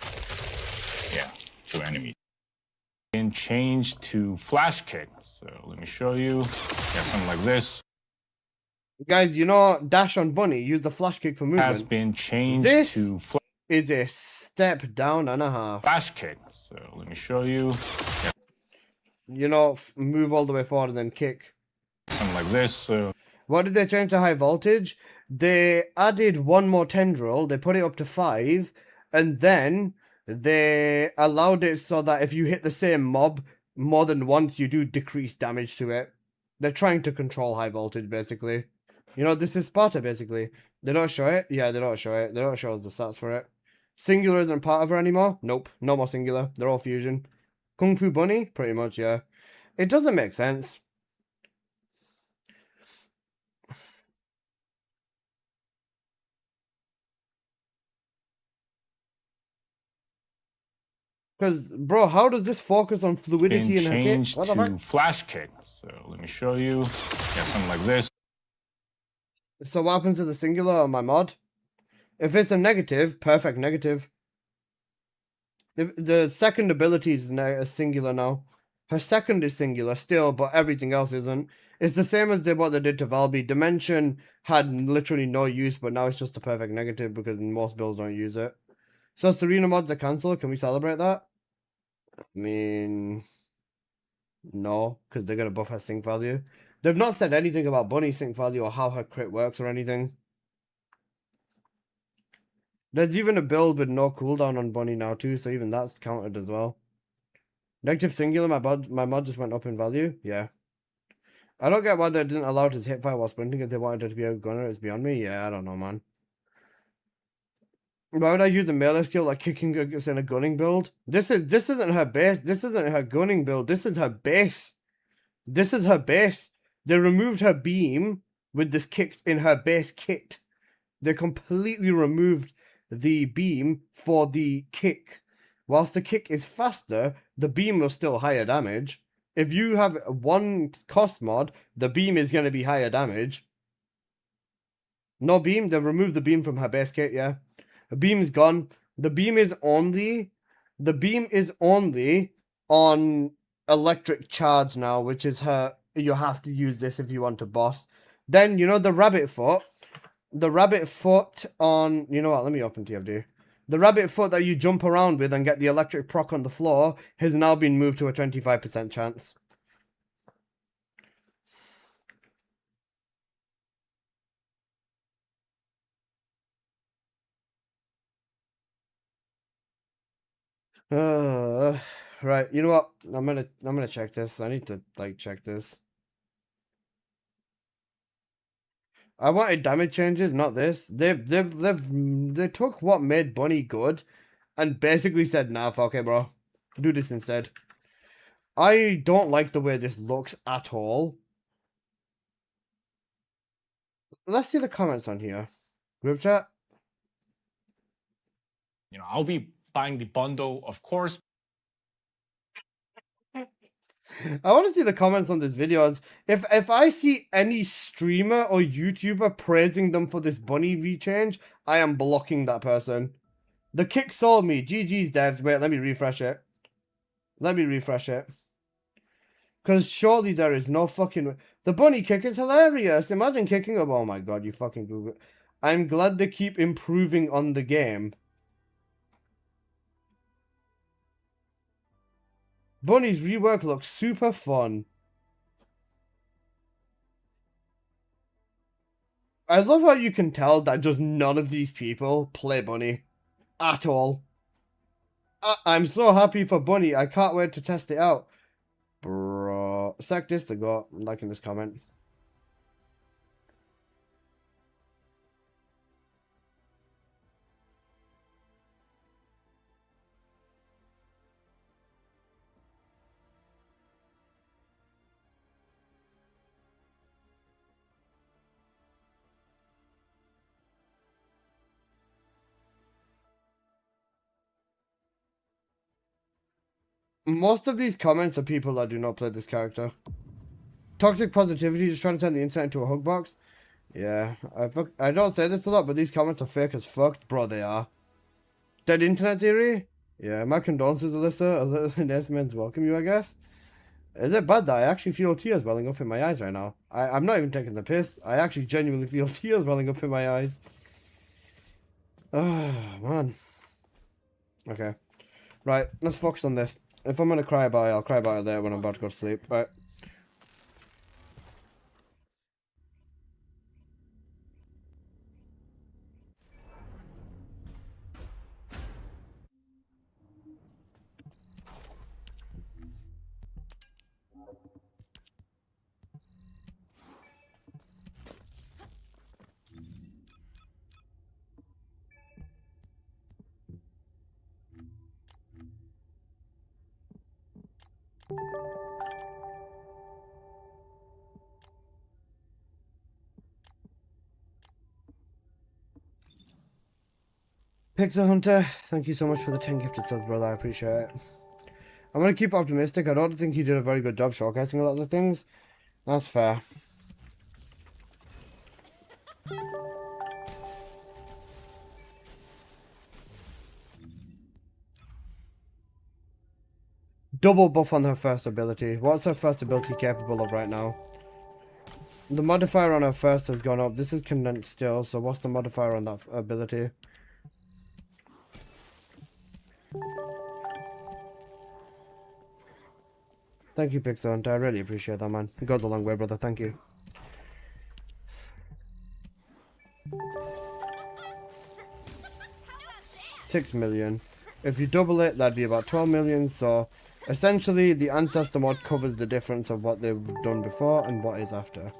yeah, to enemies. And change to flash kick. So let me show you. Yeah, something like this. Guys, you know dash on Bunny, use the flash kick for movement. Has been changed this to is a step down and a half. Flash kick. So let me show you. Yeah. You know, move all the way forward and then kick. Something like this. So what did they change to high voltage? They added 1 more tendril, they put it up to 5, and then they allowed it so that if you hit the same mob more than once, you do decrease damage to it. They're trying to control high voltage, basically. You know, this is Sparta, basically. They don't show it? Yeah, they don't show it. They don't show us the stats for it. Singular isn't part of her anymore? Nope. No more singular. They're all fusion. Kung Fu Bunny? Pretty much, yeah. It doesn't make sense. Because, bro, how does this focus on and fluidity in her kick? change What the fuck? to flash kick. So let me show you. Yeah, something like this. So what happens to the singular on my mod? If it's a negative, perfect negative. If the second ability is singular now. Her second is singular still, but everything else isn't. It's the same as what they did to Valby. Dimension had literally no use, but now it's just a perfect negative because most builds don't use it. So Serena mods are cancelled. Can we celebrate that? I mean, no, because they're gonna buff her sync value. They've not said anything about Bunny sync value or how her crit works or anything. There's even a build with no cooldown on Bunny now too, so even that's counted as well. Negative singular, my mod just went up in value. Yeah. I don't get why they didn't allow it to hit fire while sprinting if they wanted it to be a gunner. It's beyond me. Yeah, I don't know, man. Why would I use a melee skill like kicking in a gunning build? This isn't her base. This isn't her gunning build. This is her base. This is her base. They removed her beam with this kick in her base kit. They completely removed the beam for the kick. Whilst the kick is faster, the beam will still higher damage. If you have one cost mod, the beam is going to be higher damage. No beam, they've removed the beam from her base kit, yeah. The beam is gone. The beam is only on electric charge now, which is her, you have to use this if you want to boss. Then, you know, the rabbit foot on, you know what, let me open TFD. The rabbit foot that you jump around with and get the electric proc on the floor has now been moved to a 25% chance. Right, you know what? I'm gonna check this. I need to like check this. I wanted damage changes, not this. They took what made Bunny good and basically said, nah, fuck it, bro. Do this instead. I don't like the way this looks at all. Let's see the comments on here. Group chat. You know, I'll be buying the bundle, of course. I want to see the comments on this videos. If I see any streamer or YouTuber praising them for this Bunny rechange, I am blocking that person. The kick sold me. GG's devs. Wait, let me refresh it. Because surely there is no fucking... The bunny kick is hilarious. Imagine kicking up. Oh my god, you fucking Google. I'm glad they keep improving on the game. Bunny's rework looks super fun. I love how you can tell that just none of these people play Bunny. At all. I'm so happy for Bunny. I can't wait to test it out. Bro. Sack this to go. I'm liking this comment. Most of these comments are people that do not play this character. Toxic positivity, just trying to turn the internet into a hug box. Yeah, I don't say this a lot, but these comments are fake as fuck. Bro, they are. Dead internet theory? Yeah, my condolences, Alyssa. Nice men's welcome you, I guess. Is it bad that I actually feel tears welling up in my eyes right now? I'm not even taking the piss. I actually genuinely feel tears welling up in my eyes. Oh, man. Okay. Right, let's focus on this. If I'm gonna cry about it, I'll cry about it there when I'm about to go to sleep. Right. Pixar Hunter, thank you so much for the 10 gifted subs, brother. I appreciate it. I'm gonna keep optimistic. I don't think he did a very good job showcasing a lot of the things. That's fair. Double buff on her first ability. What's her first ability capable of right now? The modifier on her first has gone up. This is condensed still, so what's the modifier on that ability? Thank you, Pixar Hunter. I really appreciate that, man. It goes a long way, brother. Thank you. $6 million. If you double it, that'd be about 12 million. So essentially, the Ancestor mod covers the difference of what they've done before and what is after.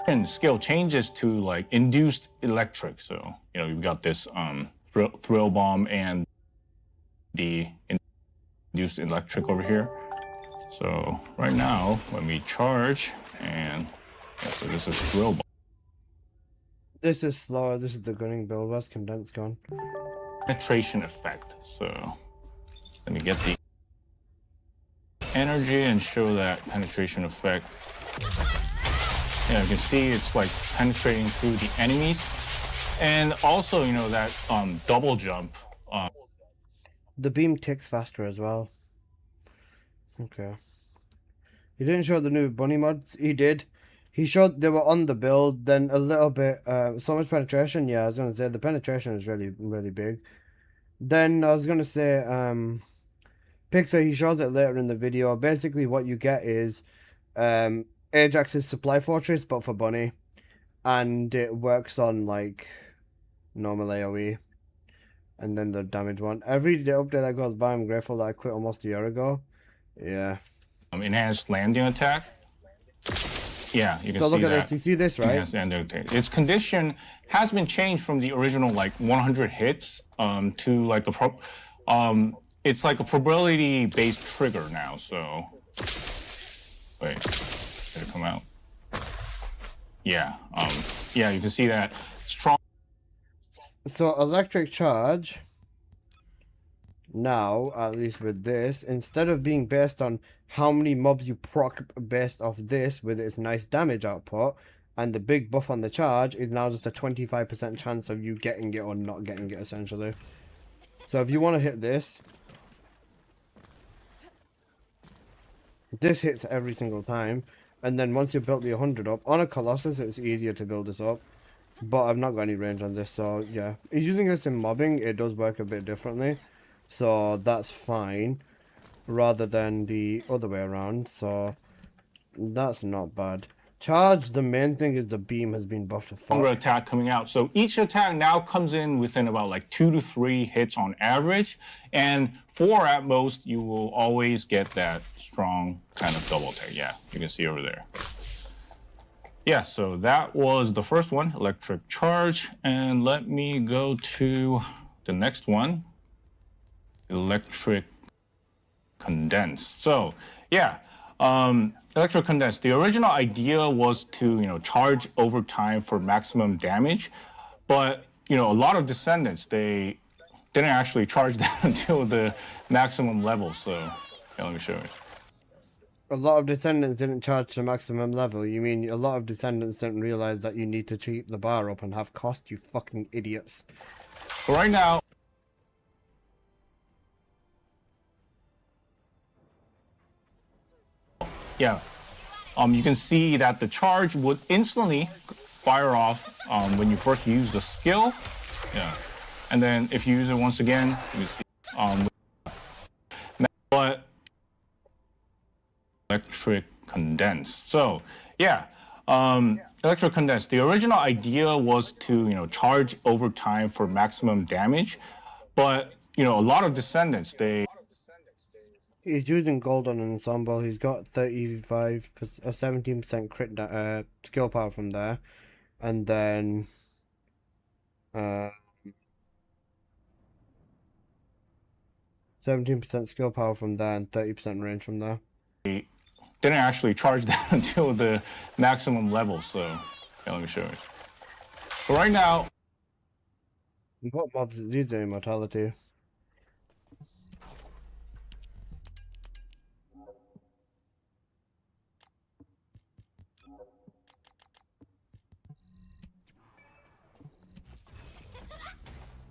And skill changes to like induced electric. So, you know, you've got this thrill bomb and the induced electric over here. So right now, when we charge, and yeah, so this is thrill bomb. This is slower. This is the gunning build. Where's condensed gone? Penetration effect. So let me get the energy and show that penetration effect. Yeah, you can see it's like penetrating through the enemies, and also, you know, that double jump. The beam ticks faster as well. Okay. He didn't show the new bunny mods. He did. He showed they were on the build. Then a little bit. So much penetration. Yeah, I was gonna say the penetration is really, really big. Then I was gonna say Pixar. He shows it later in the video. Basically, what you get is Ajax's supply fortress, but for bunny, and it works on like normal AoE, and then the damage one. Every update that goes by, I'm grateful that I quit almost a year ago. Yeah. Enhanced landing attack. Yeah, you can So see look at that. this. You see this, right? Enhanced landing attack. Its condition has been changed from the original like 100 hits to like it's like a probability based trigger now. So wait. Did it come out? Yeah. Yeah, you can see that strong. So electric charge. Now, at least with this, instead of being based on how many mobs you proc based off this with its nice damage output, and the big buff on the charge is now just a 25% chance of you getting it or not getting it, essentially. So if you want to hit this, this hits every single time. And then once you've built the 100 up, on a Colossus, it's easier to build this up. But I've not got any range on this, so yeah. He's using this in mobbing, it does work a bit differently. So that's fine. Rather than the other way around, so that's not bad. Charge, the main thing is the beam has been buffed to fuck. Attack coming out. So each attack now comes in within about like 2 to 3 hits on average. And 4 at most, you will always get that strong kind of double attack. Yeah, you can see over there. Yeah, so that was the first one, electric charge. And let me go to the next one, electric condense. So yeah, electric condense. The original idea was to, you know, charge over time for maximum damage, but you know, a lot of descendants, they didn't actually charge that until the maximum level. So yeah, let me show you. A lot of descendants didn't charge to maximum level. You mean a lot of descendants didn't realize that you need to keep the bar up and have cost, you fucking idiots. But right now, yeah, you can see that the charge would instantly fire off when you first use the skill. Yeah, and then if you use it once again, you see. But electric condense. So yeah, electric condense. The original idea was to, you know, charge over time for maximum damage, but you know, a lot of descendants, they. He's using gold on an ensemble. He's got 35%, 17% crit skill power from there. And then 17% skill power from there and 30% range from there. Didn't actually charge that until the maximum level, so yeah, let me show you. But right now, What mobs these are immortality?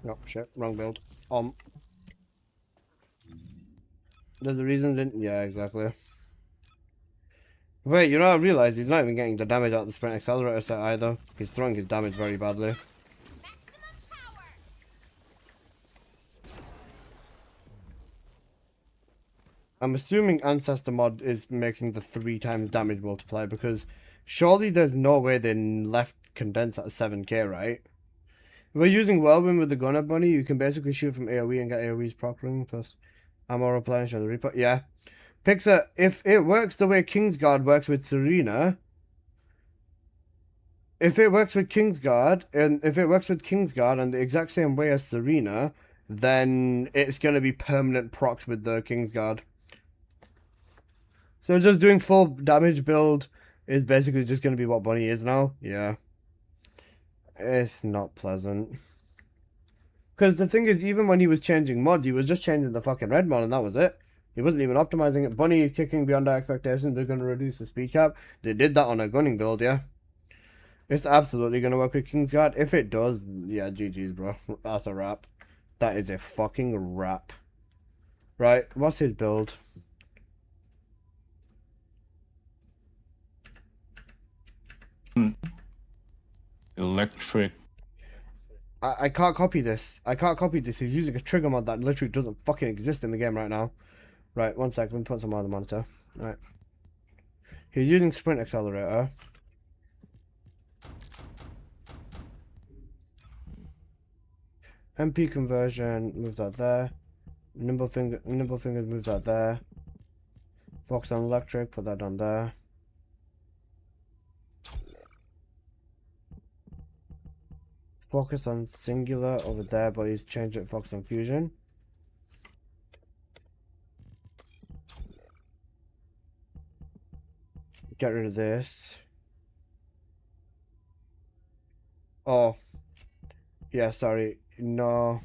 Oh shit, wrong build. There's a reason, didn't? Yeah, exactly. Wait, you know, I realized he's not even getting the damage out of the sprint accelerator set either. He's throwing his damage very badly. I'm assuming Ancestor mod is making the 3 times damage multiplier because surely there's no way they left condense at 7k, right? If we're using Whirlwind with the Gunner Bunny, you can basically shoot from AoE and get AoE's proccing plus ammo replenish on the Reaper. Yeah. Pixar, if it works the way Kingsguard works with Serena, if it works with Kingsguard and the exact same way as Serena, then it's going to be permanent procs with the Kingsguard. So just doing full damage build is basically just going to be what Bunny is now. Yeah. It's not pleasant. Because the thing is, even when he was changing mods, he was just changing the fucking red mod and that was it. He wasn't even optimizing it. Bunny is kicking beyond our expectations. They're going to reduce the speed cap. They did that on a gunning build, yeah. It's absolutely going to work with Kingsguard. If it does, yeah, GG's, bro. That's a wrap. That is a fucking wrap. Right, what's his build? electric. I can't copy this. I can't copy this. He's using a trigger mod that literally doesn't fucking exist in the game right now. Right, one sec. Let me put some on the monitor. Right. He's using sprint accelerator. MP conversion, move that there. Nimble fingers, move that there. Focus on electric, put that down there. Focus on singular over there, but he's changed it, focus on fusion. Get rid of this. Oh. Yeah, sorry. No.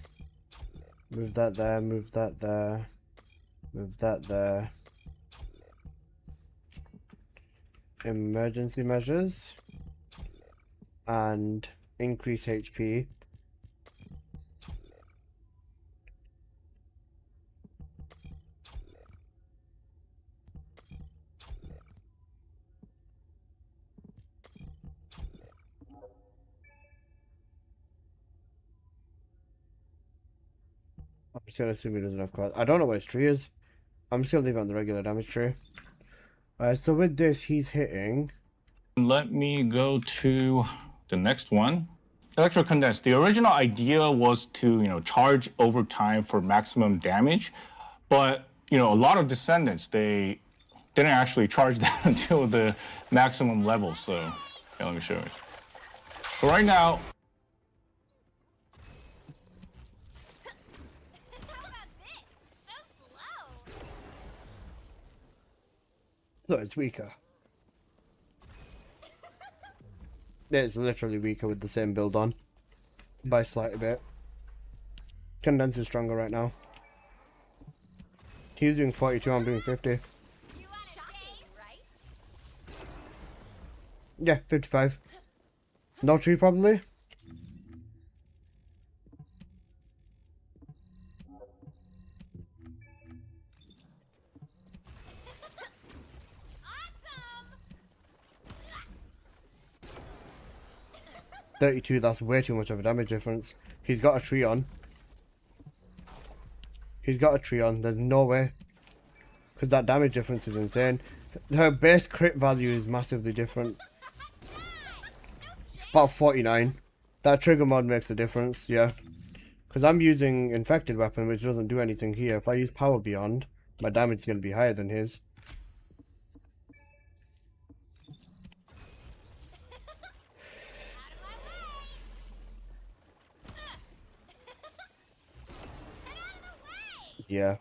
Move that there, move that there. Move that there. Emergency measures. And increase HP. I'm just gonna assume he doesn't have cards. I don't know what his tree is. I'm just gonna leave it on the regular damage tree. Alright, so with this, he's hitting. Let me go to the next one. Electro condense. The original idea was to, charge over time for maximum damage, but a lot of descendants, they didn't actually charge that until the maximum level. So yeah, let me show you. So right now, Look, it's weaker. It's literally weaker with the same build on. By a slight bit. Condense is stronger right now. He's doing 42, I'm doing 50. Yeah, 55. No tree probably. Awesome. 32, that's way too much of a damage difference. He's got a tree on. There's no way. Because that damage difference is insane. Her base crit value is massively different. About 49. That trigger mod makes a difference, yeah. Because I'm using Infected Weapon, which doesn't do anything here. If I use Power Beyond, my damage is going to be higher than his. Yeah.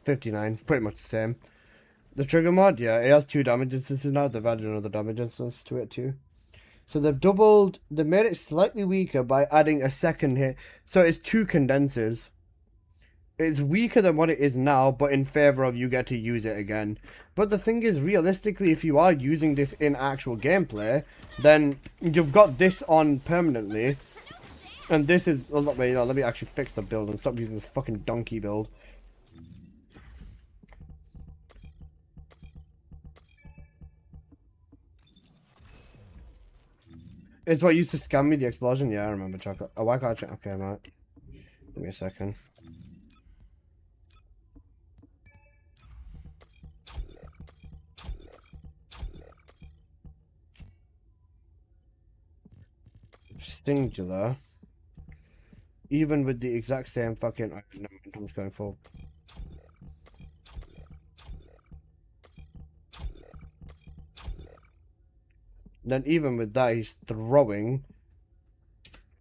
59, pretty much the same. The trigger mod, yeah, it has 2 damage instances now. They've added another damage instance to it too. So they've made it slightly weaker by adding a second hit. So it's 2 condensers. It's weaker than what it is now, but in favor of you get to use it again. But the thing is, realistically, if you are using this in actual gameplay, then you've got this on permanently. And this is, well, let me actually fix the build and stop using this fucking donkey build. It's what used to scam me, the explosion? Yeah, I remember chocolate. Oh, why can't I? Okay, I'm out. Give me a second. Singular. Even with the exact same fucking... Never mind, I'm just going full. Then even with that, he's throwing.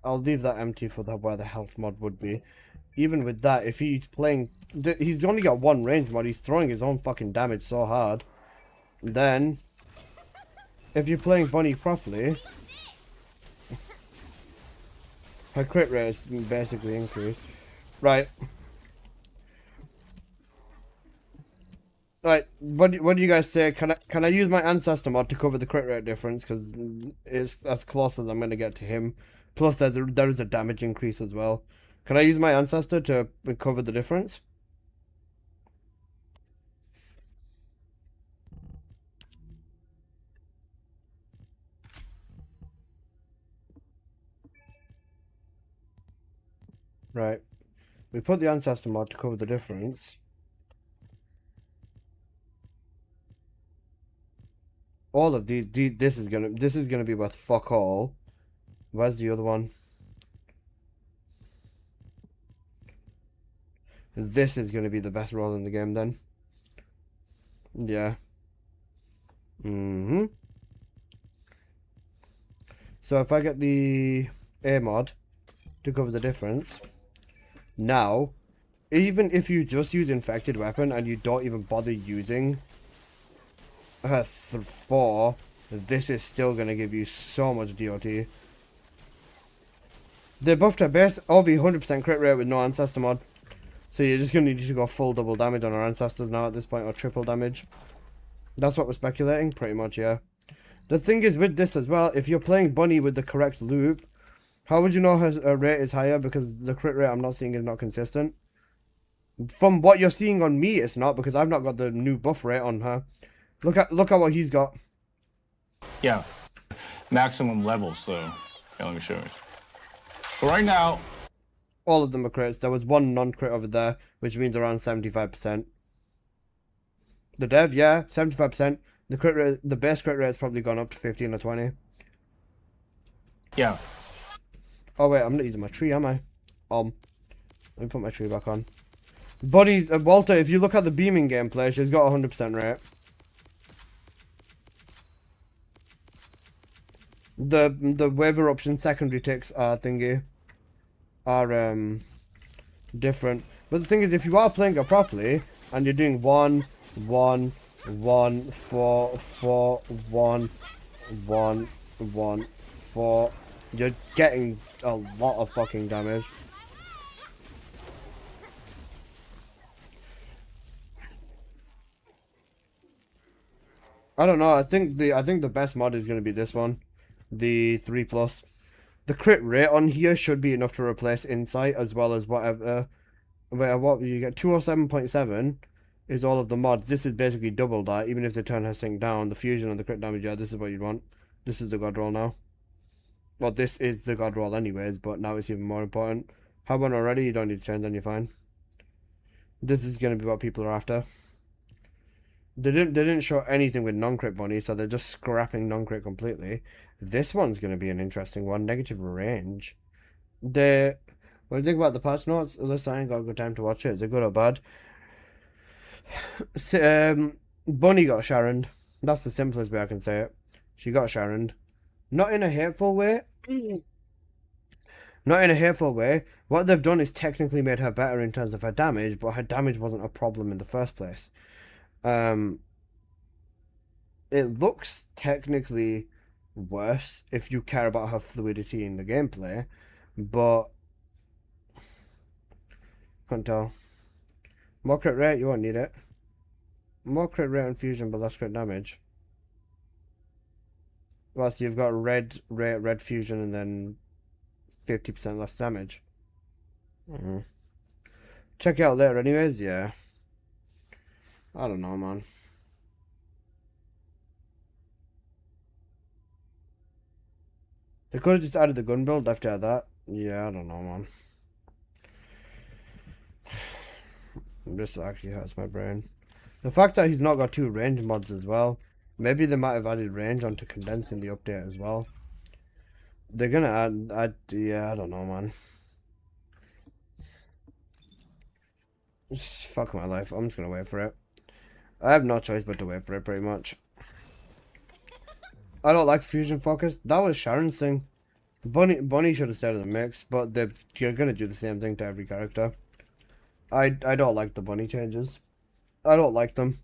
I'll leave that empty for where the health mod would be. Even with that, if he's playing... He's only got 1 range mod. He's throwing his own fucking damage so hard. Then, if you're playing Bunny properly, her crit rate is basically increased. Right. Right, what do you guys say? Can I use my ancestor mod to cover the crit rate difference? Because it's as close as I'm gonna get to him. Plus, there is a damage increase as well. Can I use my ancestor to cover the difference? Right. We put the ancestor mod to cover the difference. All of these, this is gonna be worth fuck all. Where's the other one? This is gonna be the best roll in the game then. Yeah. So if I get the A mod to cover the difference, now, even if you just use infected weapon and you don't even bother using her 4, this is still gonna give you so much DOT. They buffed her base OV 100% crit rate with no ancestor mod. So you're just gonna need to go full double damage on our ancestors now at this point, or triple damage. That's what we're speculating, pretty much, yeah. The thing is with this as well, if you're playing Bunny with the correct loop, how would you know her rate is higher? Because the crit rate I'm not seeing is not consistent. From what you're seeing on me, it's not, because I've not got the new buff rate on her. Look at what he's got. Yeah, maximum level. So yeah, let me show you. So right now, all of them are crits. There was 1 non-crit over there, which means around 75%. The dev, yeah, 75%. The crit rate, the base crit rate has probably gone up to 15 or 20. Yeah. Oh wait, I'm not using my tree, am I? Let me put my tree back on. Buddy, Walter, if you look at the beaming gameplay, she's got 100% rate. The wave eruption secondary ticks are different. But the thing is, if you are playing it properly and you're doing 1, 1, 1, 4, 4, 1, 1, 1, 4, you're getting a lot of fucking damage. I don't know. I think the best mod is going to be this one, the 3+. The crit rate on here should be enough to replace Insight as well as whatever. What you get 207.7 is all of the mods. This is basically double that. Even if they turn her sync down, the fusion and the crit damage, yeah, this is what you'd want. This is the god roll now. Well, this is the god roll anyways, but now it's even more important. Have one already, you don't need to change, then you're fine. This is going to be what people are after. They didn't show anything with non-crit Bunny, so they're just scrapping non-crit completely. This one's going to be an interesting one. Negative range. What do you think about the patch notes? Listen, I ain't got a good time to watch it. Is it good or bad? Bunny got Sharoned. That's the simplest way I can say it. She got Sharoned. Not in a hateful way. Not in a hateful way. What they've done is technically made her better in terms of her damage, but her damage wasn't a problem in the first place. It looks technically worse if you care about her fluidity in the gameplay, but can't tell. More crit rate, you won't need it. More crit rate on fusion, but less crit damage. Well, so you've got red rate, red fusion, and then 50% less damage. Check it out later, anyways. Yeah. I don't know, man. They could have just added the gun build, left it at that. Yeah, I don't know, man. This actually hurts my brain. The fact that he's not got 2 range mods as well. Maybe they might have added range onto condense in the update as well. They're gonna add yeah, I don't know, man. Just fuck my life. I'm just gonna wait for it. I have no choice but to wait for it, pretty much. I don't like fusion focus. That was Sharon's thing. Bunny should have stayed in the mix, but you're gonna do the same thing to every character. I don't like the bunny changes. I don't like them,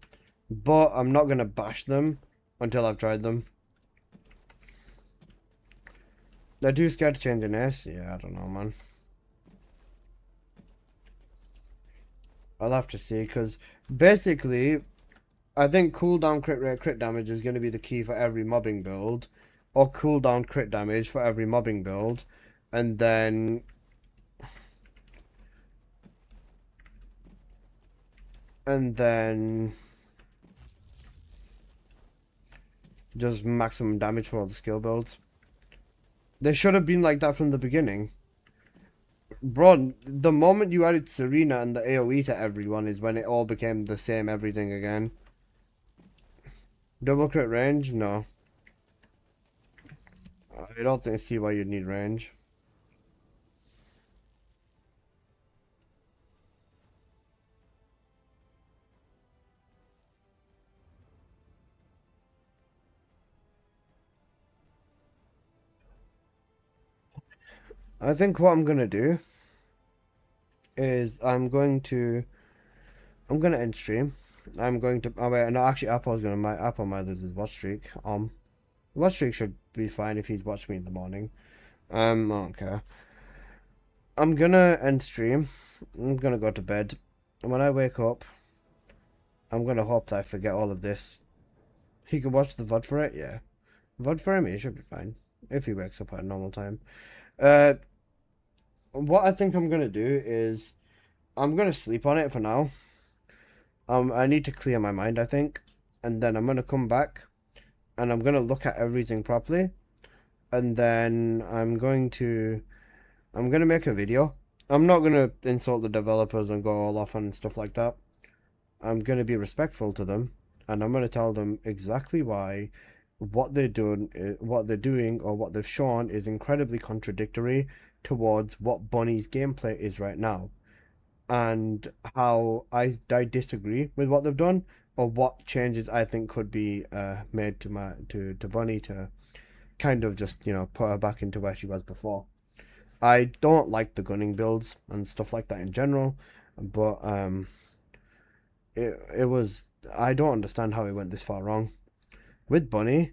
but I'm not gonna bash them until I've tried them. They're too scared to change an S. Yeah, I don't know, man. I'll have to see, because basically, I think cooldown crit rate, crit damage is going to be the key for every mobbing build, or cooldown crit damage for every mobbing build, and then just maximum damage for all the skill builds. They should have been like that from the beginning. Bro, the moment you added Serena and the AoE to everyone is when it all became the same everything again. Double crit range? No. I don't see why you'd need range. I think what I'm gonna do is I'm gonna end stream. I'm going to wait, no, actually Apple's gonna Apple might lose his watch streak. Watch streak should be fine if he's watched me in the morning. I don't care. I'm gonna end stream. I'm gonna go to bed. And when I wake up, I'm gonna hope that I forget all of this. He can watch the VOD for it, yeah. VOD for him, he should be fine. If he wakes up at a normal time. What I think I'm gonna do is I'm gonna sleep on it for now. I need to clear my mind, I think. And then I'm gonna come back and I'm gonna look at everything properly. And then I'm gonna make a video. I'm not gonna insult the developers and go all off and stuff like that. I'm gonna be respectful to them, and I'm gonna tell them exactly why what they're doing, or what they've shown is incredibly contradictory towards what Bunny's gameplay is right now, and how I disagree with what they've done, or what changes I think could be made to Bunny to kind of just, you know, put her back into where she was before. I don't like the gunning builds and stuff like that in general, but it was, I don't understand how it went this far wrong. With Bunny,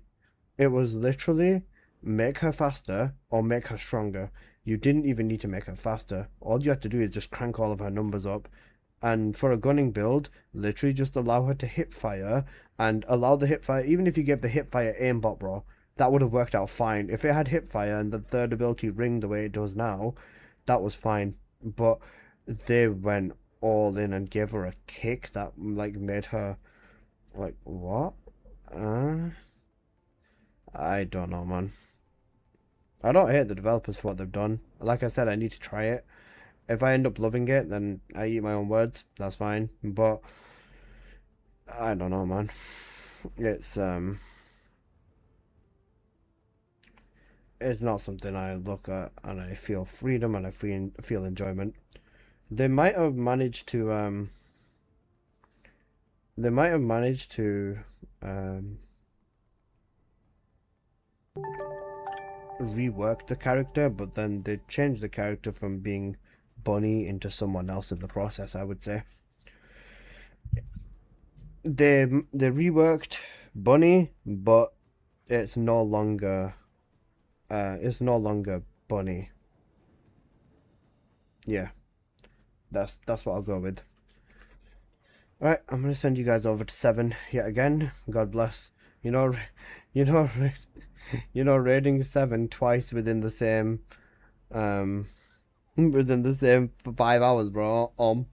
it was literally make her faster or make her stronger. You didn't even need to make her faster. All you had to do is just crank all of her numbers up. And for a gunning build, literally just allow her to hip fire and allow the hip fire, even if you gave the hip fire aimbot, bro, that would have worked out fine. If it had hip fire and the third ability ring the way it does now, that was fine. But they went all in and gave her a kick that like made her like, what? I don't know, man. I don't hate the developers for what they've done. Like I said, I need to try it. If I end up loving it, then I eat my own words. That's fine. But I don't know, man. It's not something I look at and I feel freedom and I feel enjoyment. They might have managed to reworked the character, but then they changed the character from being Bunny into someone else in the process, I would say. They reworked Bunny, but it's no longer Bunny. Yeah. That's what I'll go with. Alright, I'm gonna send you guys over to 7 yet again. God bless. You know, rating 7 twice within the same, within the same 5 hours, bro. Alright,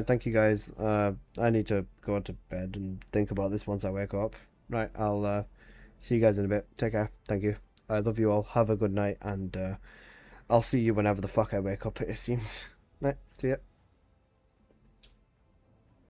thank you guys. I need to go to bed and think about this once I wake up. Right, I'll see you guys in a bit. Take care. Thank you. I love you all. Have a good night, and I'll see you whenever the fuck I wake up, it seems. Right, see ya.